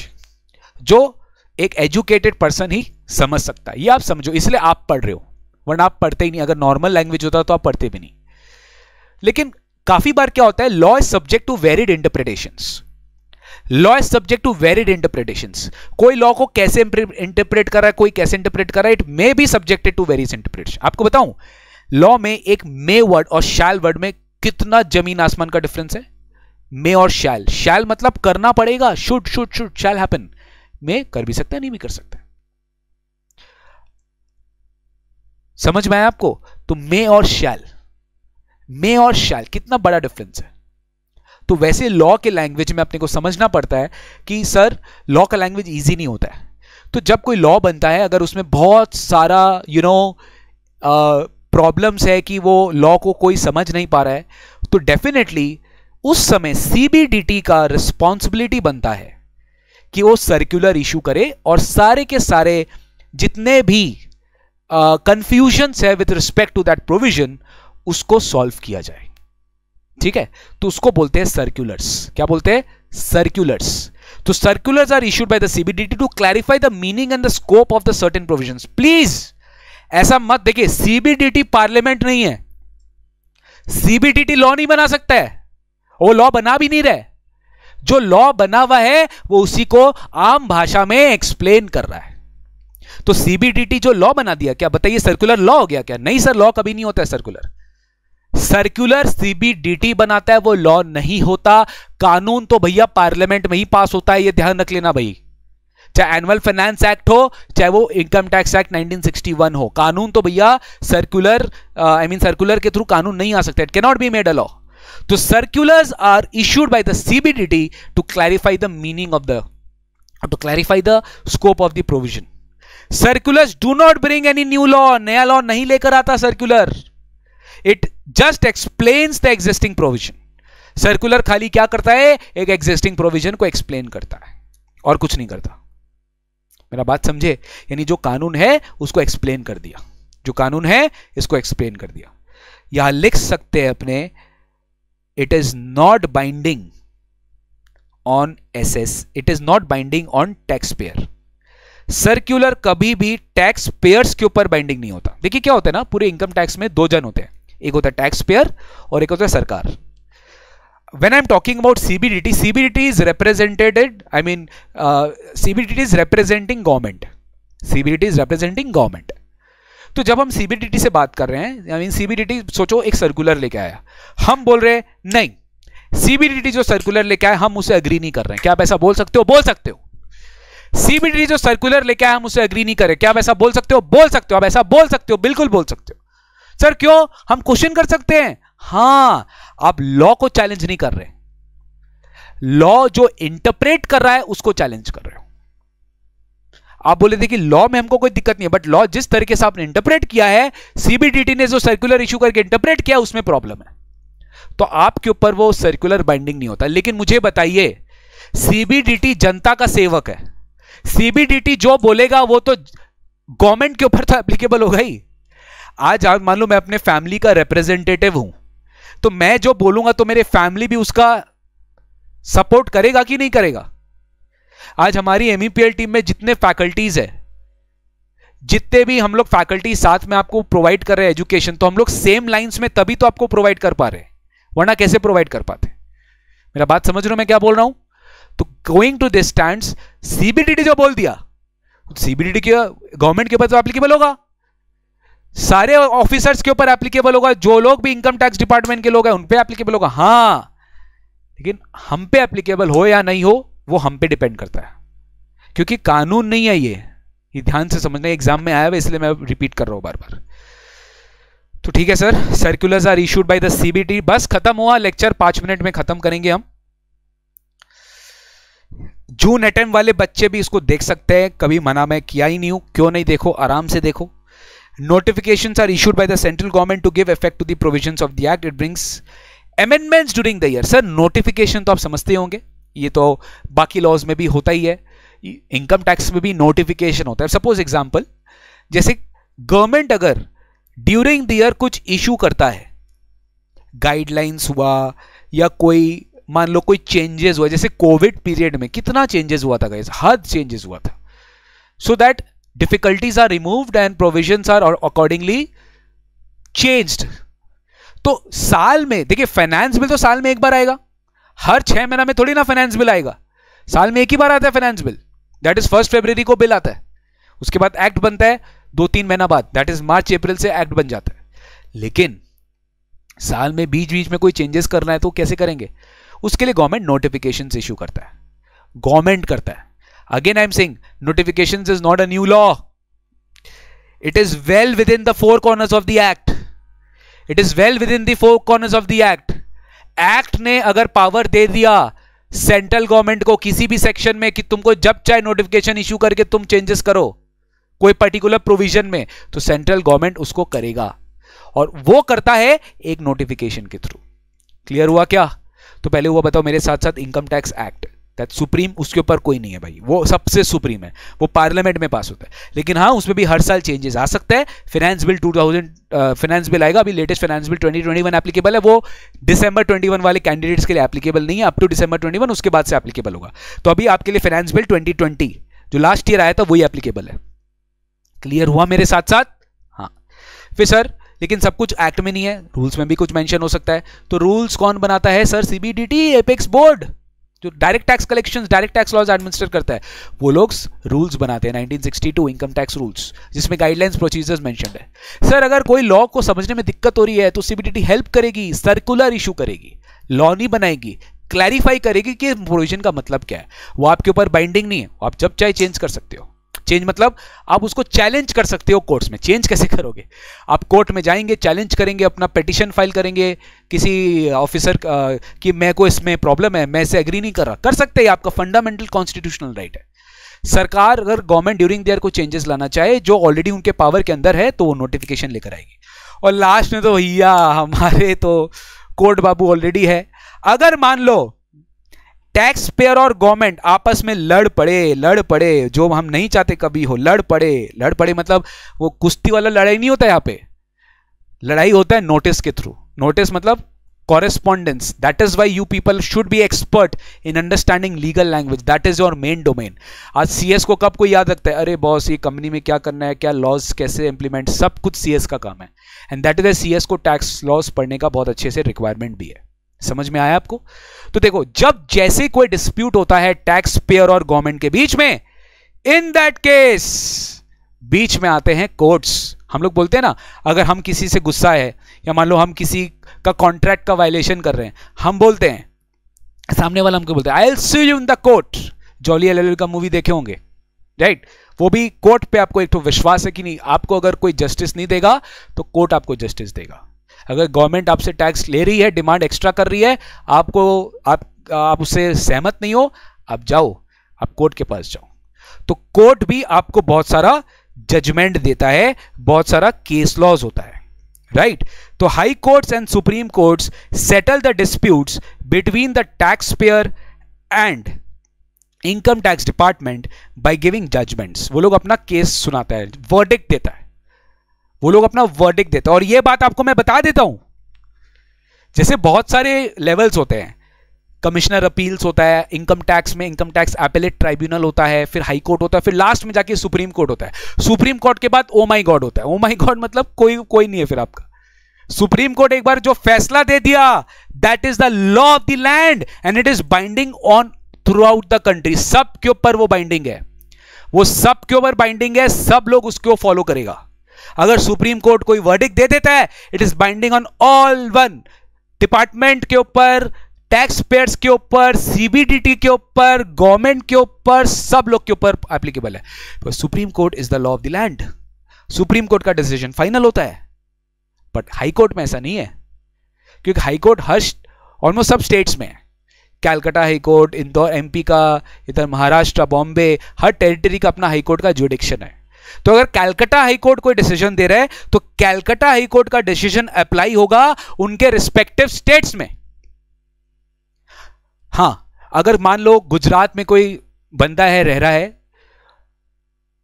जो एक एजुकेटेड पर्सन ही समझ सकता है। ये आप समझो, इसलिए आप पढ़ रहे हो, वरना आप पढ़ते ही नहीं। अगर नॉर्मल लैंग्वेज होता तो आप पढ़ते भी नहीं। लेकिन काफी बार क्या होता है, law is subject to varied interpretations. Law is subject to varied interpretations. कोई लॉ को कैसे इंटरप्रेट कर रहा है, कोई कैसे इंटरप्रेट कर रहा है, it may be subjected to various interpretation. आपको बताऊं, लॉ में एक मे वर्ड और शैल वर्ड में कितना जमीन आसमान का डिफरेंस है। मे और शैल, शैल मतलब करना पड़ेगा, शुड शैल हैपन, में कर भी सकता है, नहीं भी कर सकता। समझ में आया आपको? तो मे और शैल, मे और शैल कितना बड़ा डिफरेंस है। तो वैसे लॉ के लैंग्वेज में अपने को समझना पड़ता है कि सर लॉ का लैंग्वेज इजी नहीं होता है। तो जब कोई लॉ बनता है, अगर उसमें बहुत सारा प्रॉब्लम्स है कि वो लॉ को कोई समझ नहीं पा रहा है, तो डेफिनेटली उस समय सीबीडीटी का रिस्पॉन्सिबिलिटी बनता है कि वो सर्कुलर इशू करे और सारे के सारे जितने भी कंफ्यूजन है with respect to that provision, उसको सॉल्व किया जाए। ठीक है, तो उसको बोलते हैं सर्कुलर्स। क्या बोलते हैं? सर्कुलर्स। तो circulars are issued by the CBDT to clarify the meaning and the scope of the certain provisions. Please ऐसा मत देखिए, सीबीडीटी पार्लियामेंट नहीं है, सीबीडीटी लॉ नहीं बना सकता है, वो लॉ बना भी नहीं रहे। जो लॉ बना हुआ है वो उसी को आम भाषा में एक्सप्लेन कर रहा है। तो सीबीडीटी जो लॉ बना दिया, क्या बताइए सर्कुलर लॉ हो गया क्या? नहीं सर, लॉ कभी नहीं होता है सर्कुलर। सर्कुलर सीबीडीटी बनाता है, वो लॉ नहीं होता। कानून तो भैया पार्लियामेंट में ही पास होता है, ये ध्यान रख लेना भाई। चाहे एनुअल फाइनेंस एक्ट हो, चाहे वो इनकम टैक्स एक्ट 1961 हो, कानून तो भैया सर्कुलर सर्कुलर के थ्रू कानून नहीं आ सकता। It can not be made a law. तो circulars are issued by the CBDT to clarify the meaning of the, to clarify the scope of the provision. Circulars do not bring any new law, नया law नहीं लेकर आता circular. It just explains the existing provision. Circular खाली क्या करता है? एक existing provision को एक्सप्लेन करता है और कुछ नहीं करता। मेरा बात समझे? यानी जो कानून है उसको एक्सप्लेन कर दिया, जो कानून है इसको एक्सप्लेन कर दिया। यहां लिख सकते हैं अपने, it is not binding on SS, it is not binding on tax payer. Circular कभी भी टैक्स पेयर्स के ऊपर बाइंडिंग नहीं होता। देखिए क्या होता है ना, पूरे इनकम टैक्स में दो जन होते हैं, एक होता है टैक्स पेयर और एक होता है सरकार। When I'm talking about CBDT, CBDT is represented, CBDT is representing government. CBDT is representing government. तो जब हम CBDT से बात कर रहे हैं, CBDT सोचो एक सर्कुलर लेके आया, हम बोल रहे हैं नहीं, CBDT जो सर्कुलर लेके आया हम उसे अग्री नहीं कर रहे हैं। क्या आप ऐसा बोल सकते हो? बोल सकते हो। CBDT जो सर्कुलर लेके आया हम उसे अग्री नहीं कर रहे, क्या आप ऐसा बोल सकते हो? बोल सकते हो। आप ऐसा बोल सकते हो, बिल्कुल बोल सकते हो। सर क्यों? हम क्वेश्चन कर सकते हैं। हां, आप लॉ को चैलेंज नहीं कर रहे, लॉ जो इंटरप्रेट कर रहा है उसको चैलेंज कर रहे हो। आप बोले थे कि लॉ में हमको कोई दिक्कत नहीं है, बट लॉ जिस तरीके से आपने इंटरप्रेट किया है, सीबीडीटी ने जो सर्कुलर इशू करके इंटरप्रेट किया उसमें प्रॉब्लम है, तो आपके ऊपर वो सर्कुलर बाइंडिंग नहीं होता। लेकिन मुझे बताइए, सीबीडीटी जनता का सेवक है, सीबीडीटी जो बोलेगा वो तो गवर्नमेंट के ऊपर तो एप्लीकेबल होगा ही। आज आप मान लो मैं अपने फैमिली का रिप्रेजेंटेटिव हूं, तो मैं जो बोलूंगा तो मेरे फैमिली भी उसका सपोर्ट करेगा कि नहीं करेगा? आज हमारी एमईपीएल टीम में जितने फैकल्टीज है, जितने भी हम लोग फैकल्टी साथ में आपको प्रोवाइड कर रहे हैं एजुकेशन, तो हम लोग सेम लाइंस में तभी तो आपको प्रोवाइड कर पा रहे हैं, वरना कैसे प्रोवाइड कर पाते? मेरा बात समझ रहे हो मैं क्या बोल रहा हूं? तो going to this stands, CBDT जो बोल दिया, सीबीडीटी के गवर्नमेंट के ऊपर तो एप्लीकेबल होगा, सारे ऑफिसर्स के ऊपर एप्लीकेबल होगा, जो लोग भी इनकम टैक्स डिपार्टमेंट के लोग हैं उन पे एप्लीकेबल होगा। हां, लेकिन हम पे एप्लीकेबल हो या नहीं हो वो हम पे डिपेंड करता है, क्योंकि कानून नहीं है ये ध्यान से समझना। एग्जाम में आया है इसलिए मैं रिपीट कर रहा हूं बार बार। तो ठीक है sir, circulars are issued by the CBDT. बस खत्म हुआ लेक्चर, 5 मिनट में खत्म करेंगे हम। जून अटेम्प्ट वाले बच्चे भी इसको देख सकते हैं, कभी मना मैं किया ही नहीं हूं, क्यों नहीं? देखो, आराम से देखो। Notifications are issued by the central government to give effect to the provisions of the act. It brings amendments during the year. Sir notification तो आप समझते होंगे, ये तो बाकी लॉज में भी होता ही है, इनकम टैक्स में भी नोटिफिकेशन होता है। सपोज एग्जांपल, जैसे गवर्नमेंट अगर ड्यूरिंग द ईयर कुछ इशू करता है, गाइडलाइंस हुआ या कोई मान लो कोई चेंजेस हुआ, जैसे कोविड पीरियड में कितना चेंजेस हुआ था गाइस, हद चेंजेस हुआ था, so that difficulties are removed and provisions are accordingly changed। तो साल में देखिए, फाइनेंस बिल तो साल में एक बार आएगा, हर 6 महीना में थोड़ी ना फाइनेंस बिल आएगा, साल में एक ही बार आता है फाइनेंस बिल, दैट इज 1 फरवरी को बिल आता है, उसके बाद एक्ट बनता है 2-3 महीना बाद, दैट इज मार्च अप्रैल से एक्ट बन जाता है। लेकिन साल में बीच बीच में कोई चेंजेस करना है तो कैसे करेंगे? उसके लिए गवर्नमेंट नोटिफिकेशन इशू करता है, गवर्नमेंट करता है। Again I am saying notifications is not a new law, it is well within the 4 corners of the act, it is well within the 4 corners of the act। Act ने अगर power दे दिया central government को किसी भी section में कि तुमको जब चाहे नोटिफिकेशन इशू करके तुम चेंजेस करो कोई पर्टिकुलर प्रोविजन में, तो सेंट्रल गवर्नमेंट उसको करेगा, और वो करता है एक नोटिफिकेशन के थ्रू। क्लियर हुआ क्या? तो पहले हुआ बताओ मेरे साथ साथ, income tax act that supreme, उसके ऊपर कोई नहीं है भाई, वो सबसे सुप्रीम है, वो पार्लियामेंट में पास होता है। लेकिन हाँ, उसमें भी हर साल चेंजेस आ सकता है। फाइनेंस बिल 2000 फाइनेंस बिल आएगा, अभी लेटेस्ट फाइनेंस बिल 2021 एप्लीकेबल है, वो दिसंबर 21 वाले कैंडिडेट्स के लिए एप्लीकेबल नहीं है, अप टू दिसंबर 21 उसके बाद से एप्लीकेबल होगा। तो अभी आपके लिए फाइनेंस बिल 2020 जो लास्ट ईयर आया था वही एप्लीकेबल है। क्लियर हुआ मेरे साथ साथ? हाँ। फिर सर लेकिन सब कुछ एक्ट में नहीं है, रूल्स में भी कुछ मेंशन हो सकता है। तो रूल्स कौन बनाता है सर? सीबीडीटी, एपेक्स बोर्ड, जो direct tax collections, direct tax laws administer करता है, वो लोग रूल्स बनाते हैं। 1962 इनकम टैक्स रूल्स, जिसमें गाइडलाइंस प्रोसीजर्स मेंशन्ड है। सर अगर कोई लॉ को समझने में दिक्कत हो रही है तो सीबीडीटी हेल्प करेगी, सर्कुलर इशू करेगी, लॉ नहीं बनाएगी, क्लैरिफाई करेगी कि प्रोविजन का मतलब क्या है। वो आपके ऊपर बाइंडिंग नहीं है, आप जब चाहे चेंज कर सकते हो। चेंज मतलब आप उसको चैलेंज कर सकते हो कोर्ट्स में। चेंज कैसे करोगे? आप कोर्ट में जाएंगे, चैलेंज करेंगे, अपना पिटीशन फाइल करेंगे किसी ऑफिसर कि मैं को इसमें प्रॉब्लम है, मैं इसे एग्री नहीं कर रहा, कर सकते हैं, आपका फंडामेंटल कॉन्स्टिट्यूशनल राइट है। सरकार अगर गवर्नमेंट ड्यूरिंग देयर को चेंजेस लाना चाहे जो ऑलरेडी उनके पावर के अंदर है, तो वो नोटिफिकेशन लेकर आएगी। और लास्ट में तो भैया हमारे तो कोर्ट बाबू ऑलरेडी है। अगर मान लो टैक्स पेयर और गवर्नमेंट आपस में लड़ पड़े, जो हम नहीं चाहते कभी हो, लड़ पड़े मतलब वो कुश्ती वाला लड़ाई नहीं होता, यहाँ पे लड़ाई होता है नोटिस के थ्रू। नोटिस मतलब correspondence. That is why you people should be expert in understanding legal language. That is your main domain. आज CS को कब कोई याद रखता है? अरे बॉस ये कंपनी में क्या करना है, क्या लॉज कैसे इंप्लीमेंट, सब कुछ CS का काम है। And that is why CS को टैक्स लॉज पढ़ने का बहुत अच्छे से रिक्वायरमेंट भी है। समझ में आया आपको? तो देखो, जब जैसे कोई डिस्प्यूट होता है टैक्स पेयर और गवर्नमेंट के बीच में, इन दैट केस बीच में आते हैं कोर्ट्स। हम लोग बोलते हैं ना, अगर हम किसी से गुस्सा है या मान लो हम किसी का कॉन्ट्रैक्ट का वायलेशन कर रहे हैं, हम बोलते हैं, सामने वाला हमको बोलते हैं I will see you in the court. Jolly LLB का मूवी देखे होंगे, राइट? वो भी कोर्ट पे आपको एक तो विश्वास है कि नहीं, आपको अगर कोई जस्टिस नहीं देगा तो कोर्ट आपको जस्टिस देगा। अगर गवर्नमेंट आपसे टैक्स ले रही है, डिमांड एक्स्ट्रा कर रही है, आप उससे सहमत नहीं हो, आप जाओ, आप कोर्ट के पास जाओ। तो कोर्ट भी आपको बहुत सारा जजमेंट देता है, बहुत सारा केस लॉज होता है, राइट? तो high courts and supreme courts settle the disputes between the tax payer and income tax department by giving judgements. वो लोग अपना केस सुनाता है, वर्डिक्ट देता है, वो लोग अपना वर्डिक्ट देता है। और ये बात आपको मैं बता देता हूं, जैसे बहुत सारे लेवल्स होते हैं, कमिश्नर अपील्स होता है, इनकम टैक्स में इनकम टैक्स एपेलेट ट्राइब्यूनल होता है, फिर हाई कोर्ट होता है, फिर लास्ट में जाके सुप्रीम कोर्ट होता है। सुप्रीम कोर्ट के बाद ओ माई गॉड होता है। ओ माई गॉड मतलब कोई नहीं है फिर आपका। सुप्रीम कोर्ट एक बार जो फैसला दे दिया, that is the law of the land and it is binding on through out the country. सब के ऊपर वो बाइंडिंग है, वो सब के ऊपर बाइंडिंग है, सब लोग उसको फॉलो करेगा। अगर सुप्रीम कोर्ट कोई वर्डिक्ट दे देता है, it is binding on all one, department के ऊपर, टैक्स पेयर्स के ऊपर, सीबीडीटी के ऊपर, गवर्नमेंट के ऊपर, सब लोग के ऊपर एप्लीकेबल है। तो supreme court is the law of the land. Supreme court का डिसीजन फाइनल होता है, बट हाई कोर्ट में ऐसा नहीं है, क्योंकि हाई कोर्ट हर ऑलमोस्ट सब स्टेट्स में है। Calcutta high court, Indore MP का, इधर महाराष्ट्र, बॉम्बे, हर टेरिटरी का अपना हाई कोर्ट का जुडिक्शन है। तो अगर कैलकाटा हाई कोर्ट कोई डिसीजन दे रहा है तो कैलकाटा हाई कोर्ट का डिसीजन अप्लाई होगा उनके रिस्पेक्टिव स्टेट्स में। हां, अगर मान लो गुजरात में कोई बंदा है, रह रहा है,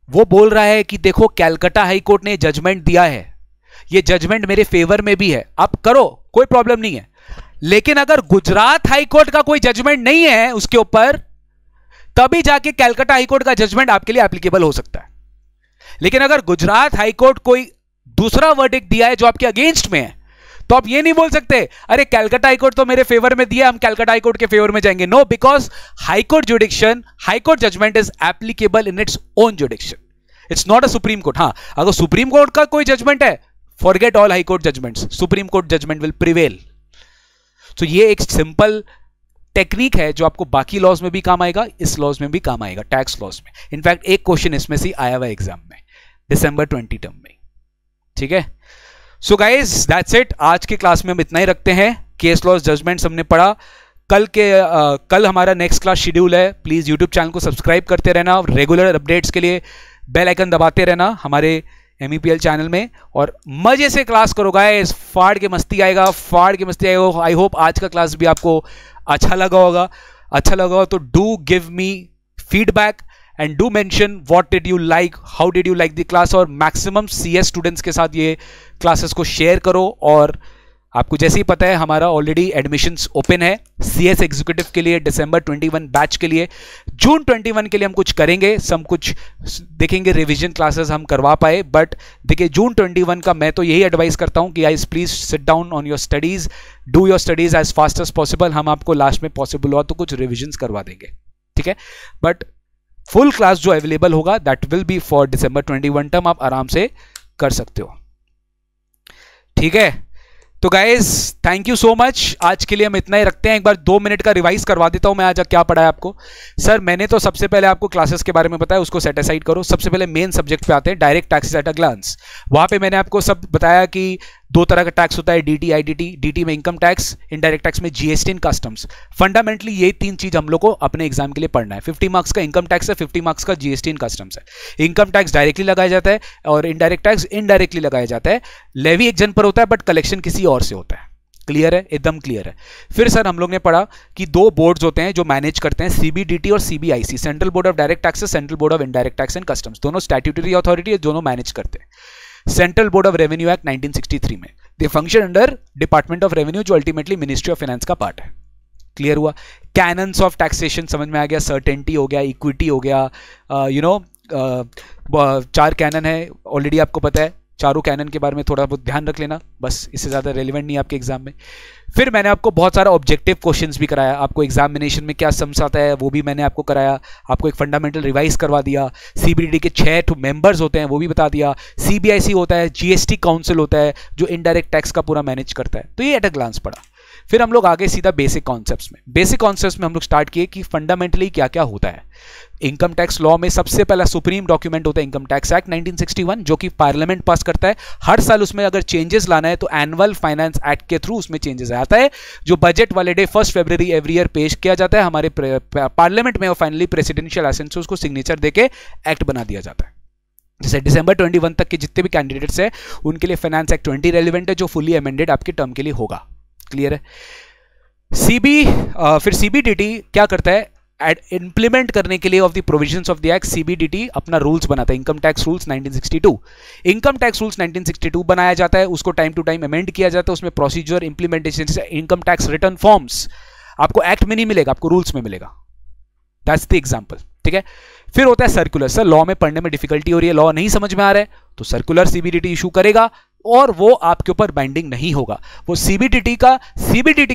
वो बोल रहा है कि देखो कैलकाटा हाई कोर्ट ने जजमेंट दिया है, ये जजमेंट मेरे फेवर में भी है, आप करो, कोई प्रॉब्लम नहीं है। लेकिन अगर गुजरात हाई कोर्ट का कोई जजमेंट नहीं है उसके ऊपर, तभी जाके कैलकाटा हाई कोर्ट का जजमेंट आपके लिए एप्लीकेबल हो सकता है। लेकिन अगर गुजरात हाई कोर्ट कोई दूसरा वर्डिक्ट दिया है जो आपके अगेंस्ट में है, तो आप ये नहीं बोल सकते अरे कैलकाटा हाई कोर्ट तो मेरे फेवर में दिया, हम कैलकाटा हाई कोर्ट के फेवर में जाएंगे। No, because high court jurisdiction, high court judgement is applicable in its own jurisdiction, it's not a supreme court. हां, अगर सुप्रीम कोर्ट का कोई जजमेंट है, forget all high court judgements, supreme court judgement will prevail. तो ये एक simple technique है जो आपको बाकी लॉज में भी काम आएगा, इस लॉज में भी काम आएगा, टैक्स लॉज में। इनफैक्ट एक क्वेश्चन इसमें से आया हुआ एग्जाम में, दिसंबर 20 टर्म में। ठीक है, सो गाइज दैट्स इट। आज के क्लास में हम इतना ही रखते हैं। केस लॉज जजमेंट्स हमने पढ़ा। कल हमारा नेक्स्ट क्लास शेड्यूल है। प्लीज यूट्यूब चैनल को सब्सक्राइब करते रहना, रेगुलर अपडेट्स के लिए बेल आइकन दबाते रहना हमारे MEPL चैनल में, और मजे से क्लास करो गाइस, फाड़ के मस्ती आएगा, फाड़ के मस्ती आएगा। आई होप आज का क्लास भी आपको अच्छा लगा होगा। अच्छा लगा हो तो do give me feedback and do mention what did you like, how did you like the class, और मैक्सिमम सीएस स्टूडेंट्स के साथ ये क्लासेस को शेयर करो। और आपको जैसे ही पता है हमारा ऑलरेडी एडमिशंस ओपन है सीएस एग्जीक्यूटिव के लिए, दिसंबर 21 बैच के लिए। जून 21 के लिए हम कुछ करेंगे, सब कुछ देखेंगे, रिवीजन क्लासेस हम करवा पाए। बट देखिए जून 21 का मैं तो यही एडवाइस करता हूं कि guys please sit down on your studies, do your studies as fast as possible. हम आपको लास्ट में पॉसिबल हुआ तो कुछ रिविजन्स करवा देंगे, ठीक है। बट फुल क्लास जो अवेलेबल होगा that will be for December 21 term, आप आराम से कर सकते हो, ठीक है। तो guys thank you so much, आज के लिए हम इतना ही रखते हैं। एक बार 2 मिनट का रिवाइज करवा देता हूं मैं आज क्या पढ़ा है आपको। सर मैंने तो सबसे पहले आपको क्लासेस के बारे में बताया, उसको सेट असाइड करो। सबसे पहले मेन सब्जेक्ट पे आते हैं, direct taxes at a glance. वहां पे मैंने आपको सब बताया कि 2 तरह का टैक्स होता है, डीटी आईडीटी। डीटी में इनकम टैक्स, इनडायरेक्ट टैक्स में जीएसटी एंड कस्टम्स। फंडामेंटली ये 3 चीज हम लोग को अपने एग्जाम के लिए पढ़ना है। 50 मार्क्स का इनकम टैक्स है, 50 मार्क्स का जीएसटी एंड कस्टम्स है। इनकम टैक्स डायरेक्टली लगाया जाता है और इनडायरेक्ट टैक्स इनडायरेक्टली लगाया जाता है। लेवी एक जन पर होता है बट कलेक्शन किसी और से होता है। क्लियर है, एकदम क्लियर है। फिर सर हम लोग ने पढ़ा कि 2 बोर्ड्स होते हैं जो मैनेज करते हैं, सीबीडीटी और CBIC, central board of direct taxes, central board of indirect tax and customs. दोनों स्टैट्यूटरी अथॉरिटी है, दोनों मैनेज करते हैं। Central board of revenue act 1963 में they function under department of revenue, जो अल्टीमेटली मिनिस्ट्री ऑफ फाइनेंस का part है। Clear हुआ। कैनन्स ऑफ टैक्सेशन समझ में आ गया, सर्टेनिटी हो गया, इक्विटी हो गया, 4 कैनन है, ऑलरेडी आपको पता है। चारों कैनन के बारे में थोड़ा बहुत ध्यान रख लेना, बस इससे ज़्यादा रेलिवेंट नहीं आपके एग्जाम में। फिर मैंने आपको बहुत सारा ऑब्जेक्टिव क्वेश्चंस भी कराया, आपको एग्जामिनेशन में क्या समझाता है वो भी मैंने आपको कराया, आपको एक फंडामेंटल रिवाइज करवा दिया। सीबीडीटी के 6 मेंबर्स होते हैं वो भी बता दिया। सीबीआईसी होता है, जीएसटी काउंसिल होता है जो इनडायरेक्ट टैक्स का पूरा मैनेज करता है। तो ये एट अ ग्लांस पढ़ा। फिर हम लोग आगे सीधा बेसिक कॉन्सेप्ट्स में। बेसिक कॉन्सेप्ट्स में हम लोग स्टार्ट किए कि फंडामेंटली क्या क्या होता है। इनकम टैक्स लॉ में सबसे पहला सुप्रीम डॉक्यूमेंट होता है इनकम टैक्स एक्ट 1961, जो कि पार्लियामेंट पास करता है। हर साल उसमें अगर चेंजेस लाना है तो एनुअल फाइनेंस एक्ट के थ्रू उसमें चेंजेस आता है, जो बजट वाले डे 1 फरवरी एवरी ईयर पेश किया जाता है हमारे पार्लियामेंट में, और फाइनली प्रेसिडेंशियल असेंट से उसको सिग्नेचर देके एक्ट बना दिया जाता है। जैसे दिसंबर 21 तक के जितने भी कैंडिडेट्स हैं उनके लिए फाइनेंस एक्ट 20 रेलिवेंट है, जो फुली अमेंडेड आपके टर्म के लिए होगा। क्लियर है। फिर सीबीडीटी क्या करता है, इंप्लीमेंट करने के लिए of the provisions of the act, CBDT अपना रूल्स बनाता है। Income tax rules 1962, income tax rules 1962 बनाया जाता है, उसको टाइम टू टाइम अमेंड किया जाता है। उसमें procedure, implementation, income tax return forms आपको एक्ट में नहीं मिलेगा, आपको रूल्स में मिलेगा। दैट्स द एग्जांपल, ठीक है। फिर होता है सर्कुलर। सर लॉ में पढ़ने में डिफिकल्टी हो रही है, लॉ नहीं समझ में आ रहा है, तो सर्कुलर सीबीडीटी इशू करेगा और वो आपके ऊपर बाइंडिंग नहीं होगा। वो सीबीडीटी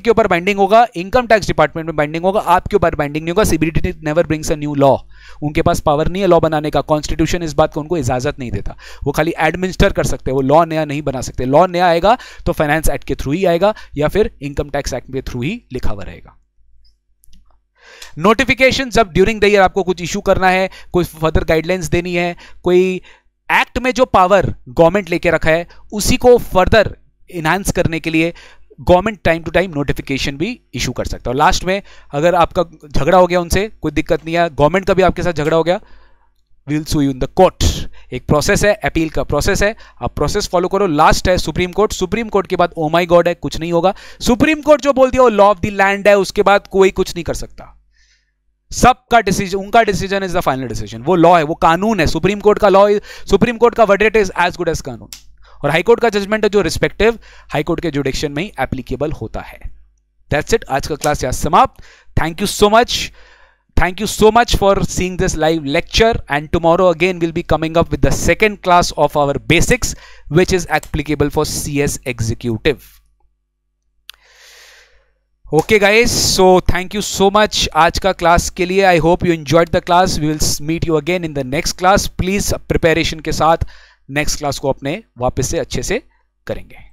के ऊपर बाइंडिंग होगा, इनकम टैक्स डिपार्टमेंट में बाइंडिंग होगा, आपके ऊपर बाइंडिंग नहीं होगा। CBDT never brings a new law, उनके पास पावर नहीं है लॉ बनाने का, कॉन्स्टिट्यूशन इस बात को उनको इजाजत नहीं देता। वो खाली एडमिनिस्टर कर सकते हैं, वो लॉ नया नहीं बना सकते। लॉ नया आएगा तो फाइनेंस एक्ट के थ्रू ही आएगा या फिर इनकम टैक्स एक्ट के थ्रू ही लिखा हुआ रहेगा। नोटिफिकेशन, जब ड्यूरिंग द ईयर आपको कुछ इशू करना है, कोई फर्दर गाइडलाइंस देनी है, कोई एक्ट में जो पावर गवर्नमेंट लेके रखा है उसी को फर्दर इनहांस करने के लिए government time to time notification भी इशू कर सकता है। और लास्ट में अगर आपका झगड़ा हो गया उनसे, कोई दिक्कत नहीं है, गवर्नमेंट का भी आपके साथ झगड़ा हो गया, we will sue you in the court. एक प्रोसेस है, अपील का प्रोसेस है, आप प्रोसेस फॉलो करो। लास्ट है सुप्रीम कोर्ट। सुप्रीम कोर्ट के बाद ओ माय गॉड है, कुछ नहीं होगा। सुप्रीम कोर्ट जो बोल दिया वो लॉ ऑफ द लैंड है, उसके बाद कोई कुछ नहीं कर सकता। सबका डिसीजन, उनका decision is the final decision. वो लॉ है, वो कानून है। सुप्रीम कोर्ट का लॉ, सुप्रीम कोर्ट का verdict is as good as कानून। और हाई कोर्ट का जजमेंट है जो रिस्पेक्टिव हाई कोर्ट के जुडिक्शन में ही एप्लीकेबल होता है। दैट्स इट, आज का क्लास यहां समाप्त। Thank you so much. Thank you so much for seeing this live lecture, and tomorrow again we'll be coming up with the second class of our basics, which is applicable for CS executive. Okay guys, so thank you so much आज का class के लिए. I hope you enjoyed the class. We will meet you again in the next class. Please preparation के साथ next class को अपने वापस से अच्छे से करेंगे.